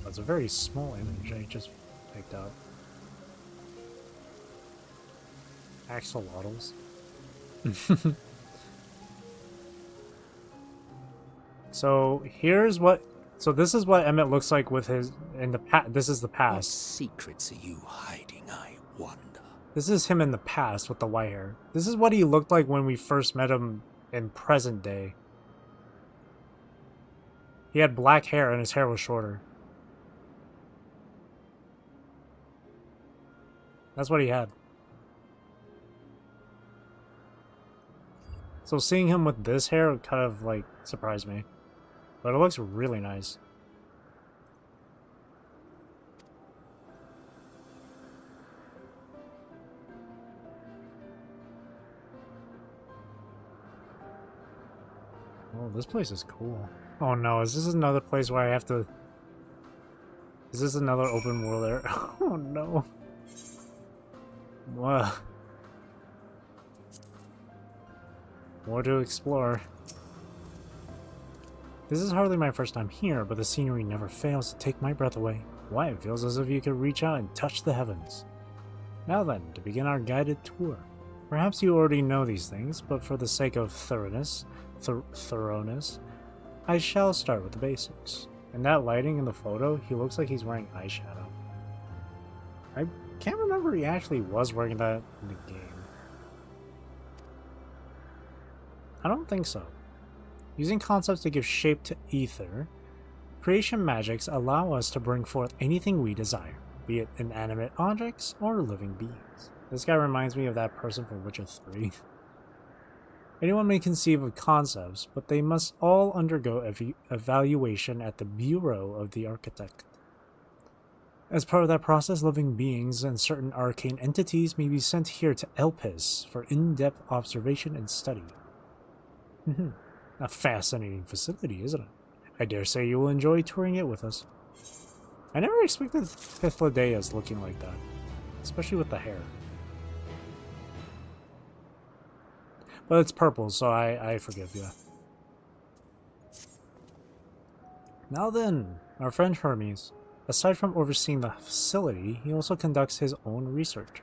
That's a very small image I just picked up. Axolotls. So here's what. So this is what Emmett looks like with his in the past. This is the past. What secrets are you hiding, I wonder? This is him in the past with the white hair. This is what he looked like when we first met him in present day. He had black hair and his hair was shorter. That's what he had. So seeing him with this hair kind of like surprised me. But it looks really nice. Oh, this place is cool. Oh no, is this another place where I have to... Is this another open world area? Oh no. Wow. More to explore. This is hardly my first time here, but the scenery never fails to take my breath away. Why, it feels as if you could reach out and touch the heavens. Now then, to begin our guided tour. Perhaps you already know these things, but for the sake of thoroughness, I shall start with the basics. And that lighting in the photo, he looks like he's wearing eyeshadow. I can't remember he actually was wearing that in the game. I don't think so. Using concepts to give shape to ether, creation magics allow us to bring forth anything we desire, be it inanimate objects or living beings. This guy reminds me of that person from Witcher 3. Anyone may conceive of concepts, but they must all undergo evaluation at the Bureau of the Architect. As part of that process, living beings and certain arcane entities may be sent here to Elpis for in-depth observation and study. A fascinating facility, isn't it? I dare say you will enjoy touring it with us. I never expected Hythlodaeus looking like that, especially with the hair. But it's purple, so I forgive you. Now then, our friend Hermes. Aside from overseeing the facility, he also conducts his own research.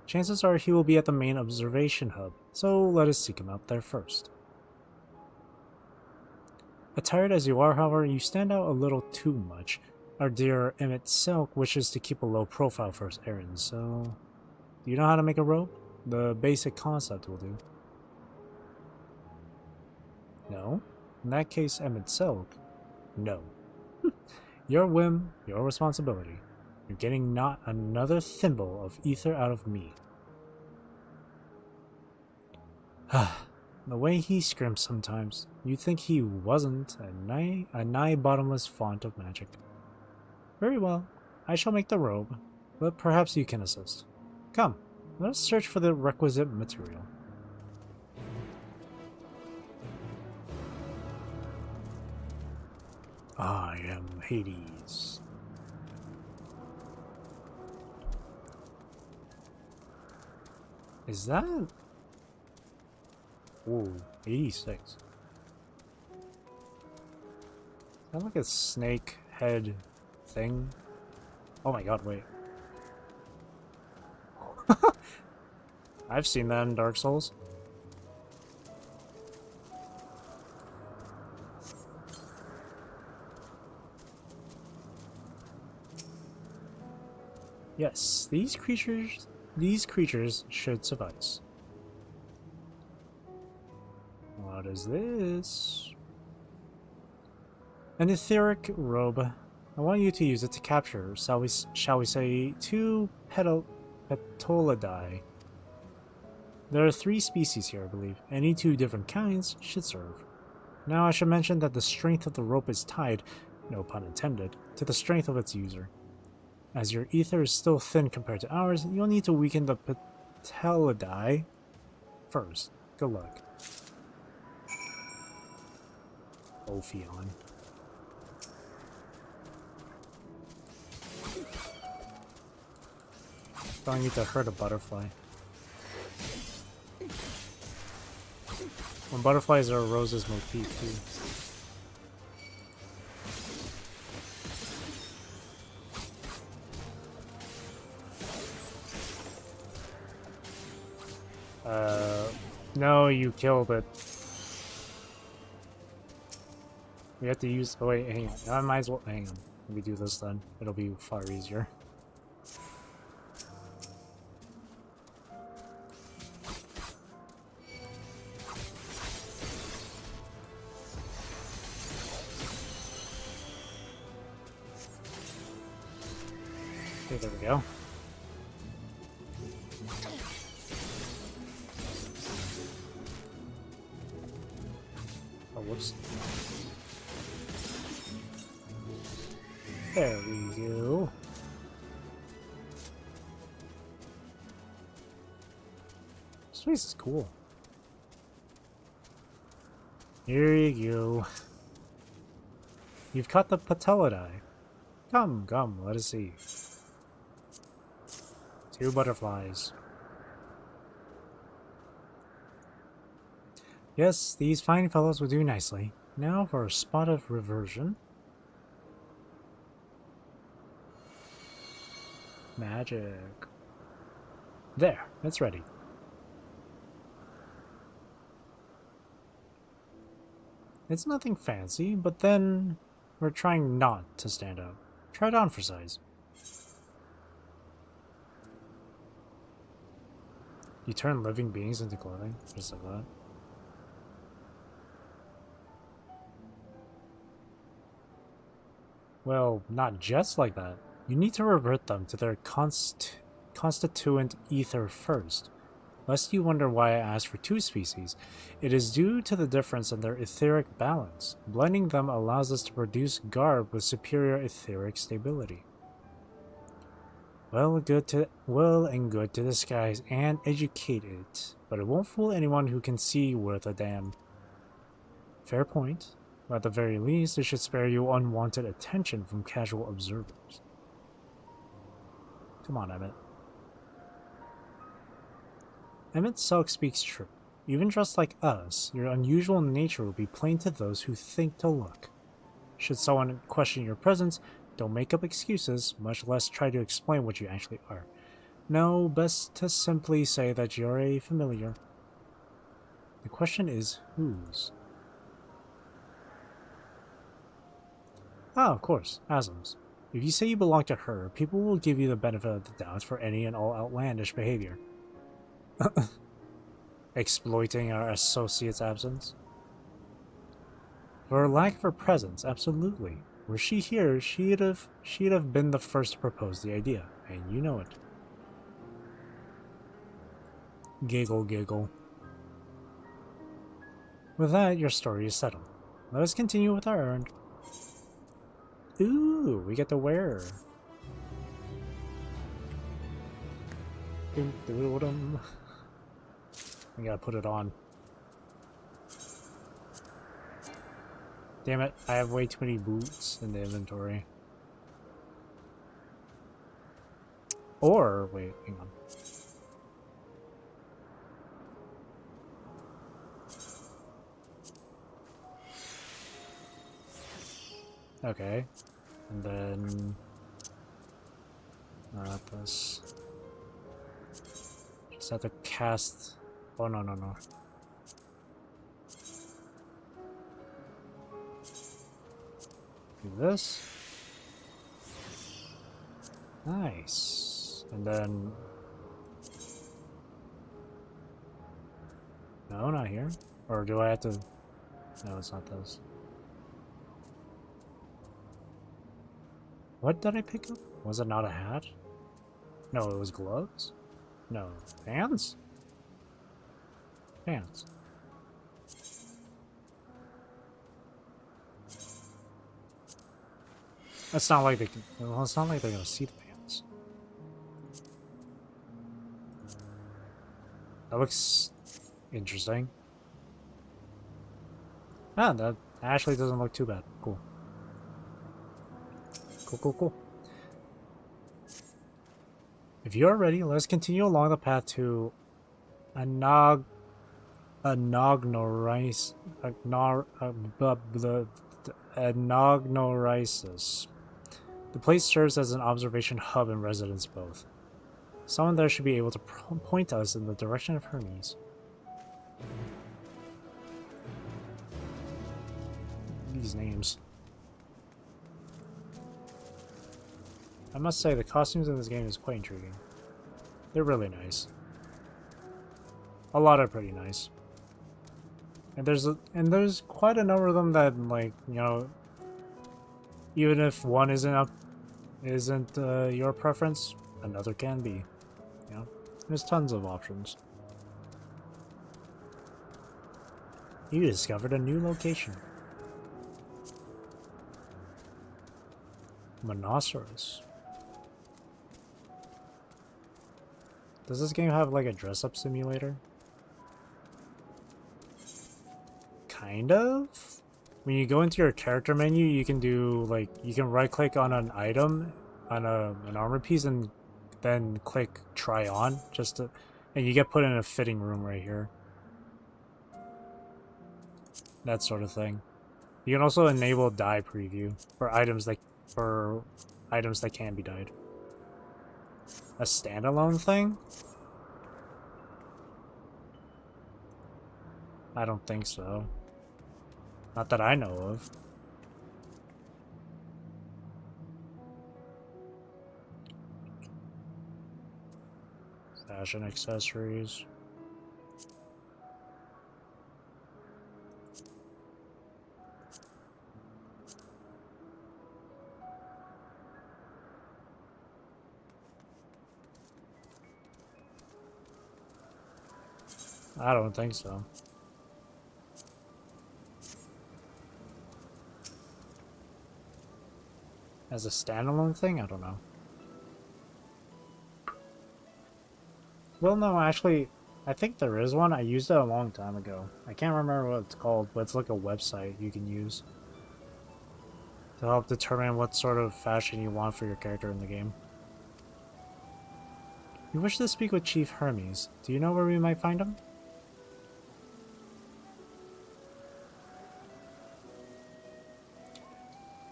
Chances are he will be at the main observation hub, so let us seek him out there first. Attired as you are, however, you stand out a little too much. Our dear Emmett Silk wishes to keep a low profile for his errands, so... Do you know how to make a robe? The basic concept will do. No? In that case, Emmett Silk, no. Your whim, your responsibility. You're getting not another thimble of ether out of me. The way he scrimps sometimes, you'd think he wasn't a nigh bottomless font of magic. Very well, I shall make the robe, but perhaps you can assist. Come, let us search for the requisite material. I am Hades. Is that... Ooh, 86. Is that like a snake head thing? Oh my god, wait. I've seen that in Dark Souls. Yes, these creatures should suffice. What is this? An etheric robe. I want you to use it to capture, shall we say, 2 petolidae. There are 3 species here, I believe. Any 2 different kinds should serve. Now I should mention that the strength of the rope is tied, no pun intended, to the strength of its user. As your ether is still thin compared to ours, you'll need to weaken the petolidae first. Good luck. Ophion. Telling you to hurt a butterfly. When butterflies are a rose's motif too. No, you killed it. We have to use... Oh wait, hang on. I might as well... Hang on. Let me do this then. It'll be far easier. Okay, there we go. Oh, whoops. There we go. This place is cool. Here you go. You've caught the Patellidae. Come, come, let us see. 2 butterflies. Yes, these fine fellows will do nicely. Now for a spot of reversion. Magic. There, it's ready. It's nothing fancy, but then we're trying not to stand out. Try it on for size. You turn living beings into clothing, just like that. Well, not just like that. You need to revert them to their constituent ether first. Lest you wonder why I asked for 2 species, it is due to the difference in their etheric balance. Blending them allows us to produce garb with superior etheric stability. Well and good to disguise and educate it, but it won't fool anyone who can see worth a damn. Fair point. But at the very least, it should spare you unwanted attention from casual observers. Come on, Emmett. Emmett's Selk speaks true. Even dressed like us, your unusual nature will be plain to those who think to look. Should someone question your presence, don't make up excuses, much less try to explain what you actually are. No, best to simply say that you're a familiar. The question is, whose? Ah, of course, Aslam's. If you say you belong to her, people will give you the benefit of the doubt for any and all outlandish behavior. Exploiting our associate's absence? For lack of her presence, absolutely. Were she here, she'd have been the first to propose the idea, and you know it. Giggle, giggle. With that, your story is settled. Let us continue with our errand. Ooh, we get to wear. I gotta put it on. Damn it, I have way too many boots in the inventory. Or, wait, hang on. Okay. And then... not this. Just have to cast... Oh, no, no, no. Do this. Nice. And then... no, not here. Or do I have to... no, it's not this. What did I pick up? Was it not a hat? No, it was gloves? No. Pants? Pants. It's not like they can... well, it's not like they're gonna see the pants. That looks... interesting. Ah, that actually doesn't look too bad. Cool. Cool, cool, cool. If you are ready, let's continue along the path to Anagnorisis. The place serves as an observation hub and residence both. Someone there should be able to point us in the direction of Hermes. These names. I must say, the costumes in this game is quite intriguing. They're really nice. A lot are pretty nice. And there's quite a number of them that, like, you know, even if one isn't your preference, another can be. You know, there's tons of options. You discovered a new location. Monoceros. Does this game have like a dress-up simulator? Kind of. When you go into your character menu, you can do like you can right click on an item on an armor piece and then click try on and you get put in a fitting room right here. That sort of thing. You can also enable dye preview for items that can be dyed. A standalone thing? I don't think so. Not that I know of. Fashion accessories. I don't think so. As a standalone thing? I don't know. Well, no, actually, I think there is one. I used it a long time ago. I can't remember what it's called, but it's like a website you can use to help determine what sort of fashion you want for your character in the game. You wish to speak with Chief Hermes. Do you know where we might find him?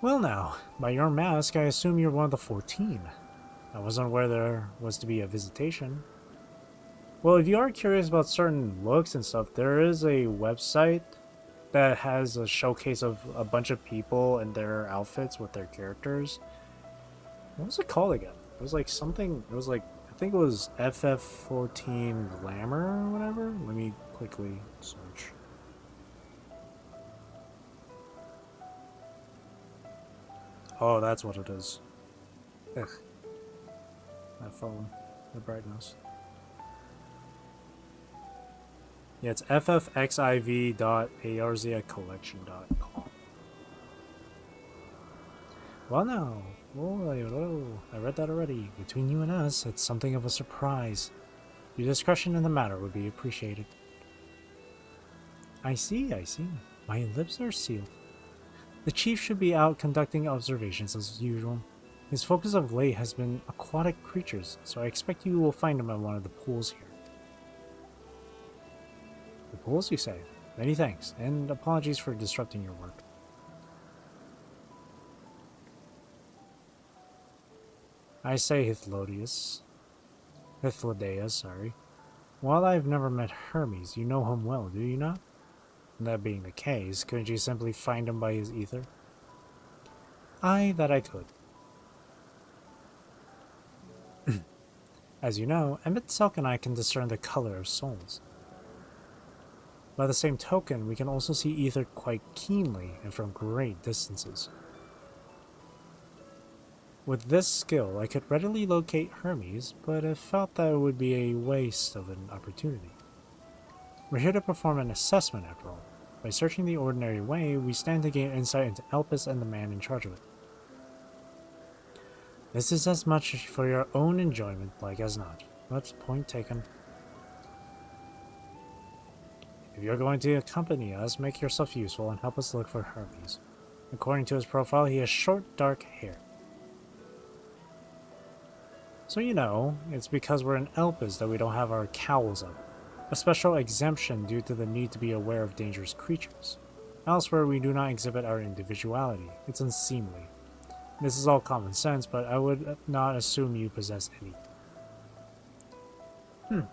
Well now, by your mask, I assume you're one of the 14. I wasn't aware there was to be a visitation. Well, if you are curious about certain looks and stuff, there is a website that has a showcase of a bunch of people and their outfits with their characters. What was it called again? It was like something, it was like, I think it was FF14 Glamour or whatever. Let me quickly search. Oh, that's what it is. Ugh. My phone. The brightness. Yeah, it's ffxiv.arzia collection.com. Well now, I read that already. Between you and us, it's something of a surprise. Your discretion in the matter would be appreciated. I see. My lips are sealed. The chief should be out conducting observations as usual. His focus of late has been aquatic creatures, so I expect you will find him at one of the pools here. The pools, you say? Many thanks, and apologies for disrupting your work. I say, Hythlodeus, sorry. While I've never met Hermes, you know him well, do you not? That being the case, couldn't you simply find him by his ether? Aye, that I could. As you know, Emmett Selk and I can discern the color of souls. By the same token, we can also see ether quite keenly and from great distances. With this skill, I could readily locate Hermes, but I felt that it would be a waste of an opportunity. We're here to perform an assessment, after all. By searching the ordinary way, we stand to gain insight into Elpis and the man in charge of it. This is as much for your own enjoyment, like as not. But point taken. If you're going to accompany us, make yourself useful and help us look for Hermes. According to his profile, he has short, dark hair. So you know, it's because we're in Elpis that we don't have our cowls up. A special exemption due to the need to be aware of dangerous creatures. Elsewhere, we do not exhibit our individuality. It's unseemly. This is all common sense, but I would not assume you possess any.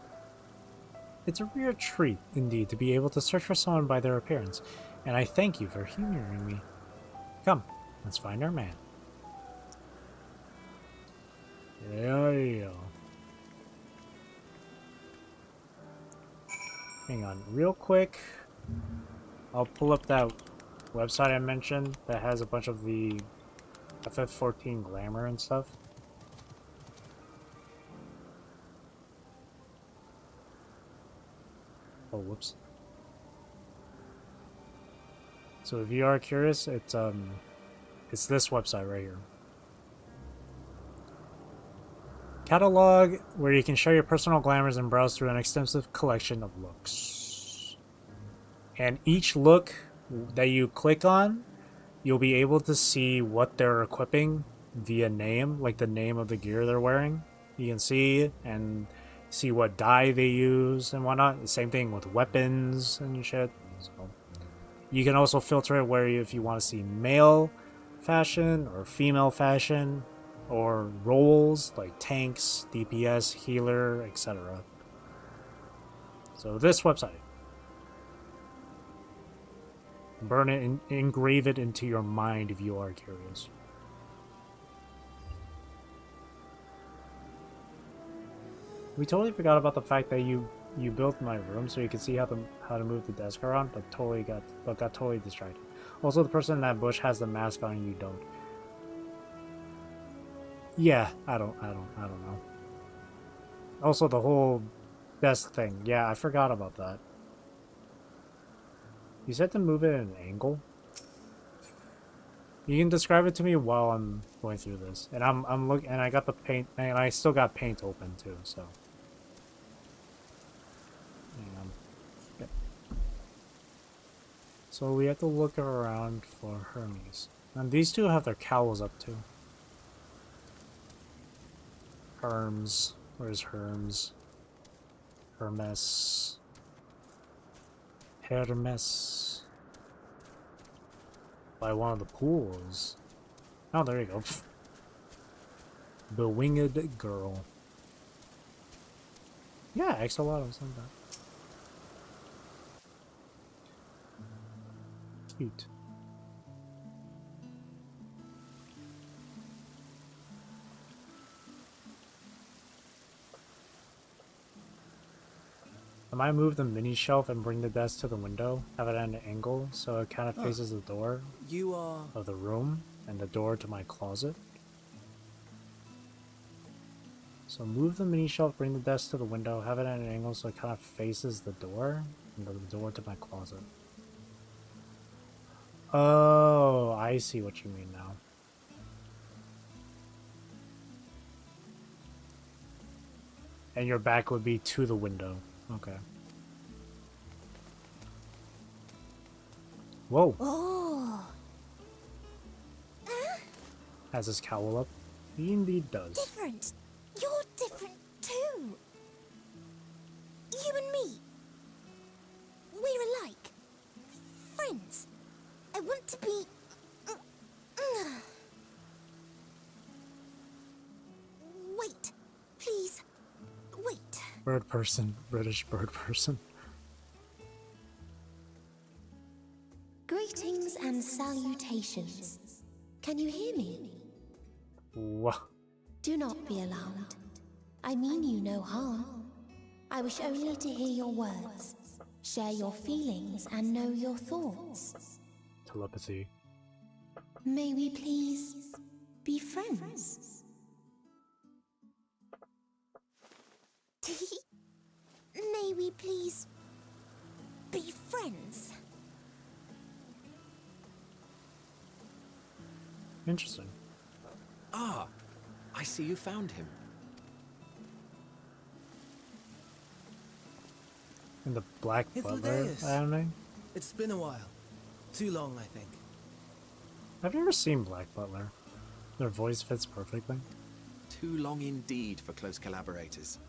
It's a rare treat, indeed, to be able to search for someone by their appearance, and I thank you for humoring me. Come, let's find our man. Yeah. Hang on, real quick. I'll pull up that website I mentioned that has a bunch of the FF14 glamour and stuff. Oh, whoops. So if you are curious, it's this website right here. Catalog, where you can share your personal glamours and browse through an extensive collection of looks. And each look that you click on, you'll be able to see what they're equipping via name, like the name of the gear they're wearing. You can see and see what dye they use and whatnot. The same thing with weapons and shit. So you can also filter it where if you want to see male fashion or female fashion or roles like tanks, DPS, healer, etc. So this website. Burn it and engrave it into your mind if you are curious. We totally forgot about the fact that you built my room so you could see how to move the desk around, but got totally distracted. Also, the person in that bush has the mask on and you don't. Yeah, I don't know. Also, the whole desk thing. Yeah, I forgot about that. You said to move it at an angle? You can describe it to me while I'm going through this. And I'm looking, and I got the paint, and I still got paint open too, so. Yep. So we have to look around for Hermes. And these two have their cowls up too. Hermes. Where's Hermes? Hermes. Hermes. By one of the pools. Oh, there you go. The winged girl. Yeah, axolotls like that. Cute. I might move the mini shelf and bring the desk to the window, have it at an angle so it kind of faces the door of the room and the door to my closet. So move the mini shelf, bring the desk to the window, have it at an angle so it kind of faces the door and the door to my closet. Oh, I see what you mean now. And your back would be to the window. Okay. Whoa. Oh. Has his cowl up? He indeed does. Different. You're different too. You and me. We're alike. Friends. I want to be... Wait. Please. Wait. Bird person. British bird person. Greetings and salutations. Can you hear me? What? Do not be alarmed. I mean you no harm. I wish only to hear your words, share your feelings, and know your thoughts. Telepathy. May we please be friends? May we please be friends? Interesting. Ah, I see you found him. In the Black Butler anime? It's been a while. Too long, I think. I've never seen Black Butler. Their voice fits perfectly. Too long indeed for close collaborators.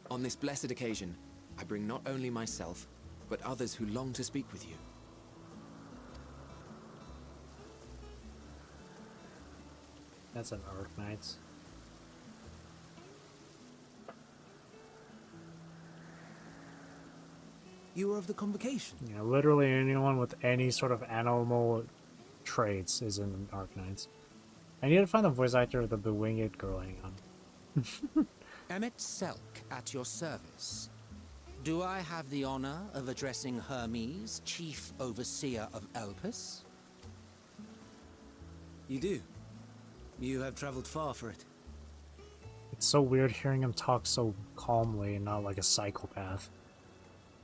On this blessed occasion, I bring not only myself, but others who long to speak with you. That's an Arknights. You were of the convocation? Yeah, literally anyone with any sort of animal traits is in Arknights. I need to find the voice actor of the bewinged girl. Hang on. Emmett Selk at your service. Do I have the honor of addressing Hermes, Chief Overseer of Elpis? You do. You have traveled far for it. It's so weird hearing him talk so calmly and not like a psychopath.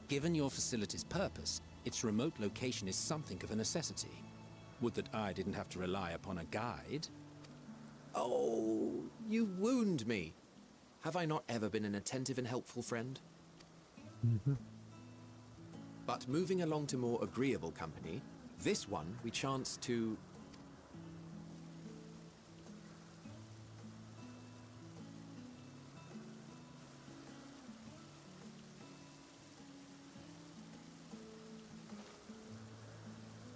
Given your facility's purpose, its remote location is something of a necessity. Would that I didn't have to rely upon a guide. Oh, you wound me. Have I not ever been an attentive and helpful friend? Mm-hmm. But moving along to more agreeable company, This one, we chance to...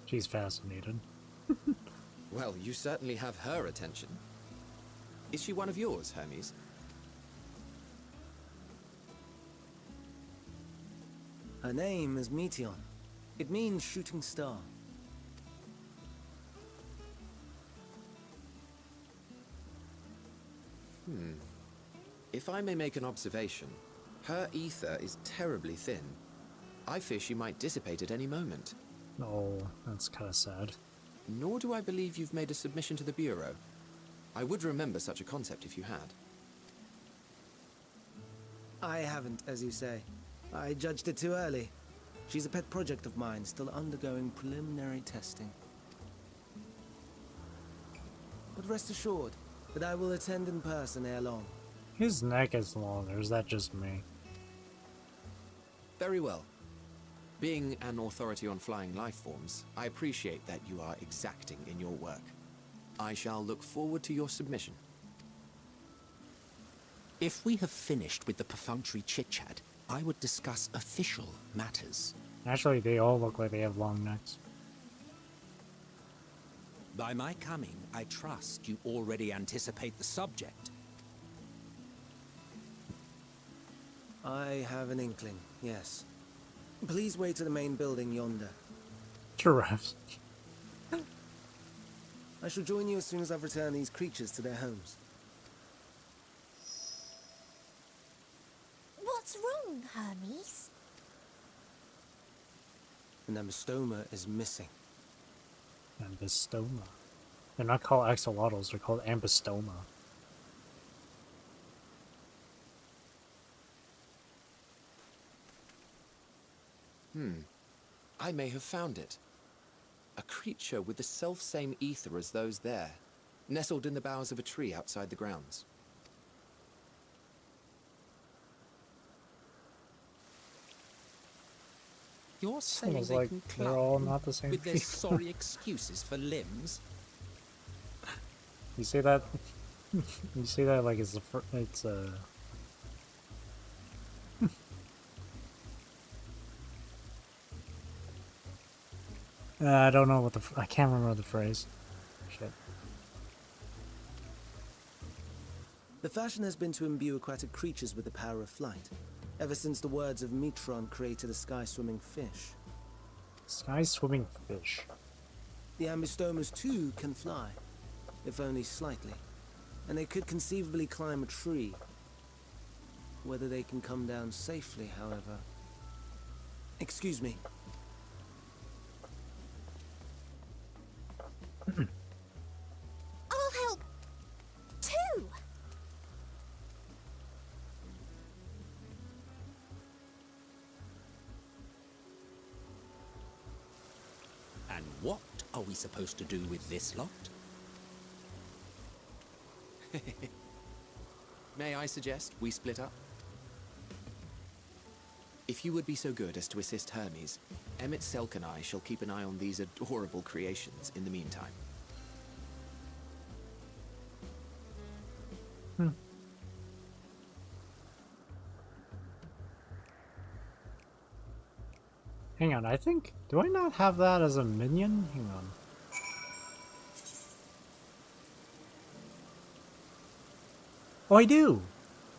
She's fascinated. Well, you certainly have her attention. Is she one of yours, Hermes? Her name is Meteon. It means shooting star. If I may make an observation, her ether is terribly thin. I fear she might dissipate at any moment. Oh, that's kind of sad. Nor do I believe you've made a submission to the Bureau. I would remember such a concept if you had. I haven't, as you say. I judged it too early. She's a pet project of mine, still undergoing preliminary testing. But rest assured that I will attend in person ere long. His neck is long, or is that just me? Very well. Being an authority on flying life forms, I appreciate that you are exacting in your work. I shall look forward to your submission. If we have finished with the perfunctory chit-chat, I would discuss official matters. Actually, they all look like they have long necks. By my coming, I trust you already anticipate the subject. I have an inkling, yes. Please wait to the main building yonder. Giraffes. I shall join you as soon as I've returned these creatures to their homes. What's wrong, Hermes? An ambystoma is missing. Ambystoma. They're not called axolotls, they're called ambystoma. I may have found it. A creature with the self-same ether as those there, nestled in the boughs of a tree outside the grounds. You're saying Sounds they like can they're climb all not the same with their people. sorry excuses for limbs? You say that? You say that like it's I don't know what I can't remember the phrase. Shit. The fashion has been to imbue aquatic creatures with the power of flight, ever since the words of Metron created a sky-swimming fish. Sky-swimming fish. The ambystomas too can fly, if only slightly, and they could conceivably climb a tree. Whether they can come down safely, however... Excuse me. I'll help too. And what are we supposed to do with this lot? May I suggest we split up? If you would be so good as to assist Hermes, Emmett Selk and I shall keep an eye on these adorable creations in the meantime. Hang on, I think... Do I not have that as a minion? Hang on. Oh, I do!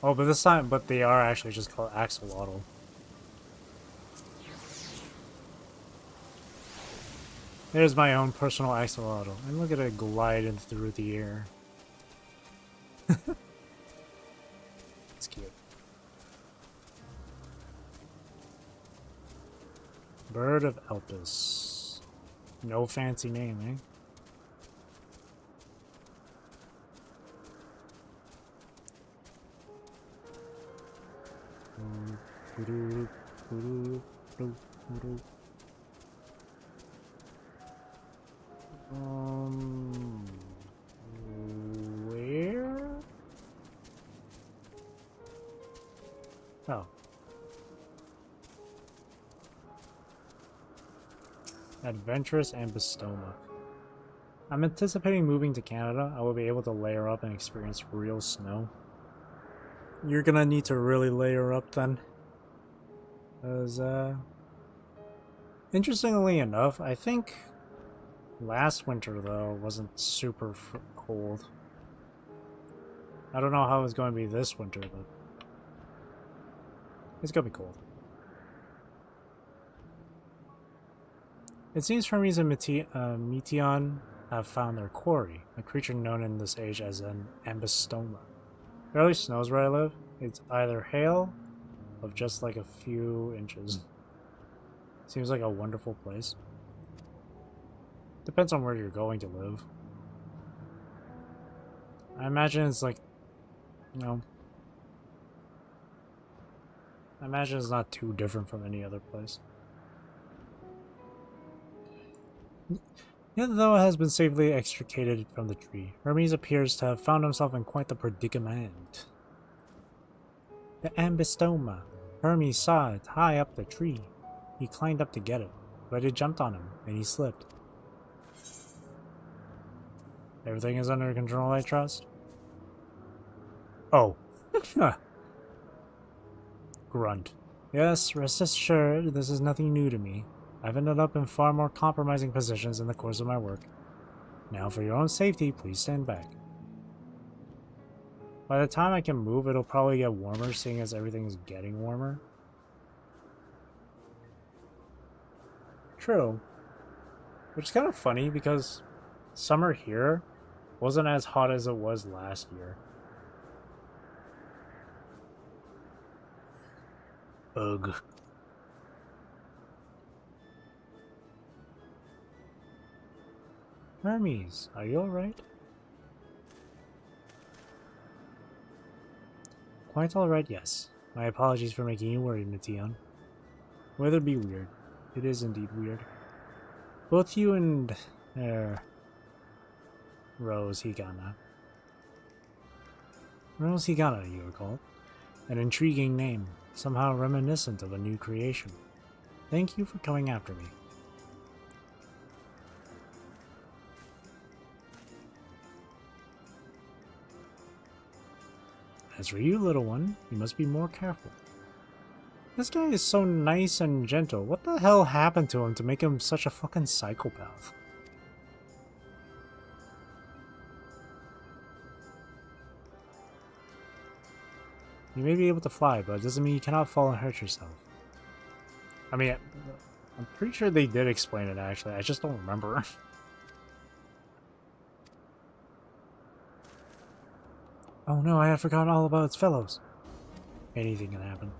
Oh, but this time... But they are actually just called axolotl. There's my own personal axolotl. And look at it gliding through the air. It's cute. Bird of Elpis. No fancy name, eh? Where? Oh. Adventurous Ambystoma. I'm anticipating moving to Canada. I will be able to layer up and experience real snow. You're gonna need to really layer up then. Because, interestingly enough, I think last winter, though, wasn't super cold. I don't know how it's going to be this winter, but it's going to be cold. It seems Hermes and Meteon have found their quarry, a creature known in this age as an ambystoma. It barely snows where I live. It's either hail of just like a few inches. Seems like a wonderful place. Depends on where you're going to live. I imagine it's like, you know, I imagine it's not too different from any other place. Yet though it has been safely extricated from the tree, Hermes appears to have found himself in quite the predicament. The ambystoma. Hermes saw it high up the tree. He climbed up to get it, but it jumped on him, and he slipped. Everything is under control, I trust? Oh. Grunt. Yes, rest assured, this is nothing new to me. I've ended up in far more compromising positions in the course of my work. Now, for your own safety, please stand back. By the time I can move, it'll probably get warmer, seeing as everything's getting warmer. True. Which is kind of funny, because summer here wasn't as hot as it was last year. Ugh. Hermes, are you alright? Quite alright, yes. My apologies for making you worried, Meteon. Weather be weird. It is indeed weird. Both you and... Rose Higana. Rose Higana, you are called. An intriguing name, somehow reminiscent of a new creation. Thank you for coming after me. As for you, little one, you must be more careful. This guy is so nice and gentle. What the hell happened to him to make him such a fucking psychopath? You may be able to fly, but it doesn't mean you cannot fall and hurt yourself. I mean, I'm pretty sure they did explain it, actually. I just don't remember. Oh no, I had forgotten all about its fellows. Anything can happen.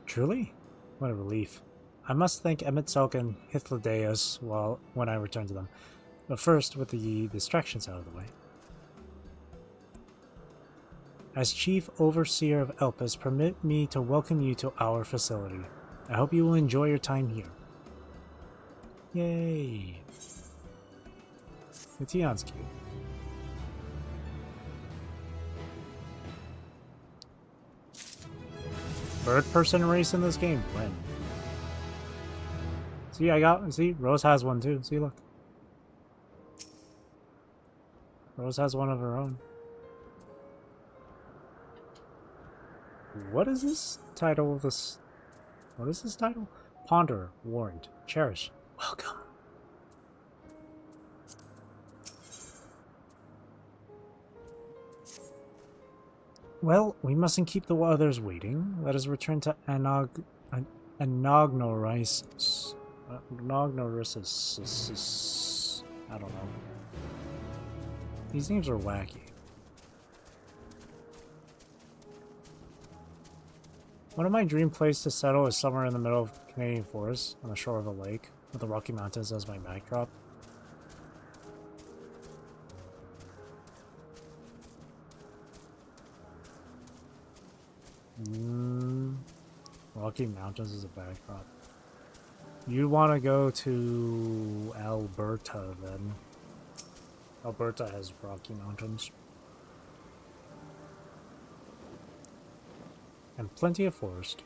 Truly? What a relief. I must thank Emetzelk and Hythlodaeus when I return to them. But first, with the distractions out of the way. As Chief Overseer of Elpis, permit me to welcome you to our facility. I hope you will enjoy your time here. Yay! Meteon's cute. Bird person race in this game? When? See, Rose has one too. See, look. Rose has one of her own. What is this title of this? What is this title? Ponder, warrant, cherish, welcome. Well, we mustn't keep the others waiting. Let us return to Anagnoris. I don't know. These names are wacky. One of my dream places to settle is somewhere in the middle of Canadian forest, on the shore of a lake, with the Rocky Mountains as my backdrop. Rocky Mountains is a backdrop. You want to go to Alberta then. Alberta has Rocky Mountains. And plenty of forest.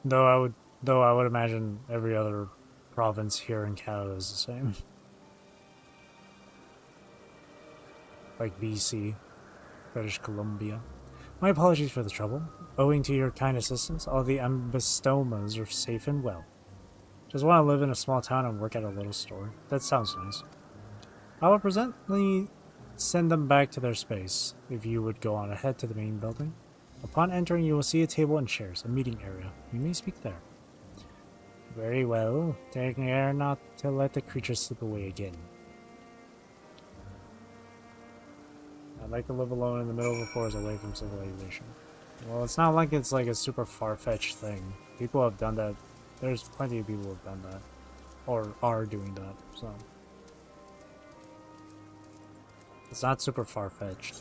Though I would imagine every other province here in Canada is the same. Like BC, British Columbia. My apologies for the trouble. Owing to your kind assistance, all the Ambistomas are safe and well. Just want to live in a small town and work at a little store. That sounds nice. I will presently send them back to their space, if you would go on ahead to the main building. Upon entering, you will see a table and chairs, a meeting area. You may speak there. Very well. Take care not to let the creatures slip away again. I'd like to live alone in the middle of the forest away from civilization. Well, it's not like it's like a super far-fetched thing. People have done that. There's plenty of people who have done that. Or are doing that, so. It's not super far-fetched.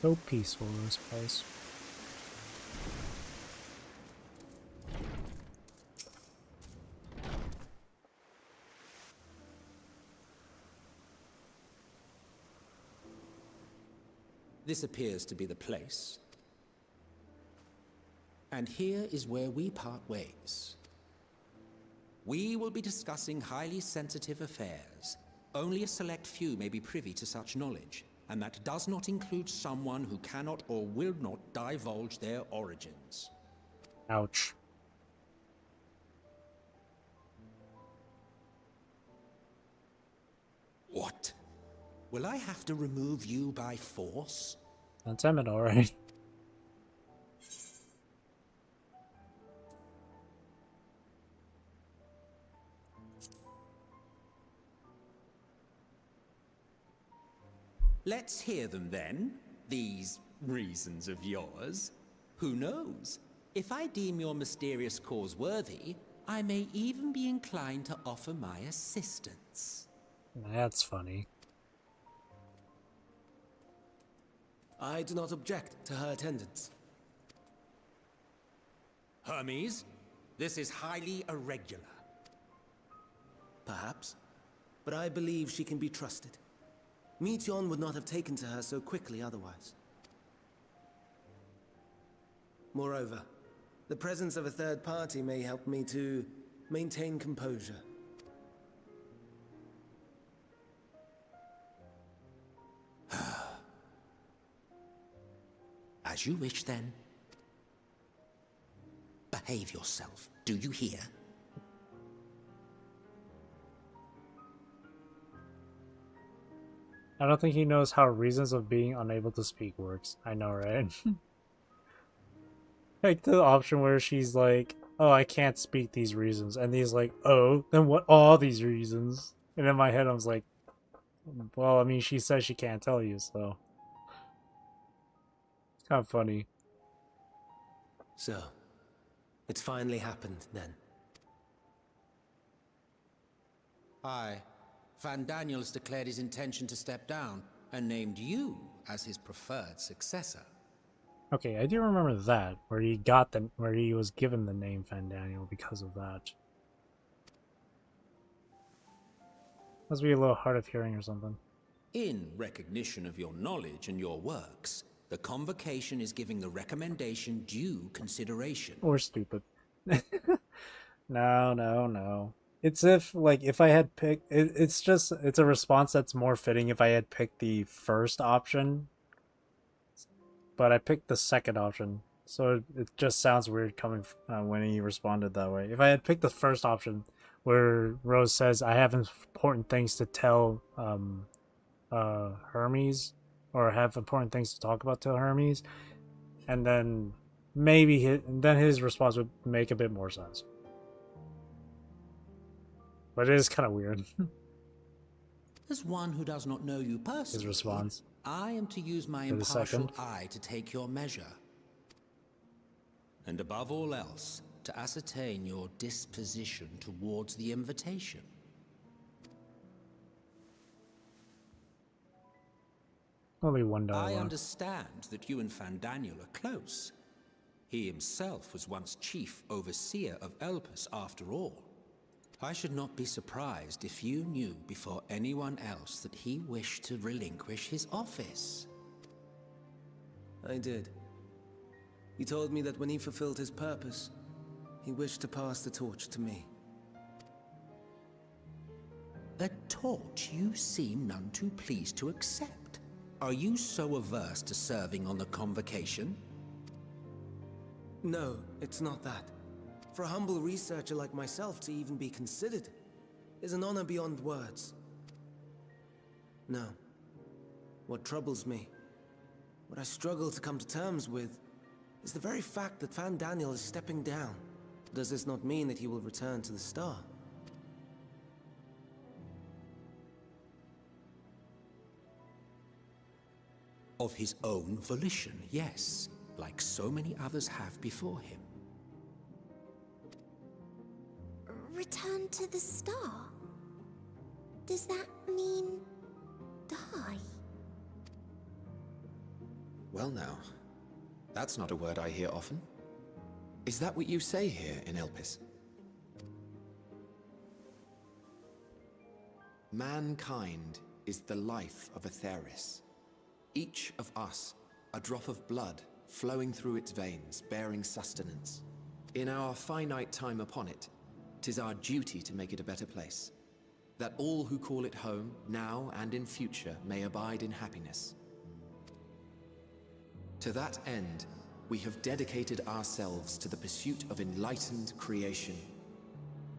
So peaceful in this place. This appears to be the place. And here is where we part ways. We will be discussing highly sensitive affairs. Only a select few may be privy to such knowledge, and that does not include someone who cannot or will not divulge their origins. Ouch. What? Will I have to remove you by force? That's Emmett, alright. Let's hear them then, these reasons of yours. Who knows? If I deem your mysterious cause worthy, I may even be inclined to offer my assistance. That's funny. I do not object to her attendance. Hermes, this is highly irregular. Perhaps, but I believe she can be trusted. Meteon would not have taken to her so quickly otherwise. Moreover, the presence of a third party may help me to maintain composure. As you wish, then. Behave yourself, do you hear? I don't think he knows how reasons of being unable to speak works. I know, right? Like the option where she's like, oh, I can't speak these reasons. And he's like, oh, then what are these reasons? And in my head, I was like, well, I mean, she says she can't tell you, so. It's kind of funny. So, it's finally happened, then. Aye. Van Daniels declared his intention to step down, and named you as his preferred successor. Okay, I do remember that, where he was given the name Fandaniel because of that. Must be a little hard of hearing or something. In recognition of your knowledge and your works, the convocation is giving the recommendation due consideration. Or stupid. No. It's if I had picked... It's a response that's more fitting if I had picked the first option. But I picked the second option. So it just sounds weird coming when he responded that way. If I had picked the first option, where Rose says, I have important things to tell Hermes, or have important things to talk about to Hermes, and then maybe his response would make a bit more sense. But it is kind of weird. As one who does not know you personally, his response. I am to use my impartial eye to take your measure. And above all else, to ascertain your disposition towards the invitation. Only $1 I left. understand that you and Fandaniel are close. He himself was once chief overseer of Elpis after all. I should not be surprised if you knew before anyone else that he wished to relinquish his office. I did. He told me that when he fulfilled his purpose, he wished to pass the torch to me. A torch you seem none too pleased to accept. Are you so averse to serving on the convocation? No, it's not that. For a humble researcher like myself to even be considered is an honor beyond words. No. What troubles me, what I struggle to come to terms with, is the very fact that Fandaniel is stepping down. Does this not mean that he will return to the Star? Of his own volition, yes, like so many others have before him. Return to the Star? Does that mean die? Well now, that's not a word I hear often. Is that what you say here in Elpis? Mankind is the life of Atheris. Each of us, a drop of blood flowing through its veins, bearing sustenance. In our finite time upon it, 'tis our duty to make it a better place, that all who call it home, now and in future, may abide in happiness. To that end, we have dedicated ourselves to the pursuit of enlightened creation.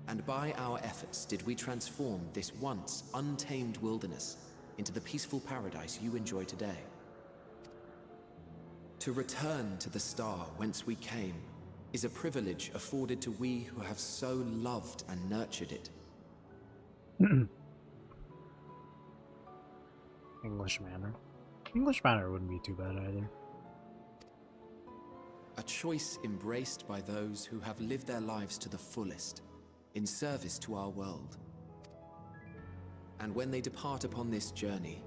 And by our efforts did we transform this once untamed wilderness into the peaceful paradise you enjoy today. To return to the star whence we came is a privilege afforded to we who have so loved and nurtured it. English manner. English manner wouldn't be too bad either. A choice embraced by those who have lived their lives to the fullest, in service to our world. And when they depart upon this journey,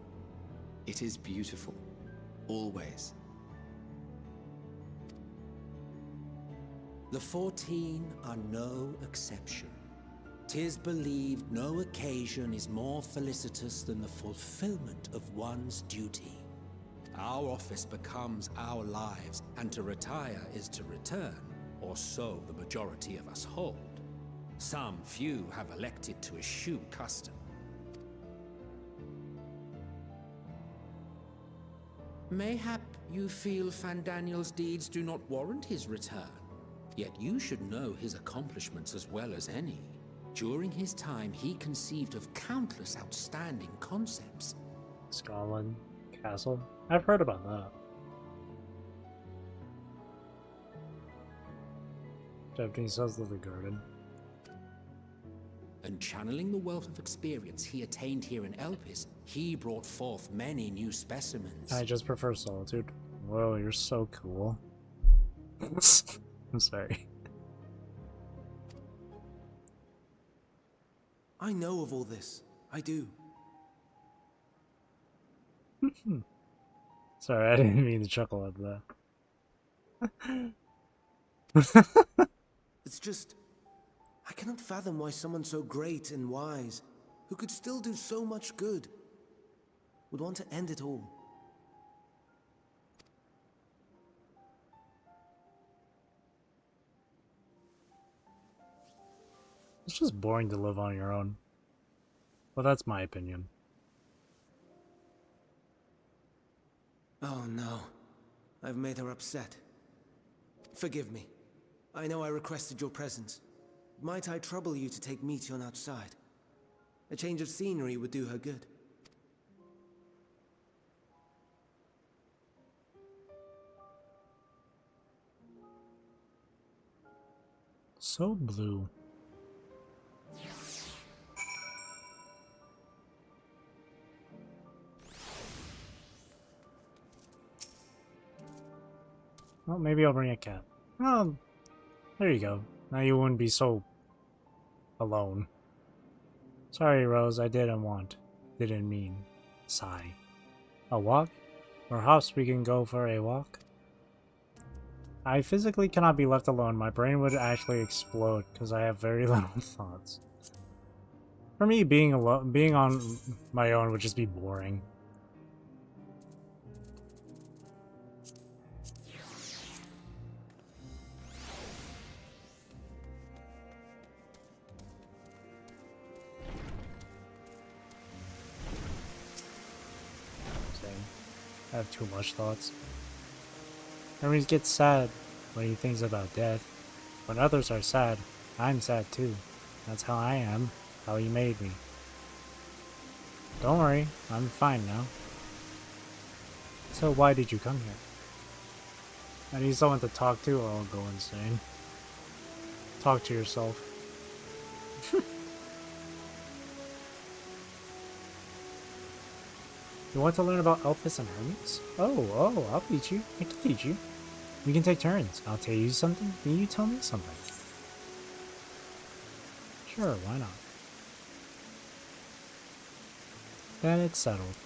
it is beautiful, always. The 14 are no exception. 'Tis believed no occasion is more felicitous than the fulfillment of one's duty. Our office becomes our lives, and to retire is to return, or so the majority of us hold. Some few have elected to eschew custom. Mayhap you feel Fandaniel's deeds do not warrant his return. Yet you should know his accomplishments as well as any. During his time, he conceived of countless outstanding concepts. Scotland Castle? I've heard about that. Japanese says of the garden. And channeling the wealth of experience he attained here in Elpis, he brought forth many new specimens. I just prefer Solitude. Whoa, you're so cool. I'm sorry. I know of all this. I do. Sorry, I didn't mean to chuckle at that. It's just, I cannot fathom why someone so great and wise, who could still do so much good, would want to end it all. It's just boring to live on your own. But that's my opinion. Oh no, I've made her upset. Forgive me. I know I requested your presence. Might I trouble you to take Meteon outside? A change of scenery would do her good. So blue. Well, maybe I'll bring a cat. Oh, there you go. Now you wouldn't be so alone. Sorry, Rose, I didn't mean. Sigh. A walk? Perhaps we can go for a walk? I physically cannot be left alone. My brain would actually explode because I have very little thoughts. For me, being on my own would just be boring. Same. I have too much thoughts. Hermes gets sad when he thinks about death. When others are sad, I'm sad too. That's how I am. How he made me. Don't worry, I'm fine now. So why did you come here? I need someone to talk to or I'll go insane. Talk to yourself. You want to learn about Elpis and Hermes? Oh, I'll teach you. I can teach you. We can take turns. I'll tell you something, then you tell me something. Sure, why not? Then it's settled.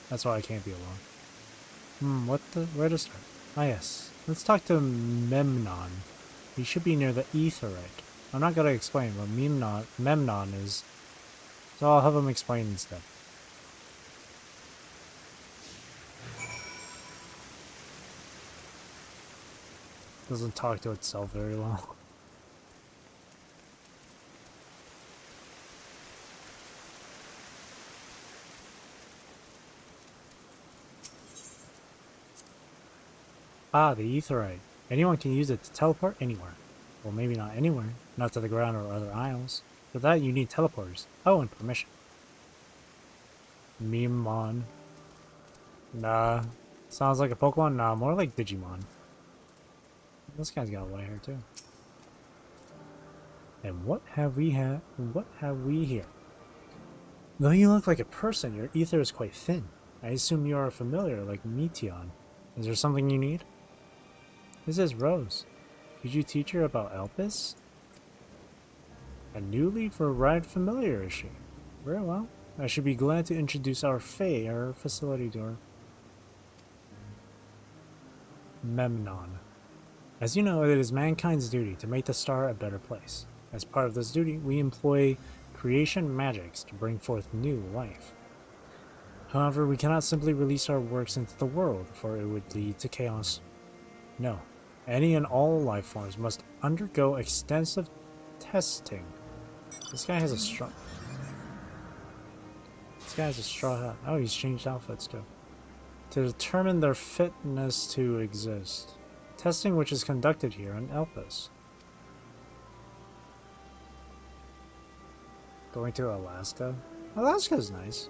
That's why I can't be alone. Where to start? Ah yes, let's talk to Memnon. He should be near the Aetheryte. I'm not gonna explain what Memnon is, so I'll have him explain instead. Doesn't talk to itself very well. Ah, the Aetheryte. Anyone can use it to teleport anywhere. Well, maybe not anywhere. Not to the ground or other isles. For that, you need teleporters. Oh, and permission. Memon. Nah. Sounds like a Pokemon? Nah, more like Digimon. This guy's got white hair too. And what have we here? Though you look like a person, your ether is quite thin. I assume you are familiar, like Meteon. Is there something you need? This is Rose. Could you teach her about Elpis? A new lead for Ride Familiar, is she? Very well. I should be glad to introduce our facility to her. Memnon. As you know, it is mankind's duty to make the star a better place. As part of this duty, we employ creation magics to bring forth new life. However, we cannot simply release our works into the world, for it would lead to chaos. No, any and all life forms must undergo extensive testing. This guy has a straw hat. Oh, he's changed outfits too. To determine their fitness to exist. Testing which is conducted here on Elpis. Going to Alaska? Alaska's nice.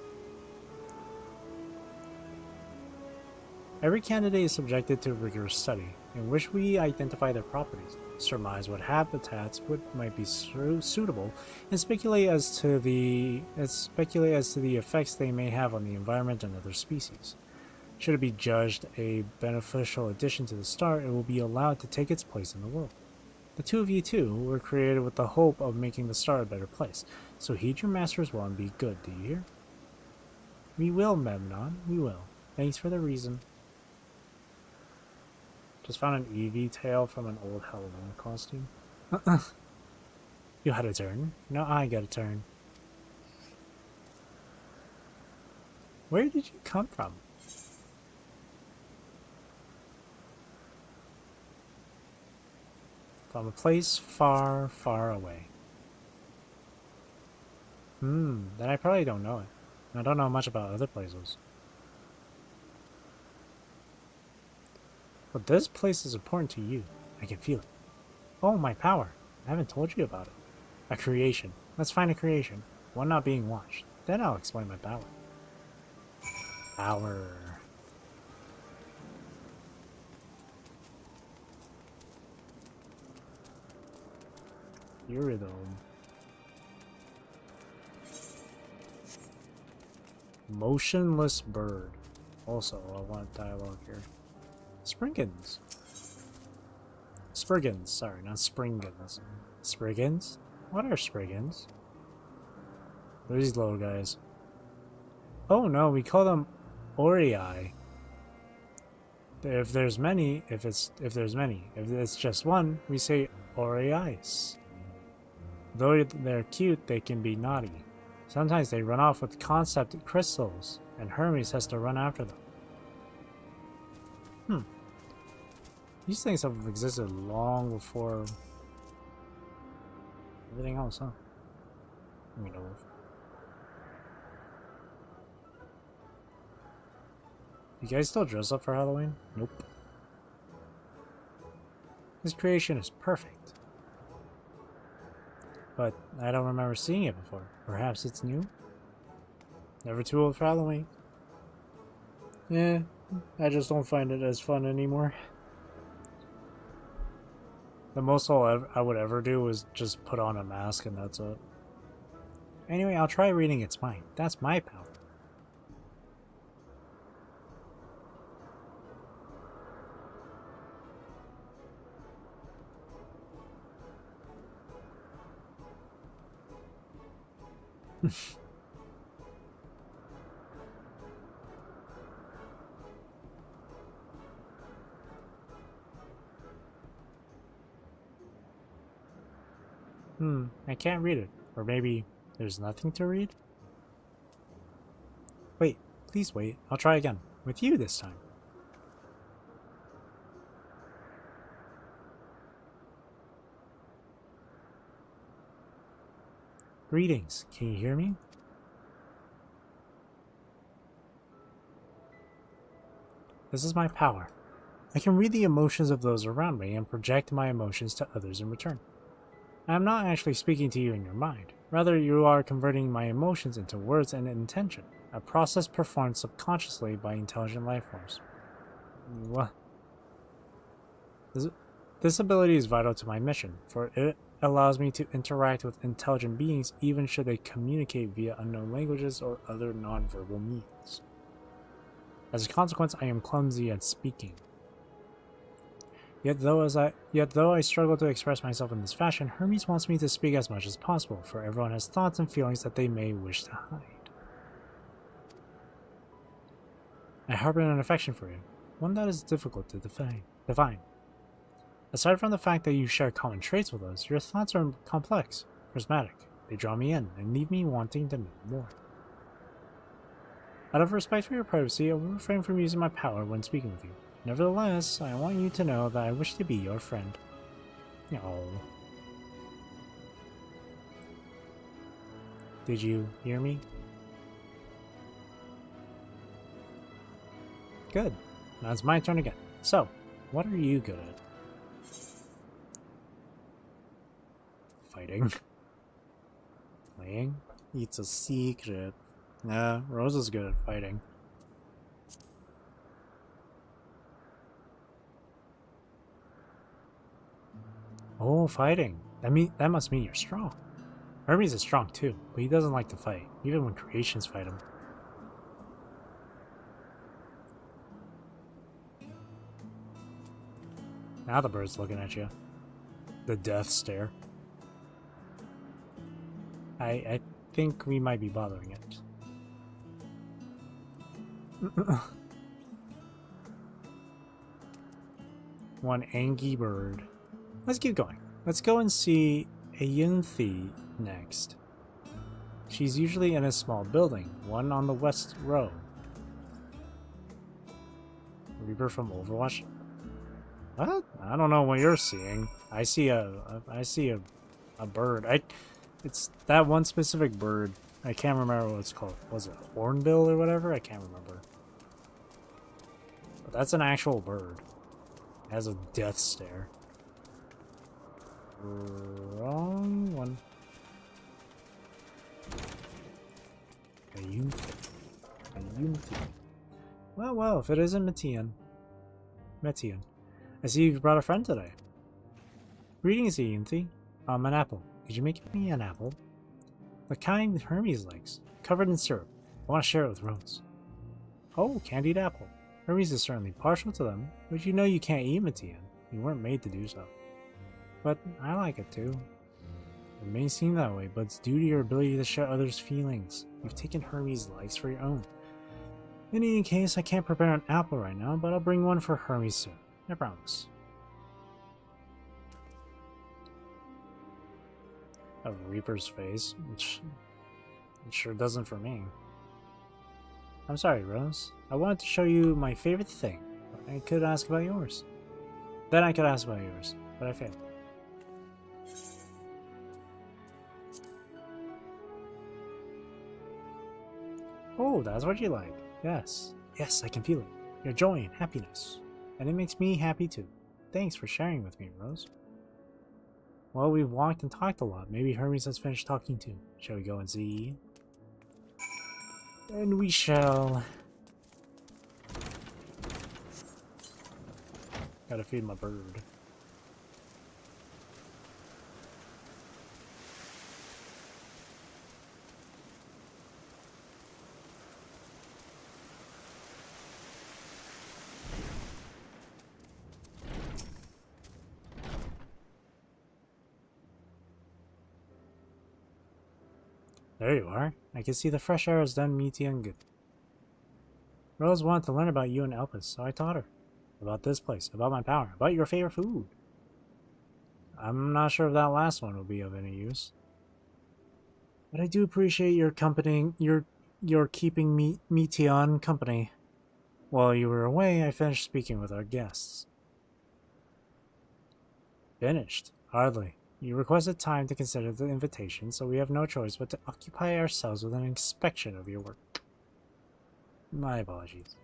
Every candidate is subjected to rigorous study, in which we identify their properties, surmise what habitats might be suitable, and speculate as to the effects they may have on the environment and other species. Should it be judged a beneficial addition to the star, it will be allowed to take its place in the world. The two of you, too, were created with the hope of making the star a better place, so heed your masters well and be good, do you hear? We will, Memnon, we will. Thanks for the reason. Just found an Eevee tail from an old Halloween costume. You had a turn. Now I got a turn. Where did you come from? From a place far, far away. Then I probably don't know it. I don't know much about other places. But this place is important to you. I can feel it. Oh, my power. I haven't told you about it. A creation. Let's find a creation. One not being watched. Then I'll explain my power. Power. Eurythome. Motionless bird. Also, I want dialogue here. Sprinkins. Spriggans, sorry, not Springans. Spriggans? What are Spriggans? What are these little guys? Oh no, we call them Orei. If there's many, if it's just one, we say Oreis. Though they're cute, they can be naughty. Sometimes they run off with concept crystals, and Hermes has to run after them. These things have existed long before everything else, huh? You know. You guys still dress up for Halloween? Nope. This creation is perfect. But I don't remember seeing it before. Perhaps it's new? Never too old for Halloween. Yeah, I just don't find it as fun anymore. The most I would ever do is just put on a mask and that's it. Anyway, I'll try reading its mind. That's my power. I can't read it. Or maybe there's nothing to read? Wait, please wait. I'll try again. With you this time. Greetings. Can you hear me? This is my power. I can read the emotions of those around me and project my emotions to others in return. I am not actually speaking to you in your mind. Rather, you are converting my emotions into words and intention, a process performed subconsciously by intelligent life forms. What? This ability is vital to my mission, for it allows me to interact with intelligent beings even should they communicate via unknown languages or other nonverbal means. As a consequence, I am clumsy at speaking. Yet though I struggle to express myself in this fashion, Hermes wants me to speak as much as possible, for everyone has thoughts and feelings that they may wish to hide. I harbor an affection for you, one that is difficult to define. Aside from the fact that you share common traits with us, your thoughts are complex, charismatic. They draw me in and leave me wanting to know more. Out of respect for your privacy, I will refrain from using my power when speaking with you. Nevertheless, I want you to know that I wish to be your friend. Oh. Did you hear me? Good. Now it's my turn again. So, what are you good at? Fighting. Playing? It's a secret. Nah, Rose is good at fighting. Oh, fighting. That must mean you're strong. Hermes is strong too, but he doesn't like to fight, even when creations fight him. Now the bird's looking at you. The death stare. I think we might be bothering it. One angry bird. Let's keep going. Let's go and see XIV next. She's usually in a small building, one on the west row. Reaper from Overwatch? What? I don't know what you're seeing. I see a bird. It's that one specific bird. I can't remember what it's called. Was it hornbill or whatever? I can't remember. But that's an actual bird. It has a death stare. Wrong one. Well, if it isn't Metian. I see you've brought a friend today. Greetings, XIV. An apple. Could you make me an apple? The kind Hermes likes, covered in syrup. I want to share it with Rose. Oh, candied apple. Hermes is certainly partial to them, but you know you can't eat Metian. You weren't made to do so. but I like it too. It may seem that way, but it's due to your ability to share others' feelings. You've taken Hermes' likes for your own. In any case, I can't prepare an apple right now, but I'll bring one for Hermes soon. I promise. A Reaper's face? It sure doesn't for me. I'm sorry, Rose. I wanted to show you my favorite thing. I could ask about yours. Then I could ask about yours, but I failed. Oh, that's what you like. Yes. Yes, I can feel it. Your joy and happiness. And it makes me happy too. Thanks for sharing with me, Rose. Well, we've walked and talked a lot. Maybe Hermes has finished talking too. Shall we go and see? And we shall. Gotta feed my bird. There you are. I can see the fresh air has done me good. Rose wanted to learn about you and Elpis, so I taught her. About this place, about my power, about your favorite food. I'm not sure if that last one will be of any use. But I do appreciate your company, your keeping Meteon company. While you were away, I finished speaking with our guests. Finished? Hardly. You requested time to consider the invitation, so we have no choice but to occupy ourselves with an inspection of your work. My apologies.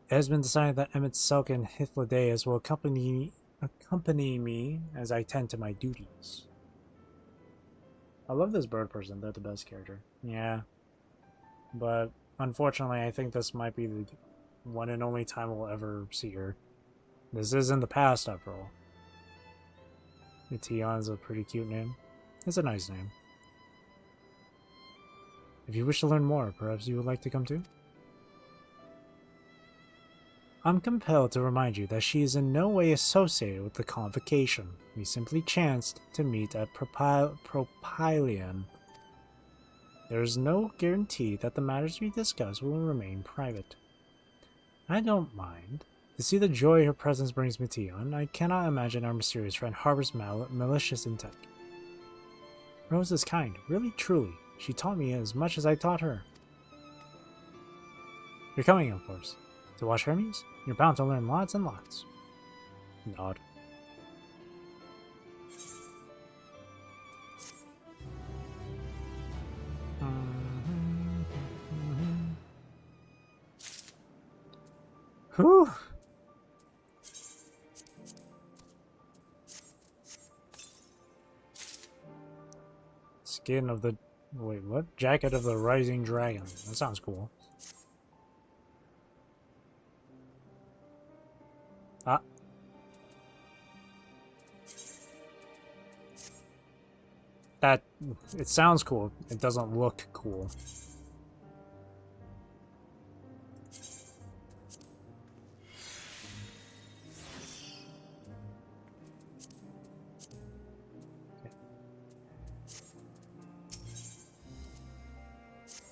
It has been decided that Emmett Selk and Hythlodaeus will accompany me as I tend to my duties. I love this bird person, they're the best character. Yeah. But unfortunately, I think this might be the one and only time we'll ever see her. This is in the past, after all. Meteon's a pretty cute name. It's a nice name. If you wish to learn more, perhaps you would like to come too? I'm compelled to remind you that she is in no way associated with the convocation. We simply chanced to meet at Propylion. There is no guarantee that the matters we discuss will remain private. I don't mind. To see the joy her presence brings Meteon, I cannot imagine our mysterious friend harbors malicious intent. Rose is kind, really truly. She taught me as much as I taught her. You're coming, of course. To watch Hermes? You're bound to learn lots and lots. Nod. Whew. Skin of the... Wait, what? Jacket of the Rising Dragon. That sounds cool. Ah. That... It sounds cool. It doesn't look cool.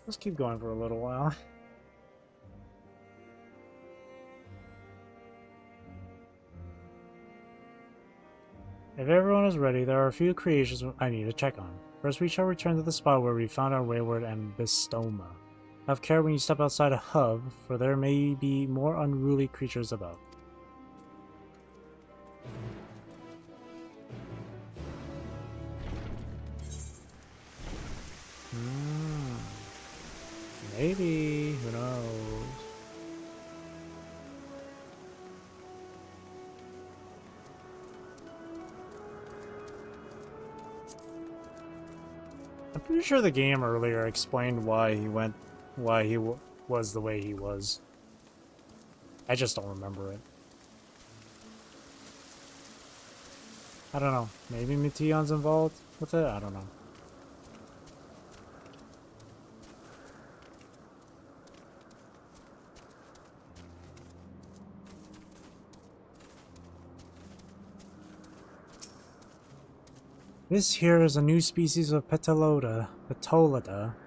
Let's keep going for a little while. If everyone is ready, there are a few creations I need to check on. First, we shall return to the spot where we found our wayward Ambystoma. Have care when you step outside a hub, for there may be more unruly creatures about. Maybe, who knows? I'm pretty sure the game earlier explained why he was the way he was. I just don't remember it. I don't know. Maybe Meteon's involved with it? I don't know. This here is a new species of petalota, petalauda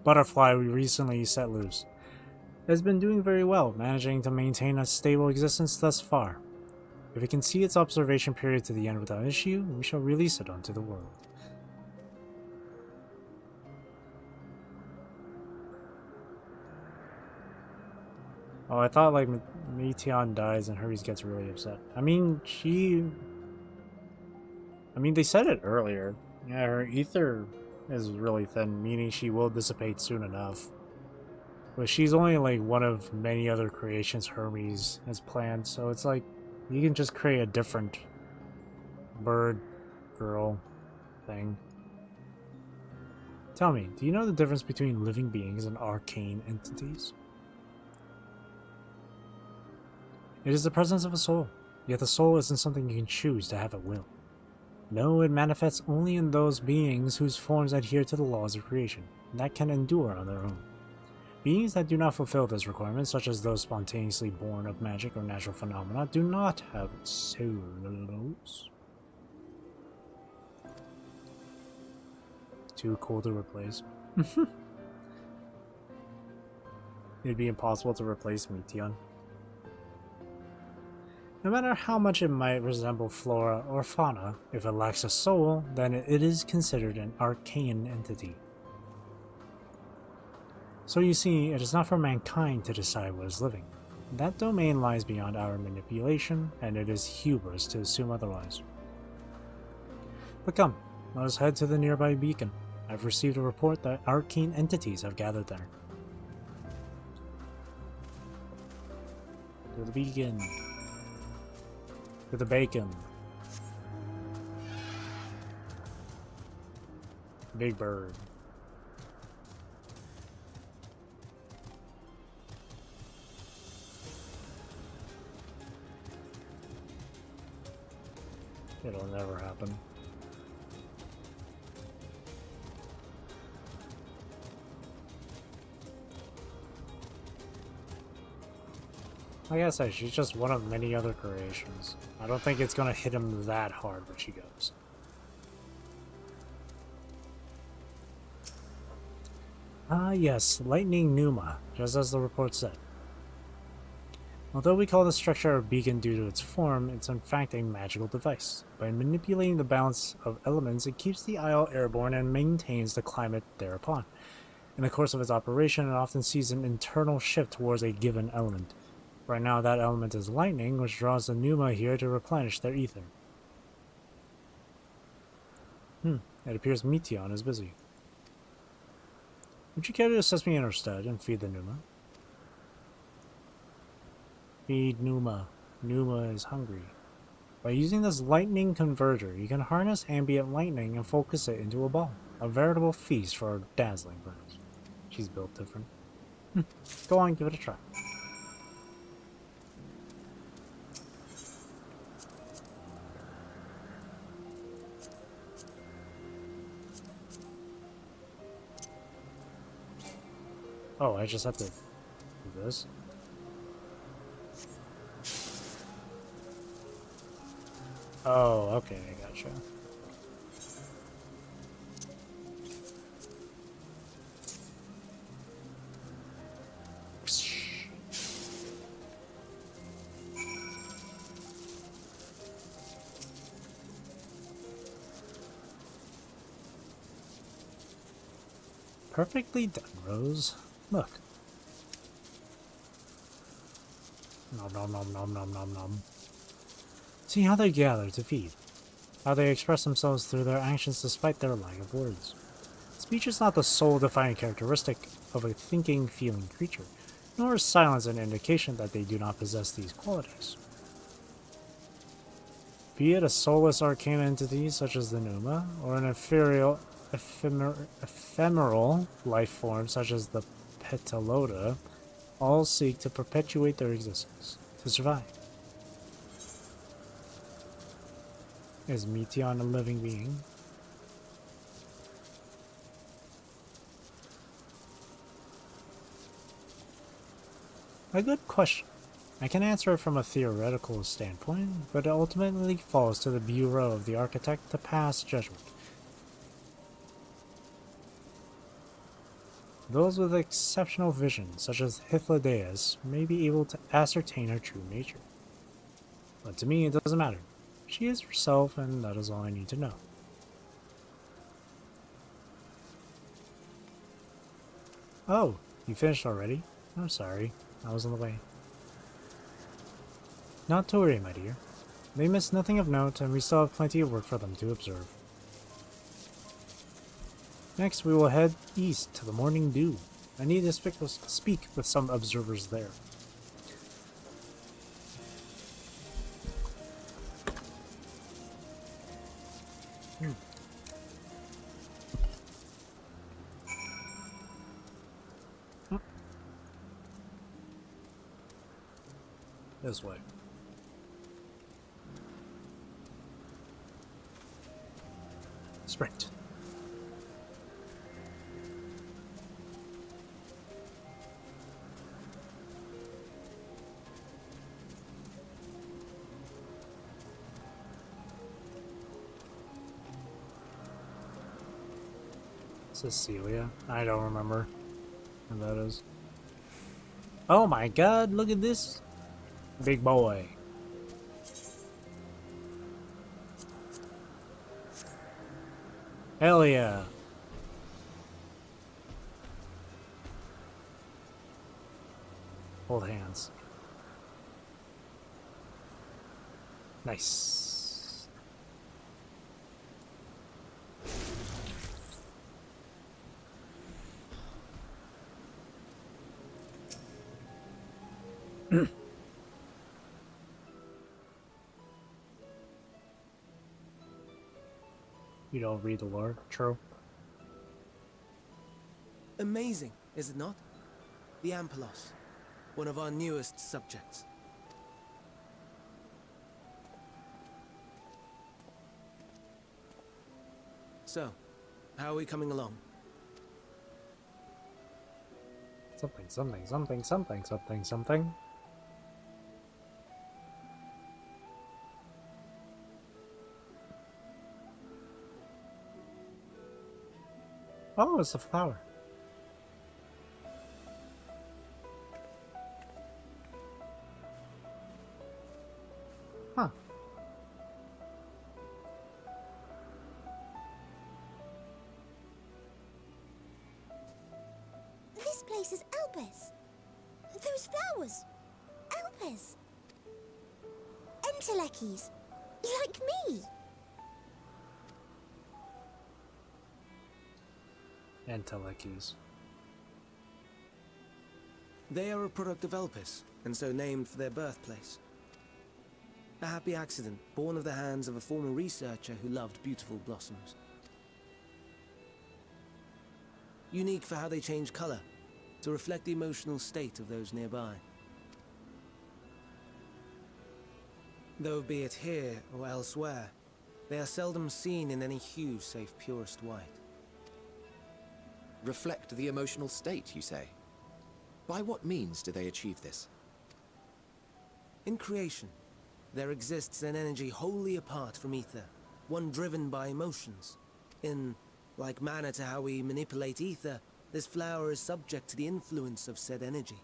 butterfly we recently set loose. It has been doing very well, managing to maintain a stable existence thus far. If it can see its observation period to the end without issue, we shall release it onto the world. Oh, I thought like Meteon dies and Hermes gets really upset. I mean, they said it earlier. Yeah, her ether is really thin, meaning she will dissipate soon enough. But she's only like one of many other creations Hermes has planned, so it's like you can just create a different bird girl thing. Tell me, do you know the difference between living beings and arcane entities? It is the presence of a soul, yet the soul isn't something you can choose to have at will. No, it manifests only in those beings whose forms adhere to the laws of creation, and that can endure on their own. Beings that do not fulfill this requirement, such as those spontaneously born of magic or natural phenomena, do not have souls. Too cool to replace. It'd be impossible to replace Meteon. No matter how much it might resemble flora or fauna, if it lacks a soul, then it is considered an arcane entity. So you see, it is not for mankind to decide what is living. That domain lies beyond our manipulation, and it is hubris to assume otherwise. But come, let us head to the nearby beacon. I've received a report that arcane entities have gathered there. To the beacon. To the bacon. Big bird. It'll never happen. Like I said, she's just one of many other creations. I don't think it's gonna hit him that hard where she goes. Ah yes, Lightning Pneuma, just as the report said. Although we call the structure a beacon due to its form, it's in fact a magical device. By manipulating the balance of elements, it keeps the isle airborne and maintains the climate thereupon. In the course of its operation, it often sees an internal shift towards a given element. Right now, that element is lightning, which draws the Pneuma here to replenish their ether. It appears Meteon is busy. Would you care to assist me in her stead and feed the Pneuma? Feed Pneuma. Pneuma is hungry. By using this lightning converter, you can harness ambient lightning and focus it into a ball. A veritable feast for our dazzling friends. She's built different. Go on, give it a try. Oh, I just have to do this. Oh, okay, I gotcha. Perfectly done, Rose. Look. Nom nom nom nom nom nom nom. See how they gather to feed. How they express themselves through their actions despite their lack of words. Speech is not the sole defining characteristic of a thinking, feeling creature, nor is silence an indication that they do not possess these qualities. Be it a soulless arcane entity such as the Pneuma, or an ephemeral life form such as the Petalota, all seek to perpetuate their existence, to survive. Is Meteon a living being? A good question. I can answer it from a theoretical standpoint, but it ultimately falls to the Bureau of the Architect to pass judgment. Those with exceptional vision, such as Hythlodaeus, may be able to ascertain her true nature. But to me, it doesn't matter. She is herself, and that is all I need to know. Oh, you finished already? I'm sorry, I was on the way. Not to worry, my dear. They missed nothing of note, and we still have plenty of work for them to observe. Next, we will head east to the Morning Dew. I need to speak with some observers there. This way. Sprint. Cecilia? I don't remember who that is. Oh my god, look at this big boy. Hell yeah. Hold hands. Nice. You don't read the lore, true? Amazing, is it not? The Ampelos, one of our newest subjects. So, how are we coming along? Something, something, something, something, something, something. Oh, it's a flower. Huh. This place is Elpis. Those flowers. Elpis. Entelekes. Like me. Entelekes. They are a product of Elpis, and so named for their birthplace. A happy accident, born of the hands of a former researcher who loved beautiful blossoms. Unique for how they change color, to reflect the emotional state of those nearby. Though be it here or elsewhere, they are seldom seen in any hue save purest white. Reflect the emotional state, you say? By what means do they achieve this? In creation, there exists an energy wholly apart from ether, one driven by emotions. In like manner to how we manipulate ether, this flower is subject to the influence of said energy.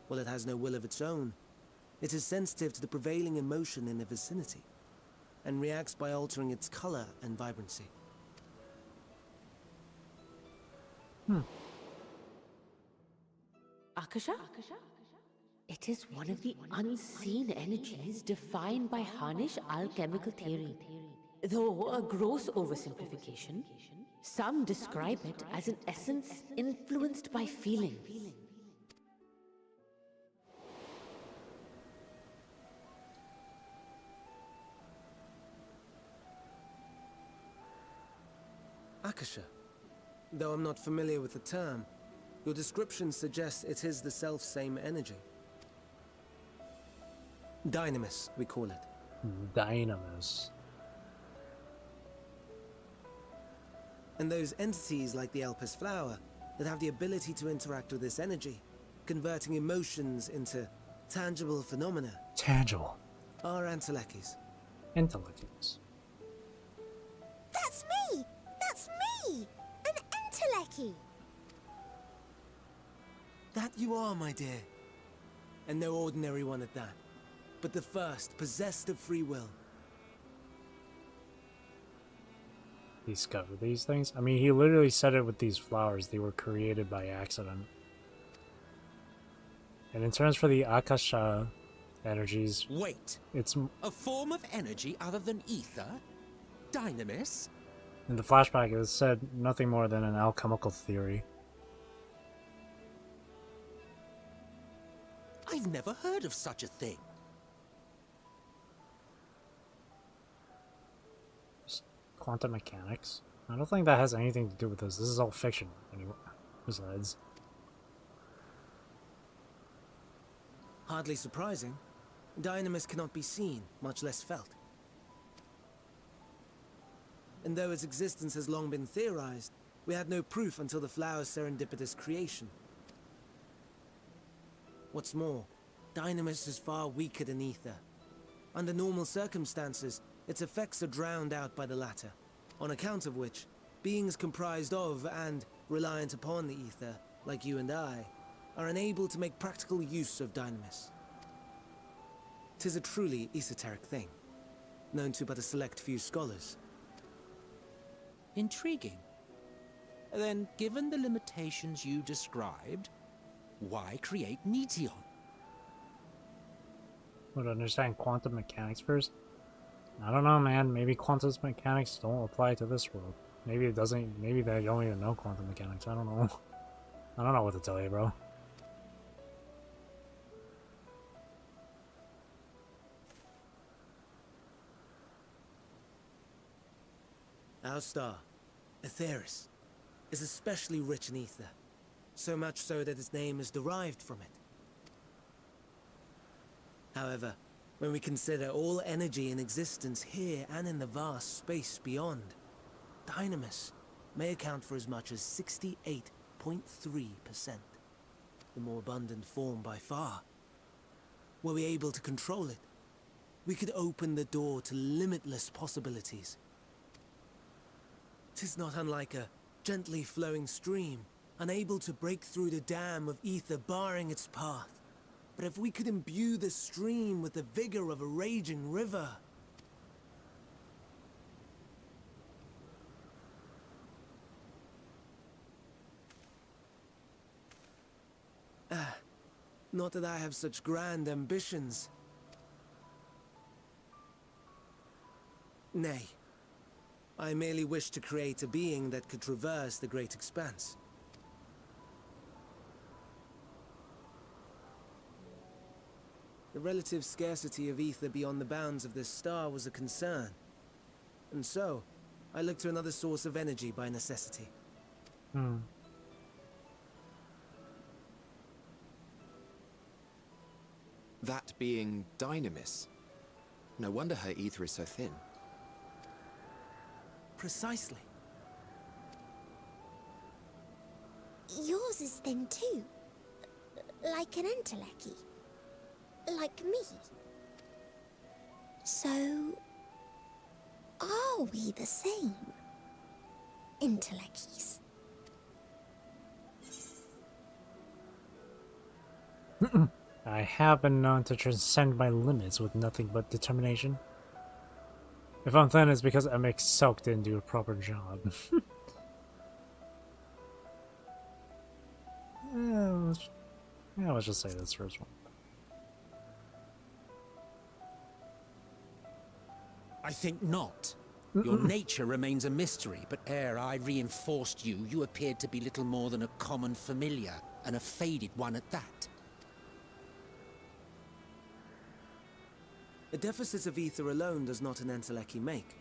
While it has no will of its own, it is sensitive to the prevailing emotion in the vicinity, and reacts by altering its color and vibrancy. Akasha? It is one of the unseen energies defined by Harnish alchemical theory. Though a gross oversimplification, some describe it as an essence influenced by feelings. Akasha. Though I'm not familiar with the term, your description suggests it is the self-same energy. Dynamis, we call it. Dynamis. And those entities like the Elpis flower that have the ability to interact with this energy, converting emotions into tangible phenomena. Tangible. Are Antelekis. Intellectuals. That's me! That's me! An Enteleki! That you are, my dear. And no ordinary one at that, but the first possessed of free will. Discover these things? I mean, he literally said it with these flowers. They were created by accident. And in terms for the Akasha energies... Wait! It's... A form of energy other than ether? Dynamis? In the flashback, it was said nothing more than an alchemical theory. I've never heard of such a thing. Quantum mechanics? I don't think that has anything to do with this. This is all fiction, anyway. Besides. Hardly surprising. Dynamis cannot be seen, much less felt. And though its existence has long been theorized, we had no proof until the flower's serendipitous creation. What's more, Dynamis is far weaker than ether. Under normal circumstances, its effects are drowned out by the latter, on account of which, beings comprised of and reliant upon the ether, like you and I, are unable to make practical use of Dynamis. 'Tis a truly esoteric thing, known to but a select few scholars. Intriguing. Then, given the limitations you described, why create Meteon? Would understand quantum mechanics first? I don't know, man. Maybe quantum mechanics don't apply to this world. Maybe it doesn't. Maybe they don't even know quantum mechanics. I don't know. I don't know what to tell you, bro. Our star, Aetheris, is especially rich in ether, so much so that its name is derived from it. However, when we consider all energy in existence here and in the vast space beyond, Dynamis may account for as much as 68.3%, the more abundant form by far. Were we able to control it, we could open the door to limitless possibilities. 'Tis not unlike a gently flowing stream, unable to break through the dam of ether barring its path. But if we could imbue the stream with the vigor of a raging river... not that I have such grand ambitions. Nay. I merely wish to create a being that could traverse the great expanse. The relative scarcity of ether beyond the bounds of this star was a concern. And so, I looked to another source of energy by necessity. That being Dynamis. No wonder her ether is so thin. Precisely. Yours is thin too. Like an Enteleki. Like me. So... are we the same? Entelekis. I have been known to transcend my limits with nothing but determination. If I'm thin, it's because I'm Selk didn't do a proper job. Yeah, let's just say this first one. I think not. Your nature remains a mystery, but ere I reinforced you, you appeared to be little more than a common familiar, and a faded one at that. A deficit of ether alone does not an Enteleki make.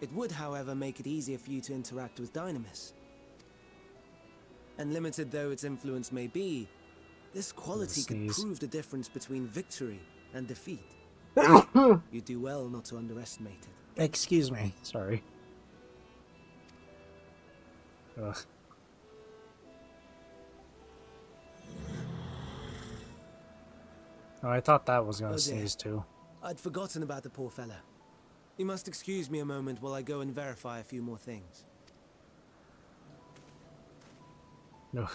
It would, however, make it easier for you to interact with Dynamis. And limited though its influence may be, this quality could prove the difference between victory and defeat. You do well not to underestimate it. Excuse me, sorry. Ugh. Oh, I thought that was gonna Oh dear. sneeze too. I'd forgotten about the poor fella. You must excuse me a moment while I go and verify a few more things. No.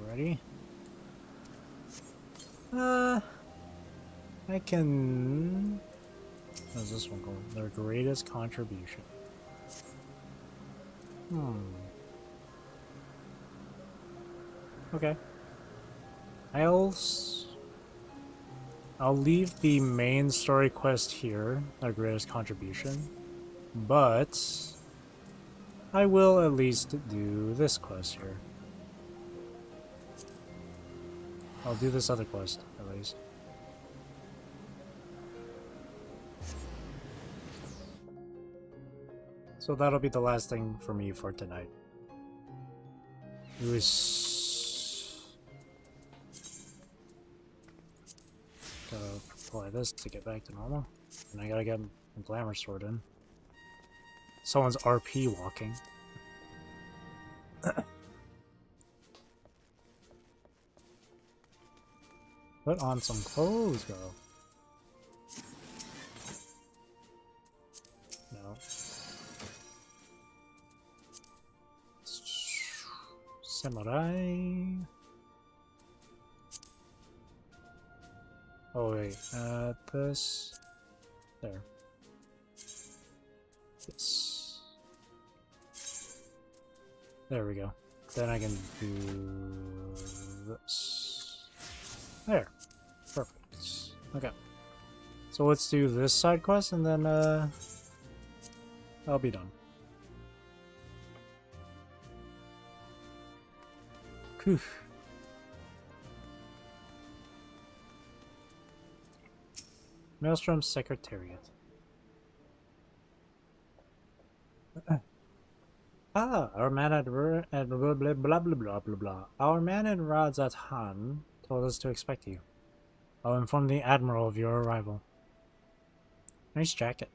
Alrighty. I can... How's this one called? Their greatest contribution. Okay. I'll leave the main story quest here, their greatest contribution, but I will at least do this quest here. I'll do this other quest, at least. So that'll be the last thing for me for tonight. It was... Gotta apply this to get back to normal. And I gotta get a glamour sword in. Someone's RP walking. Put on some clothes, girl. No. Samurai. Oh wait, this. There. This. There we go. Then I can do this. There. Perfect. Okay. So let's do this side quest and then I'll be done. Whew. Maelstrom Secretariat. Our man at blah blah blah blah blah blah blah. Our man in Radzat-Han told us to expect you. I'll inform the Admiral of your arrival. Nice jacket.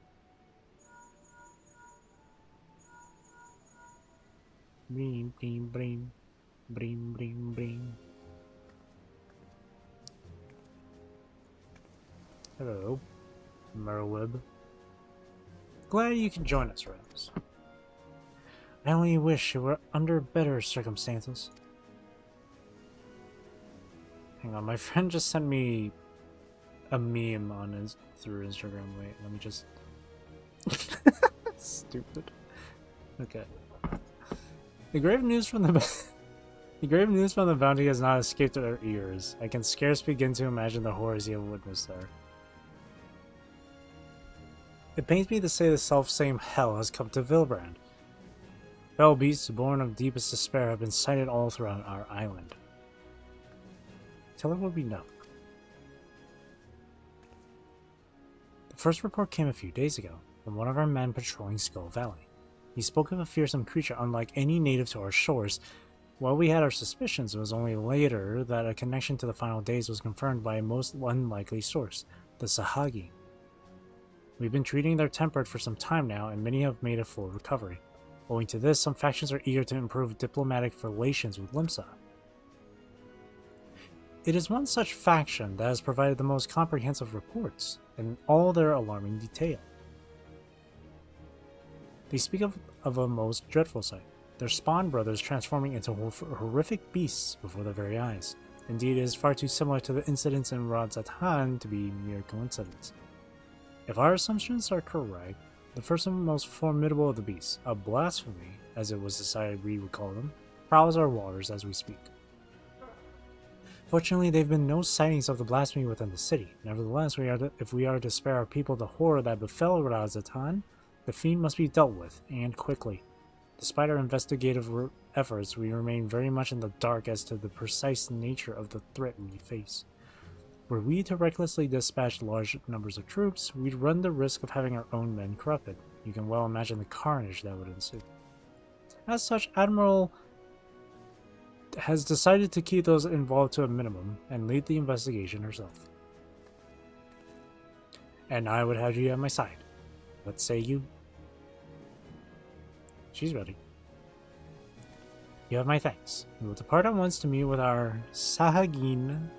Bream, bream, bream. Bream, bream, bream. Hello, Merwib. Glad you can join us, Rose. I only wish it were under better circumstances. Hang on, my friend just sent me a meme on through Instagram. Wait, let me just... Stupid. Okay. The grave news from the bounty has not escaped our ears. I can scarce begin to imagine the horrors you have witnessed there. It pains me to say the self-same hell has come to Vilbrand. Fell beasts born of deepest despair have been sighted all throughout our island. Tell her what we know. The first report came a few days ago from one of our men patrolling Skull Valley. He spoke of a fearsome creature unlike any native to our shores. While we had our suspicions, it was only later that a connection to the final days was confirmed by a most unlikely source, the Sahagi. We've been treating their temperate for some time now, and many have made a full recovery. Owing to this, some factions are eager to improve diplomatic relations with Limsa. It is one such faction that has provided the most comprehensive reports, in all their alarming detail. They speak of a most dreadful sight, their spawn brothers transforming into horrific beasts before their very eyes. Indeed, it is far too similar to the incidents in Radzat-Han to be mere coincidence. If our assumptions are correct, the first and most formidable of the beasts, a blasphemy, as it was decided we would call them, prowls our waters as we speak. Fortunately, there have been no sightings of the blasphemy within the city. Nevertheless, if we are to spare our people the horror that befell Radzat-Han, the fiend must be dealt with, and quickly. Despite our investigative efforts, we remain very much in the dark as to the precise nature of the threat we face. Were we to recklessly dispatch large numbers of troops, we'd run the risk of having our own men corrupted. You can well imagine the carnage that would ensue. As such, Admiral has decided to keep those involved to a minimum and lead the investigation herself. And I would have you at my side. What say you? She's ready. You have my thanks. We will depart at once to meet with our Sahagin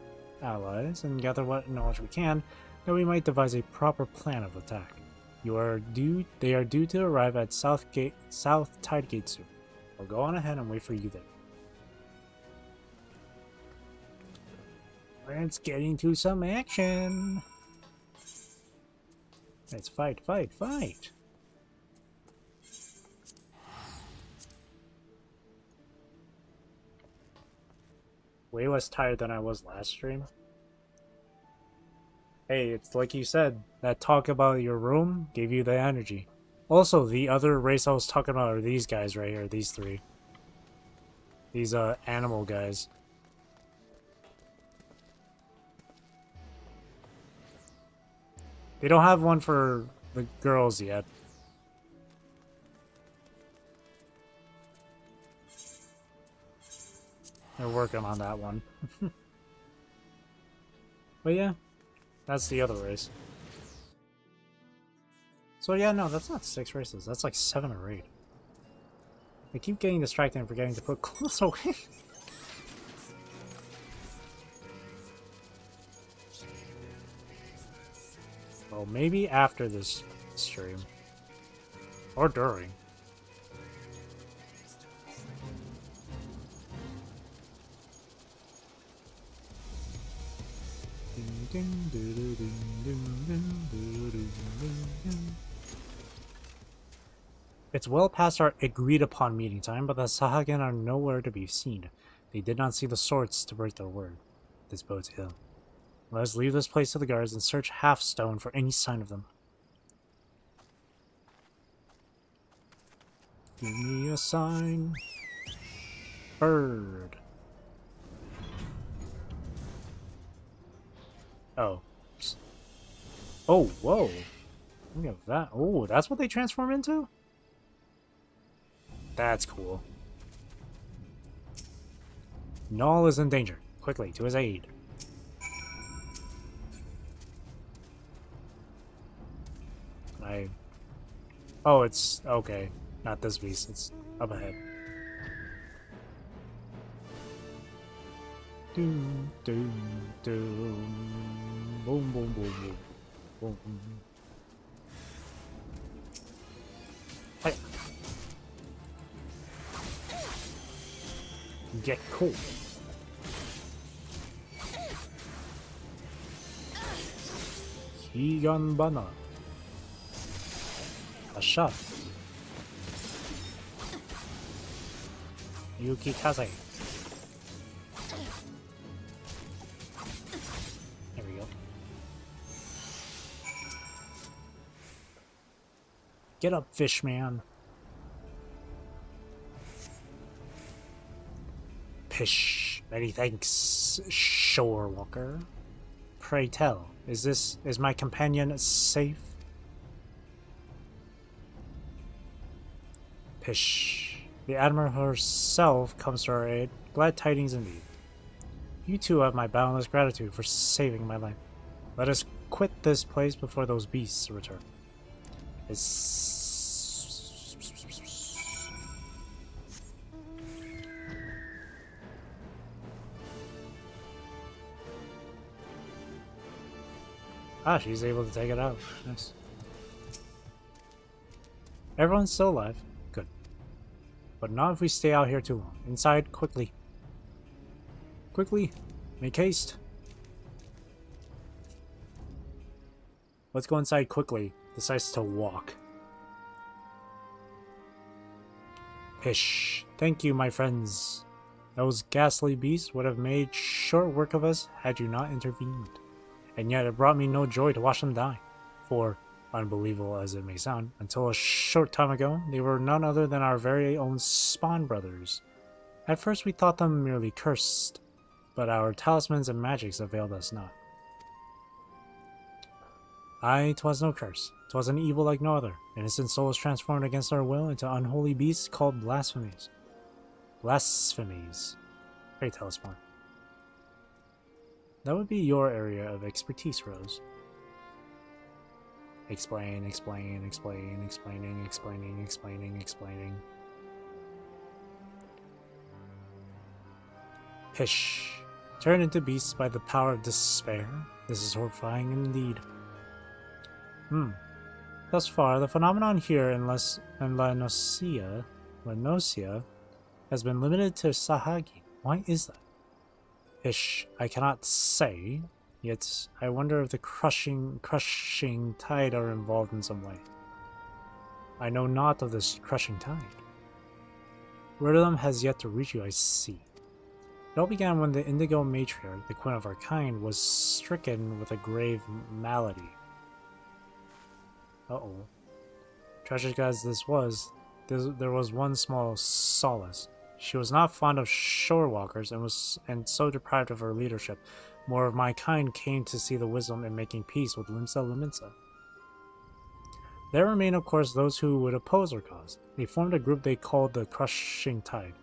allies and gather what knowledge we can, that we might devise a proper plan of attack. They are due to arrive at South Tide Gate soon. We'll go on ahead and wait for you there. Let's get into some action. Let's fight, fight, fight. Way less tired than I was last stream. Hey, it's like you said, that talk about your room gave you the energy. Also, the other race I was talking about are these guys right here, these three. These animal guys. They don't have one for the girls yet. They're working on that one. But yeah, that's the other race. So yeah, no, that's not 6 races. That's like 7 or 8. I keep getting distracted and forgetting to put clothes away. Well, maybe after this stream. Or during. It's well past our agreed-upon meeting time, but the Sahagin are nowhere to be seen. They did not see the swords to break their word. This bodes ill. Let us leave this place to the guards and search Halfstone for any sign of them. Give me a sign. Bird. Oh. Oh, whoa. Look at that. Oh, that's what they transform into? That's cool. Null is in danger. Quickly, to his aid. Oh, it's... okay. Not this beast. It's up ahead. Doom, doom, doom. Boom, boom, boom, boom. Boom. Hey. Get cool. Higan Bana. A shot. Yuki Kaze. There we go. Get up, fish man. Pish. Many thanks, Shore Walker. Pray tell, is my companion safe? Pish. The Admiral herself comes to our aid. Glad tidings indeed. You two have my boundless gratitude for saving my life. Let us quit this place before those beasts return. Ah, she's able to take it out. Nice. Everyone's still alive. Good. But not if we stay out here too long. Inside, quickly. Quickly. Make haste. Let's go inside quickly. Decides to walk. Pish. Thank you, my friends. Those ghastly beasts would have made short work of us had you not intervened. And yet it brought me no joy to watch them die. For, unbelievable as it may sound, until a short time ago, they were none other than our very own spawn brothers. At first we thought them merely cursed, but our talismans and magics availed us not. Aye, 'twas no curse. 'Twas an evil like no other. Innocent souls transformed against our will into unholy beasts called blasphemies. Blasphemies. Pray tell us more. That would be your area of expertise, Rose. Explain, explain, explain, explaining, explaining, explaining, explaining. Pish. Turned into beasts by the power of despair? This is horrifying indeed. Thus far, the phenomenon here in Lanosia has been limited to Sahagi. Why is that? Ish, I cannot say, yet I wonder if the crushing tide are involved in some way. I know not of this crushing tide. Word of them has yet to reach you, I see. It all began when the Indigo Matriarch, the queen of our kind, was stricken with a grave malady. Uh-oh. Tragic as this was, there was one small solace. She was not fond of shore walkers and so deprived of her leadership. More of my kind came to see the wisdom in making peace with Limsa Liminsa. There remain, of course, those who would oppose her cause. They formed a group they called the Crushing Tide.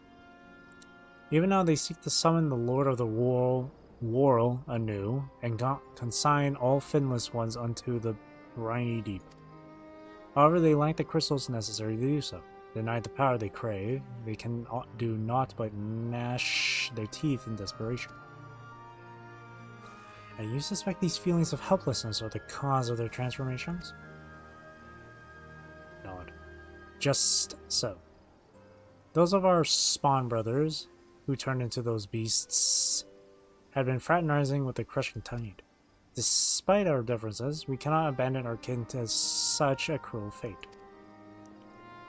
Even now they seek to summon the Lord of the World anew and consign all finless ones unto the briny deep. However, they lack the crystals necessary to do so. Denied the power they crave, they can do naught but gnash their teeth in desperation. And you suspect these feelings of helplessness are the cause of their transformations? Nod. Just so. Those of our spawn brothers who turned into those beasts had been fraternizing with the Crushing Tide. Despite our differences, we cannot abandon our kin to such a cruel fate.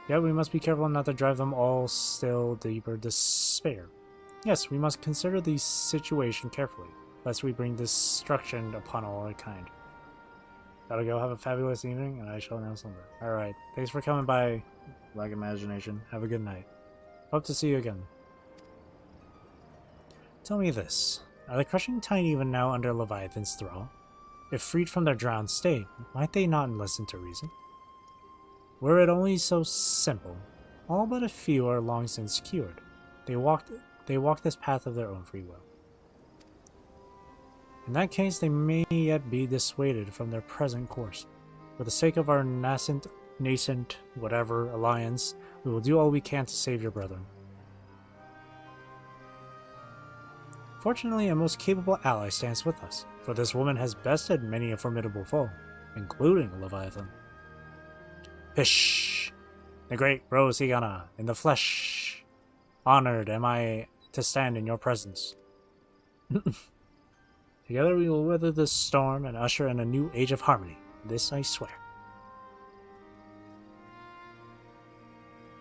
Yet we must be careful not to drive them all still deeper despair. Yes, we must consider the situation carefully, lest we bring destruction upon all our kind. Gotta go, have a fabulous evening, and I shall announce number. Alright, thanks for coming by, Black Imagination. Have a good night. Hope to see you again. Tell me this, are the Crushing Tide even now under Leviathan's thrall? If freed from their drowned state, might they not listen to reason? Were it only so simple, all but a few are long since cured. They walk this path of their own free will. In that case, they may yet be dissuaded from their present course. For the sake of our nascent whatever alliance, we will do all we can to save your brethren. Fortunately, a most capable ally stands with us, for this woman has bested many a formidable foe, including Leviathan. Pish! The great Rose Higana, in the flesh! Honored am I to stand in your presence. Together we will weather this storm and usher in a new age of harmony. This I swear.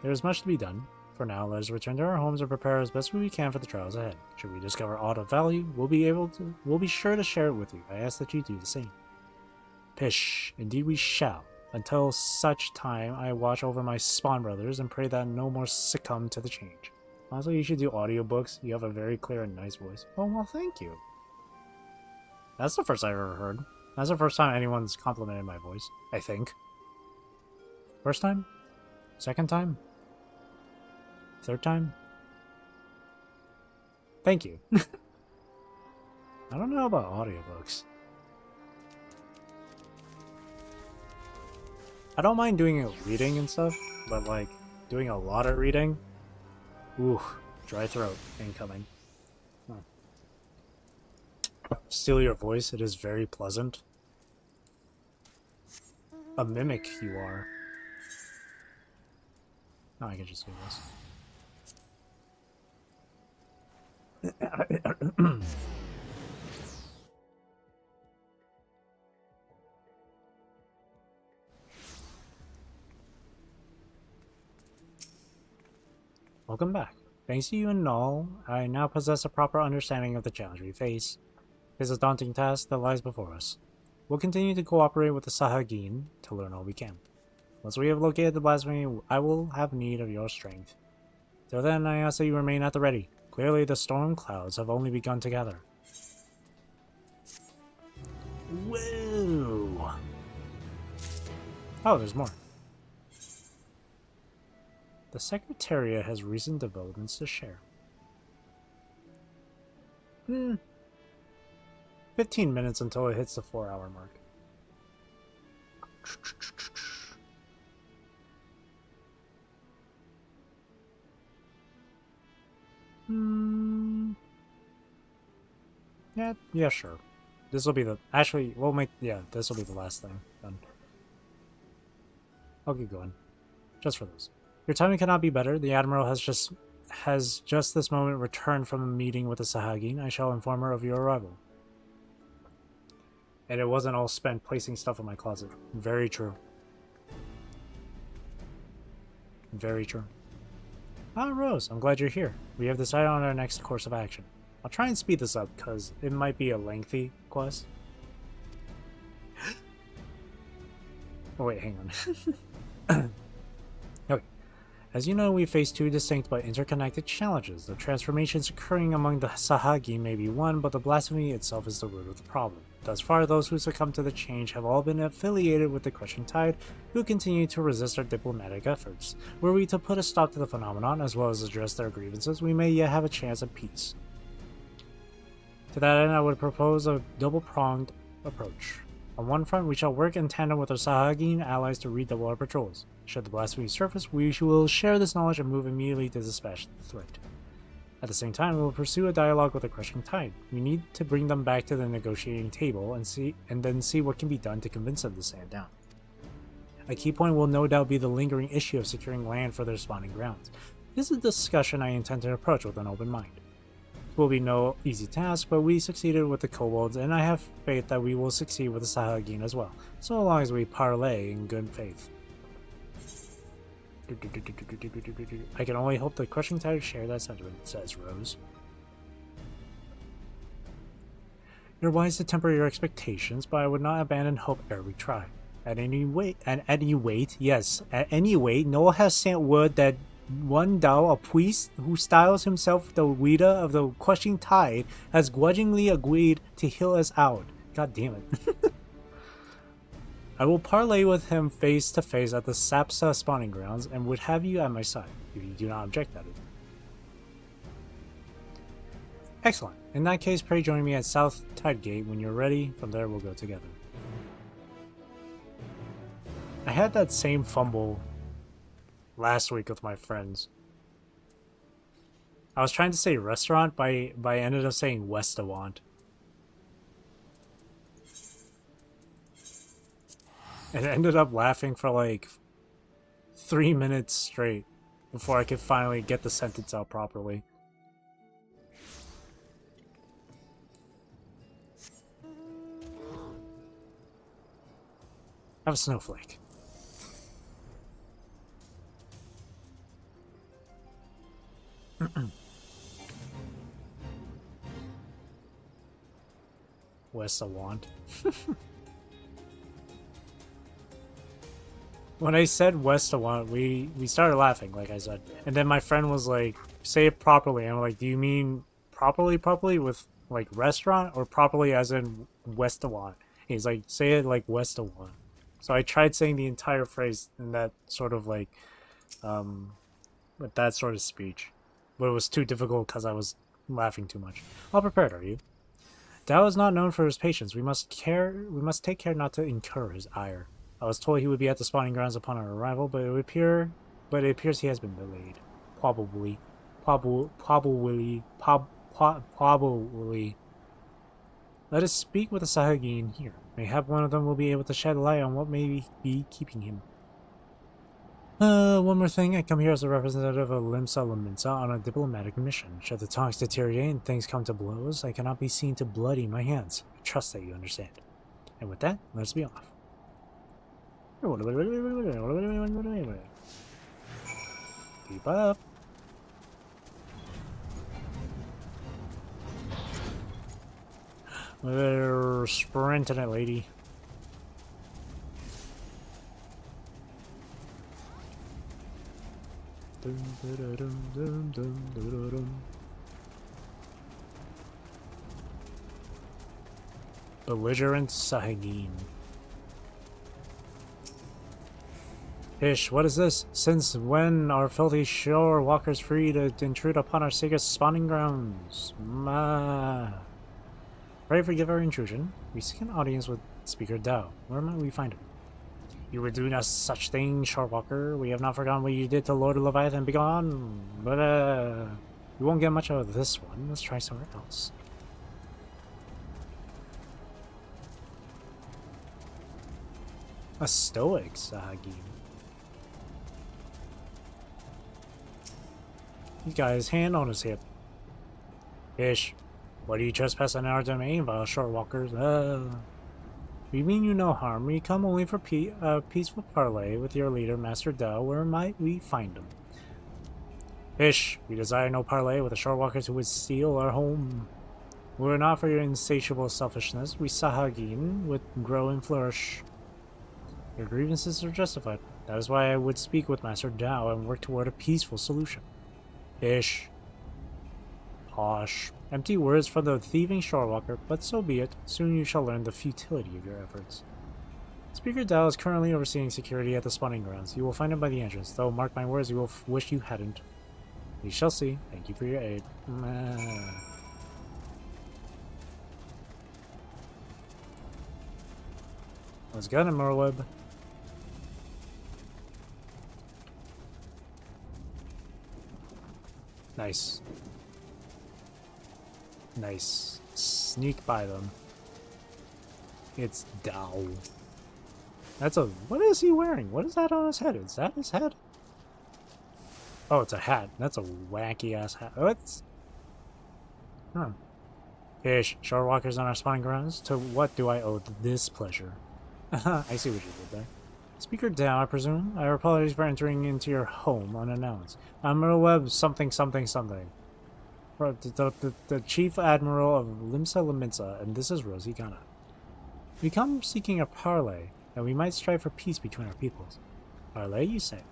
There is much to be done. For now, let us return to our homes and prepare as best we can for the trials ahead. Should we discover aught of value, we'll be sure to share it with you. I ask that you do the same. Pish! Indeed we shall. Until such time, I watch over my spawn brothers and pray that no more succumb to the change. Honestly, you should do audiobooks. You have a very clear and nice voice. Oh, well, thank you. That's the first I've ever heard. That's the first time anyone's complimented my voice, I think. First time? Second time? Third time? Thank you. I don't know about audiobooks. I don't mind doing reading and stuff, but like, doing a lot of reading? Ooh, dry throat incoming. Steal your voice, it is very pleasant. A mimic you are. Oh, I can just do this. Welcome back. Thanks to you and all, I now possess a proper understanding of the challenge we face. It is a daunting task that lies before us. We'll continue to cooperate with the Sahagin to learn all we can. Once we have located the blasphemy, I will have need of your strength. Till then, I ask that you remain at the ready. Clearly, the storm clouds have only begun to gather. Whoa! Oh, there's more. The Secretariat has recent developments to share. 15 minutes until it hits the 4-hour mark. Yeah, sure. This will be the... Actually, we'll make... Yeah, this will be the last thing done. I'll keep going. Just for this. Your timing cannot be better. The Admiral has just this moment returned from a meeting with the Sahagin. I shall inform her of your arrival. And it wasn't all spent placing stuff in my closet. Very true. Very true. Ah, Rose, I'm glad you're here. We have decided on our next course of action. I'll try and speed this up, because it might be a lengthy quest. Oh wait, hang on. Okay. As you know, we face two distinct but interconnected challenges. The transformations occurring among the Sahagi may be one, but the blasphemy itself is the root of the problem. Thus far, those who succumb to the change have all been affiliated with the Crushing Tide, who continue to resist our diplomatic efforts. Were we to put a stop to the phenomenon, as well as address their grievances, we may yet have a chance at peace. To that end, I would propose a double-pronged approach. On one front, we shall work in tandem with our Sahagin allies to redouble our patrols. Should the blasphemy surface, we will share this knowledge and move immediately to dispatch the threat. At the same time, we will pursue a dialogue with the Crushing Tide. We need to bring them back to the negotiating table and then see what can be done to convince them to stand down. A key point will no doubt be the lingering issue of securing land for their spawning grounds. This is a discussion I intend to approach with an open mind. It will be no easy task, but we succeeded with the kobolds, and I have faith that we will succeed with the Sahagin as well, so long as we parley in good faith. I can only hope the Crushing Tide share that sentiment, says Rose. You're wise to temper your expectations, but I would not abandon hope ere we try. At any rate, Noel has sent word that one Dao, a priest who styles himself the leader of the Crushing Tide, has grudgingly agreed to heal us out. God damn it. I will parley with him face to face at the Sapsa spawning grounds and would have you at my side, if you do not object at it. Excellent. In that case, pray join me at South Tide Gate when you're ready. From there, we'll go together. I had that same fumble last week with my friends. I was trying to say restaurant, but I ended up saying Westavant. And I ended up laughing for like 3 minutes straight before I could finally get the sentence out properly. Have a snowflake. Westavant. When I said Westavant, we started laughing, like I said. And then my friend was like, say it properly. And I'm like, do you mean properly with like restaurant, or properly as in Westavant? He's like, say it like Westavant. So I tried saying the entire phrase in that sort of like, with that sort of speech. But it was too difficult because I was laughing too much. Well prepared, are you? Dao is not known for his patience. We must take care not to incur his ire. I was told he would be at the spawning grounds upon our arrival, but it appears he has been delayed. Probably. Let us speak with the Sahagin here. Mayhap one of them will be able to shed light on what may be keeping him. One more thing. I come here as a representative of Limsa Laminsa on a diplomatic mission. Should the talks deteriorate and things come to blows, I cannot be seen to bloody my hands. I trust that you understand. And with that, let's be off. Keep up. We're sprinting it, lady. Belligerent Sahagin. Ish, what is this? Since when are filthy shore walkers free to intrude upon our sacred spawning grounds? Pray forgive our intrusion. We seek an audience with Speaker Dao. Where might we find him? You would do no such thing, shore walker. We have not forgotten what you did to Lord Leviathan. Begone! But, we won't get much out of this one. Let's try somewhere else. A stoic Sahagin. He's got his hand on his hip. Ish, what do you trespass on our domain, vile short walkers? We mean you no harm. We come only for peaceful parley with your leader, Master Dao. Where might we find him? Ish, we desire no parley with the short walkers who would steal our home. Were it not for your insatiable selfishness, we Sahagin would grow and flourish. Your grievances are justified. That is why I would speak with Master Dao and work toward a peaceful solution. Ish. Posh. Empty words from the thieving shorewalker, but so be it. Soon you shall learn the futility of your efforts. Speaker Dao is currently overseeing security at the spawning grounds. You will find him by the entrance, though mark my words, you will wish you hadn't. We shall see. Thank you for your aid. Let's go, Merweb. Nice. Nice. Sneak by them. It's Dao. That's a... What is he wearing? What is that on his head? Is that his head? Oh, it's a hat. That's a wacky-ass hat. What's... Huh. Ish, shore walkers on our spawning grounds? To what do I owe this pleasure? I see what you did there. Speaker Dao, I presume? I apologize for entering into your home unannounced. Admiral Webb something. The Chief Admiral of Limsa Laminsa, and this is Rosie Ghana. We come seeking a parley, that we might strive for peace between our peoples. Parley, you say?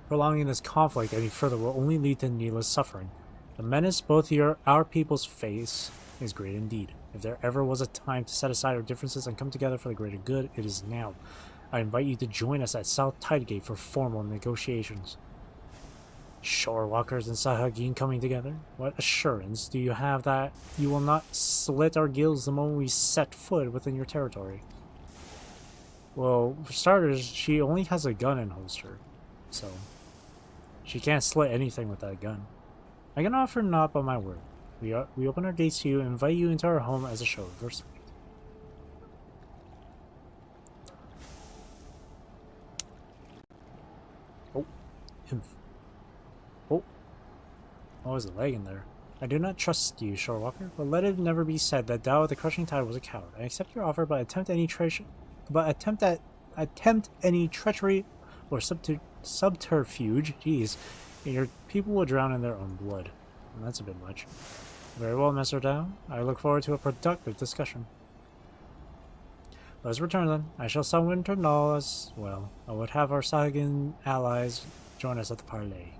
Prolonging this conflict any further will only lead to needless suffering. The menace both our peoples face is great indeed. If there ever was a time to set aside our differences and come together for the greater good, it is now. I invite you to join us at South Tidegate for formal negotiations. Shore walkers and Sahagin coming together? What assurance do you have that you will not slit our gills the moment we set foot within your territory? Well, for starters, she only has a gun in holster, so she can't slit anything with that gun. I can offer naught but my word. We open our gates to you and invite you into our home as a show of respect. Oh, him. Oh, what was a leg in there? I do not trust you, Shorewalker, but let it never be said that Dao of the Crushing Tide was a coward. I accept your offer, but attempt any treachery or subterfuge. Jeez, and your people will drown in their own blood. And that's a bit much. Very well, Mr. Dao. I look forward to a productive discussion. Let's return then. I shall summon Ternal as well. I would have our Sahagin allies join us at the parley.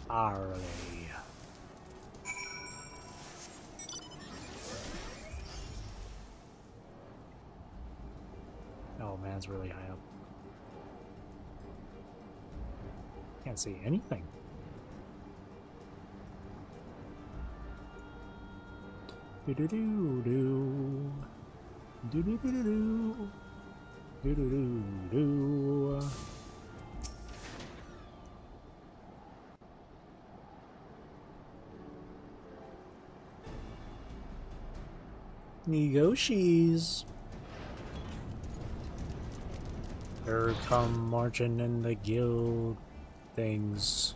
Parley. Oh man, it's really high up. Can't see anything. Do do do do do do do do do do do do. Negotiations. Here come marching in the guild things.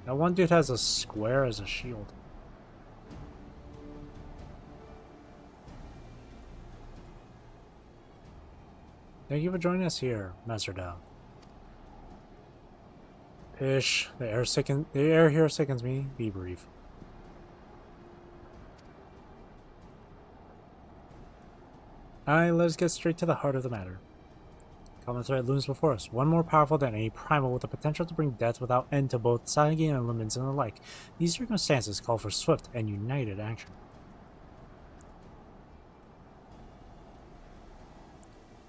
That one dude has a square as a shield. Thank you for joining us here, Master Dao. Ish, the air here sickens me. Be brief. Alright, let's get straight to the heart of the matter. Common threat looms before us, one more powerful than any primal with the potential to bring death without end to both Sahagin and Limins and the like. These circumstances call for swift and united action.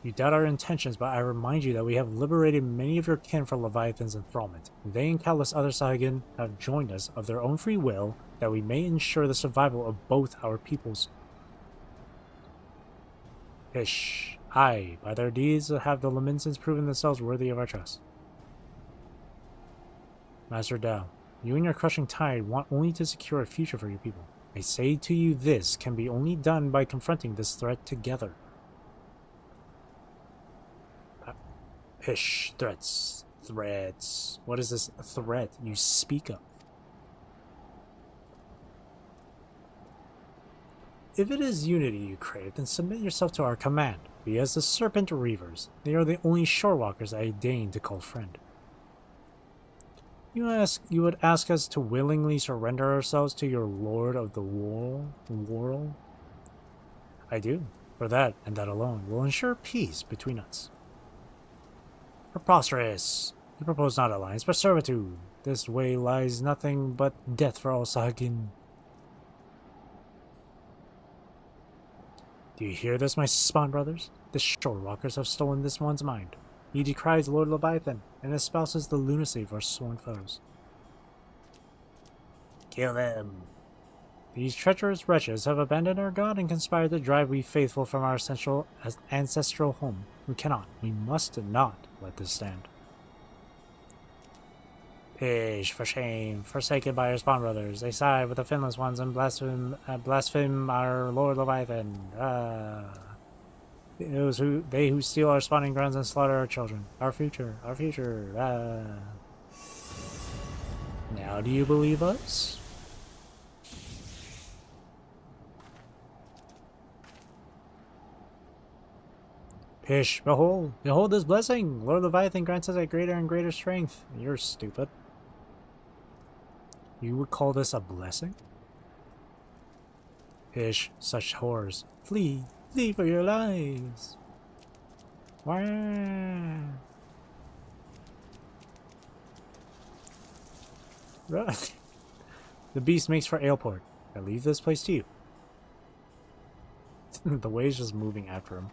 You doubt our intentions, but I remind you that we have liberated many of your kin from Leviathan's enthrallment. They and countless other Saigon have joined us of their own free will, that we may ensure the survival of both our peoples. Ish. Aye, by their deeds have the Laminsons proven themselves worthy of our trust. Master Dao, you and your crushing tide want only to secure a future for your people. I say to you, this can be only done by confronting this threat together. Pish, threats. What is this threat you speak of? If it is unity you crave, then submit yourself to our command. Be as the Serpent Reavers. They are the only shorewalkers I deign to call friend. You would ask us to willingly surrender ourselves to your Lord of the World? I do. For that, and that alone, will ensure peace between us. Preposterous! You propose not alliance, but servitude. This way lies nothing but death for all Saigon. Do you hear this, my spawn brothers? The shorewalkers have stolen this one's mind. He decries Lord Leviathan, and espouses the lunacy of our sworn foes. Kill them! These treacherous wretches have abandoned our god and conspired to drive we faithful from our ancestral home. We must not let this stand. Pish, for shame, forsaken by our spawn brothers, they side with the finless ones and blaspheme our Lord Leviathan. They who steal our spawning grounds and slaughter our children. Our future. Now do you believe us? Pish, behold this blessing! Lord Leviathan grants us a greater and greater strength. You're stupid. You would call this a blessing? Pish, such horrors. Flee for your lives. Wah. The beast makes for Aleport. I leave this place to you. The way is just moving after him.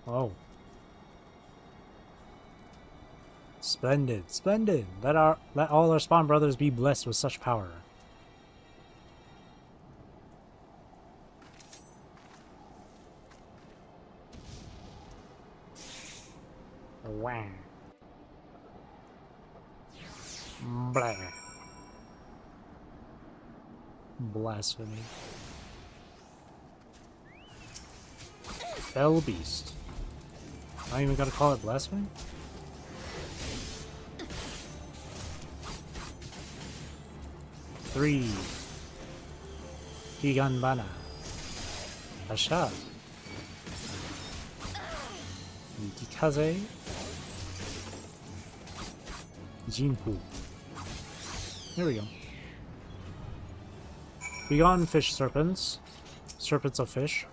Oh. Splendid. Let all our spawn brothers be blessed with such power. Wow. Blah. Blasphemy. Fell beast. I even gotta call it blasphemy? Three. Higanbana. Asha. Yukikaze. Jinpu. Here we go. Begone, fish serpents. Serpents of fish.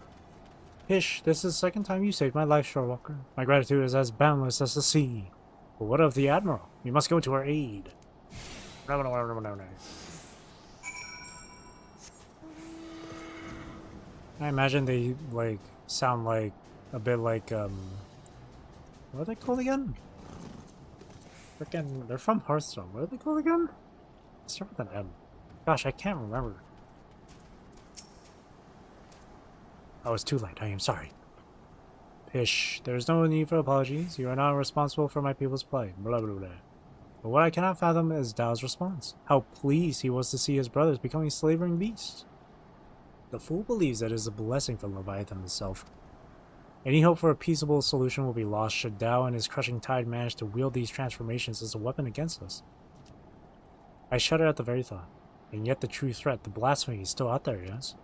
Pish, this is the second time you saved my life, Shorewalker. My gratitude is as boundless as the sea. But what of the Admiral? We must go to her aid. No. I imagine they, like, sound like, a bit like, what are they called again? Frickin', they're from Hearthstone. What are they called again? Start with an M. Gosh, I can't remember. Oh, it's too late. I am sorry. Pish, there is no need for apologies. You are not responsible for my people's plight. Blah, blah, blah. But what I cannot fathom is Dao's response. How pleased he was to see his brothers becoming slavering beasts. The fool believes that it is a blessing from Leviathan himself. Any hope for a peaceable solution will be lost should Dao and his crushing tide manage to wield these transformations as a weapon against us. I shudder at the very thought. And yet the true threat, the blasphemy, is still out there, yes?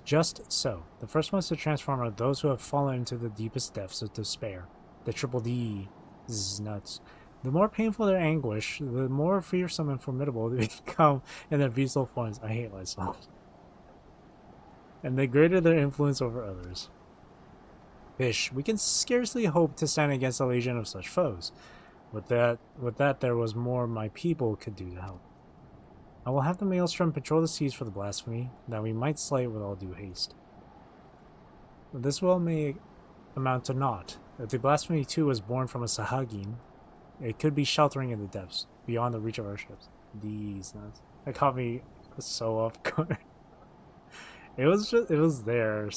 Just so. The first ones to transform are those who have fallen into the deepest depths of despair. The triple D is nuts. The more painful their anguish, the more fearsome and formidable they become in their beastly forms. I hate myself. And the greater their influence over others. Pish, we can scarcely hope to stand against a legion of such foes. With that, there was more my people could do to help. I will have the Maelstrom patrol the seas for the blasphemy, that we might slay it with all due haste. But this will may amount to naught. If the blasphemy too was born from a Sahagin, it could be sheltering in the depths, beyond the reach of our ships. These nuts. That caught me so off guard. It was there.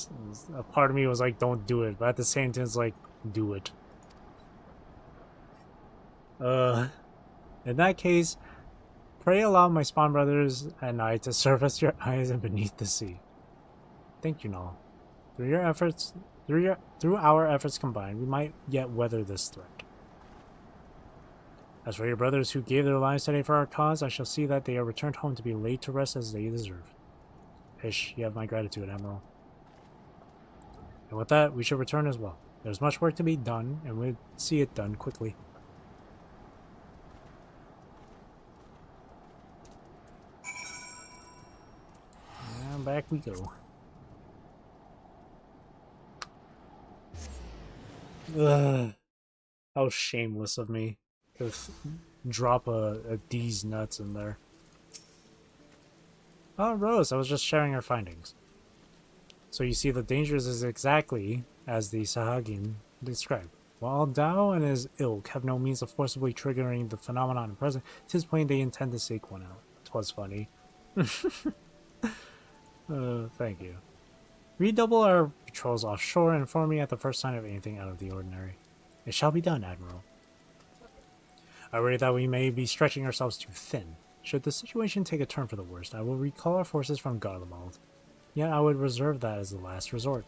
A part of me was like, don't do it, but at the same time, it's like, do it. In that case, pray allow my spawn brothers and I to serve as your eyes and beneath the sea. Thank you, Null. Through our efforts combined, we might yet weather this threat. As for your brothers who gave their lives today for our cause, I shall see that they are returned home to be laid to rest as they deserve. Ish, you have my gratitude, Admiral. And with that, we should return as well. There's much work to be done, and we'll see it done quickly. And back we go. Ugh. How shameless of me to drop a D's nuts in there. Oh, Rose, I was just sharing our findings. So you see, the dangers is exactly as the Sahagin described. While Dao and his ilk have no means of forcibly triggering the phenomenon in present, 'tis plain they intend to seek one out. 'Twas funny. Thank you. Redouble our patrols offshore and inform me at the first sign of anything out of the ordinary. It shall be done, Admiral. I worry that we may be stretching ourselves too thin. Should the situation take a turn for the worst, I will recall our forces from Garlemald. Yet I would reserve that as the last resort.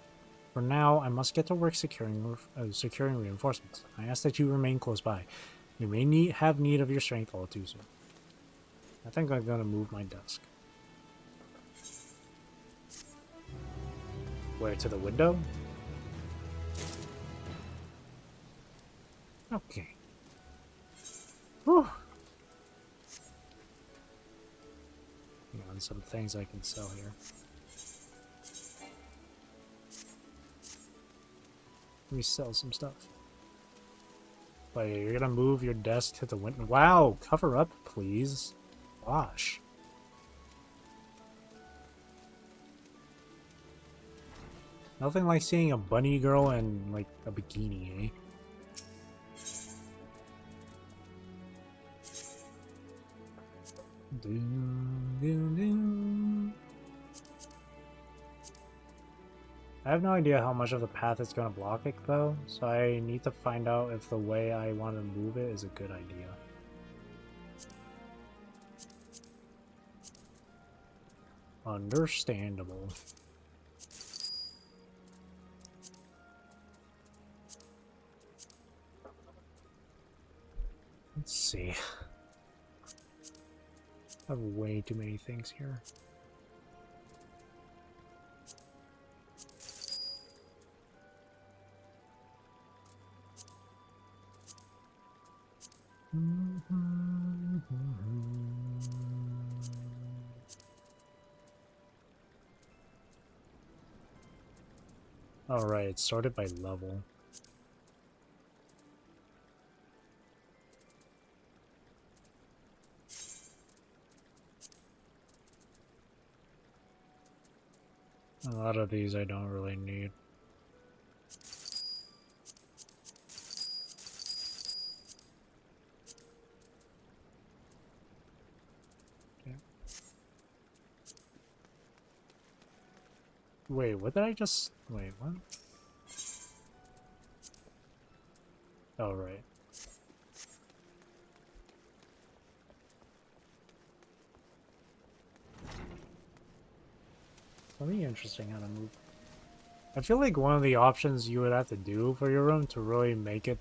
For now, I must get to work securing reinforcements. I ask that you remain close by. You may have need of your strength all too soon. I think I'm going to move my desk. Where, to the window? Okay. Whew. On some things I can sell here. Let me sell some stuff. But you're gonna move your desk to the window. Wow, cover up, please. Gosh. Nothing like seeing a bunny girl in like a bikini, eh? I have no idea how much of the path is going to block it though, so I need to find out if the way I want to move it is a good idea. Understandable. Let's see. I have way too many things here. Alright, it's sorted by level. A lot of these I don't really need. Okay. Wait, what did I just... Wait, what? Oh, right. That'll be interesting how to move. I feel like one of the options you would have to do for your room to really make it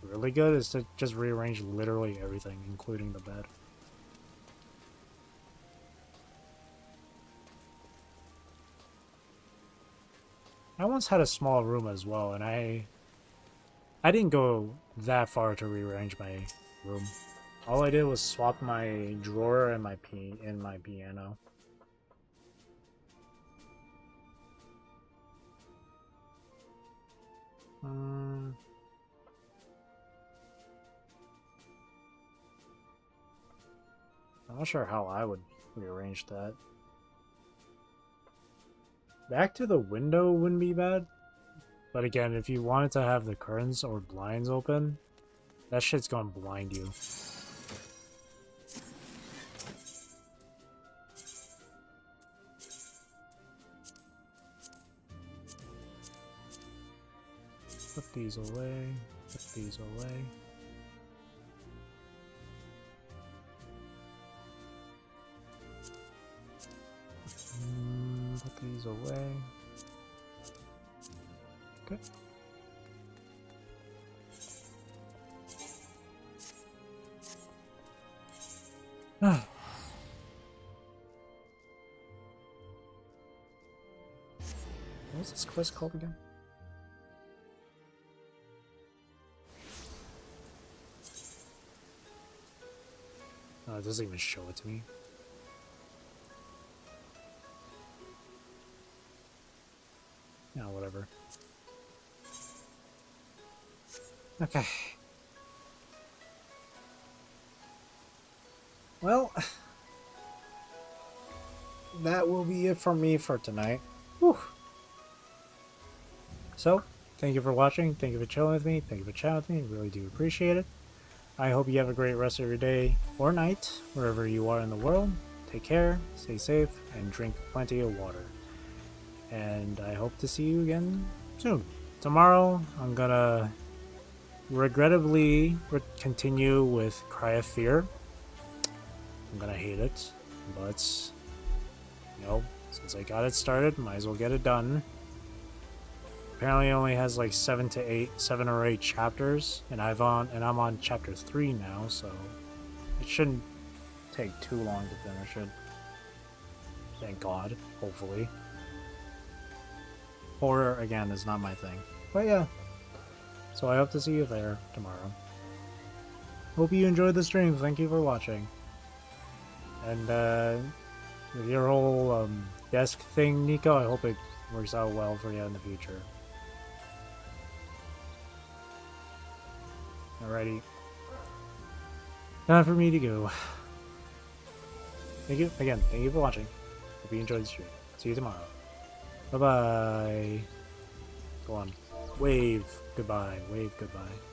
really good is to just rearrange literally everything, including the bed. I once had a small room as well, and I didn't go that far to rearrange my room. All I did was swap my drawer and my piano. not sure how I would rearrange that. Back to the window wouldn't be bad. But again, if you wanted to have the curtains or blinds open, that shit's gonna blind you. Put these away. Put these away. Put these away. Okay. What's this quest called again? Oh, it doesn't even show it to me. Yeah, whatever. Okay. Well, that will be it from me for tonight. Whew. So, thank you for watching, thank you for chilling with me, thank you for chatting with me, I really do appreciate it. I hope you have a great rest of your day or night, wherever you are in the world. Take care, stay safe, and drink plenty of water. And I hope to see you again soon. Tomorrow, I'm gonna regrettably continue with Cry of Fear. I'm gonna hate it, but, you know, since I got it started, might as well get it done. Apparently it only has like 7 or 8 chapters, and I'm on chapter 3 now, so it shouldn't take too long to finish it. Thank God, hopefully. Horror, again, is not my thing. But yeah, so I hope to see you there tomorrow. Hope you enjoyed the stream, thank you for watching. And with your whole desk thing, Nico, I hope it works out well for you in the future. Alrighty. Time for me to go. Thank you again. Thank you for watching. Hope you enjoyed the stream. See you tomorrow. Bye bye. Go on. Wave goodbye. Wave goodbye.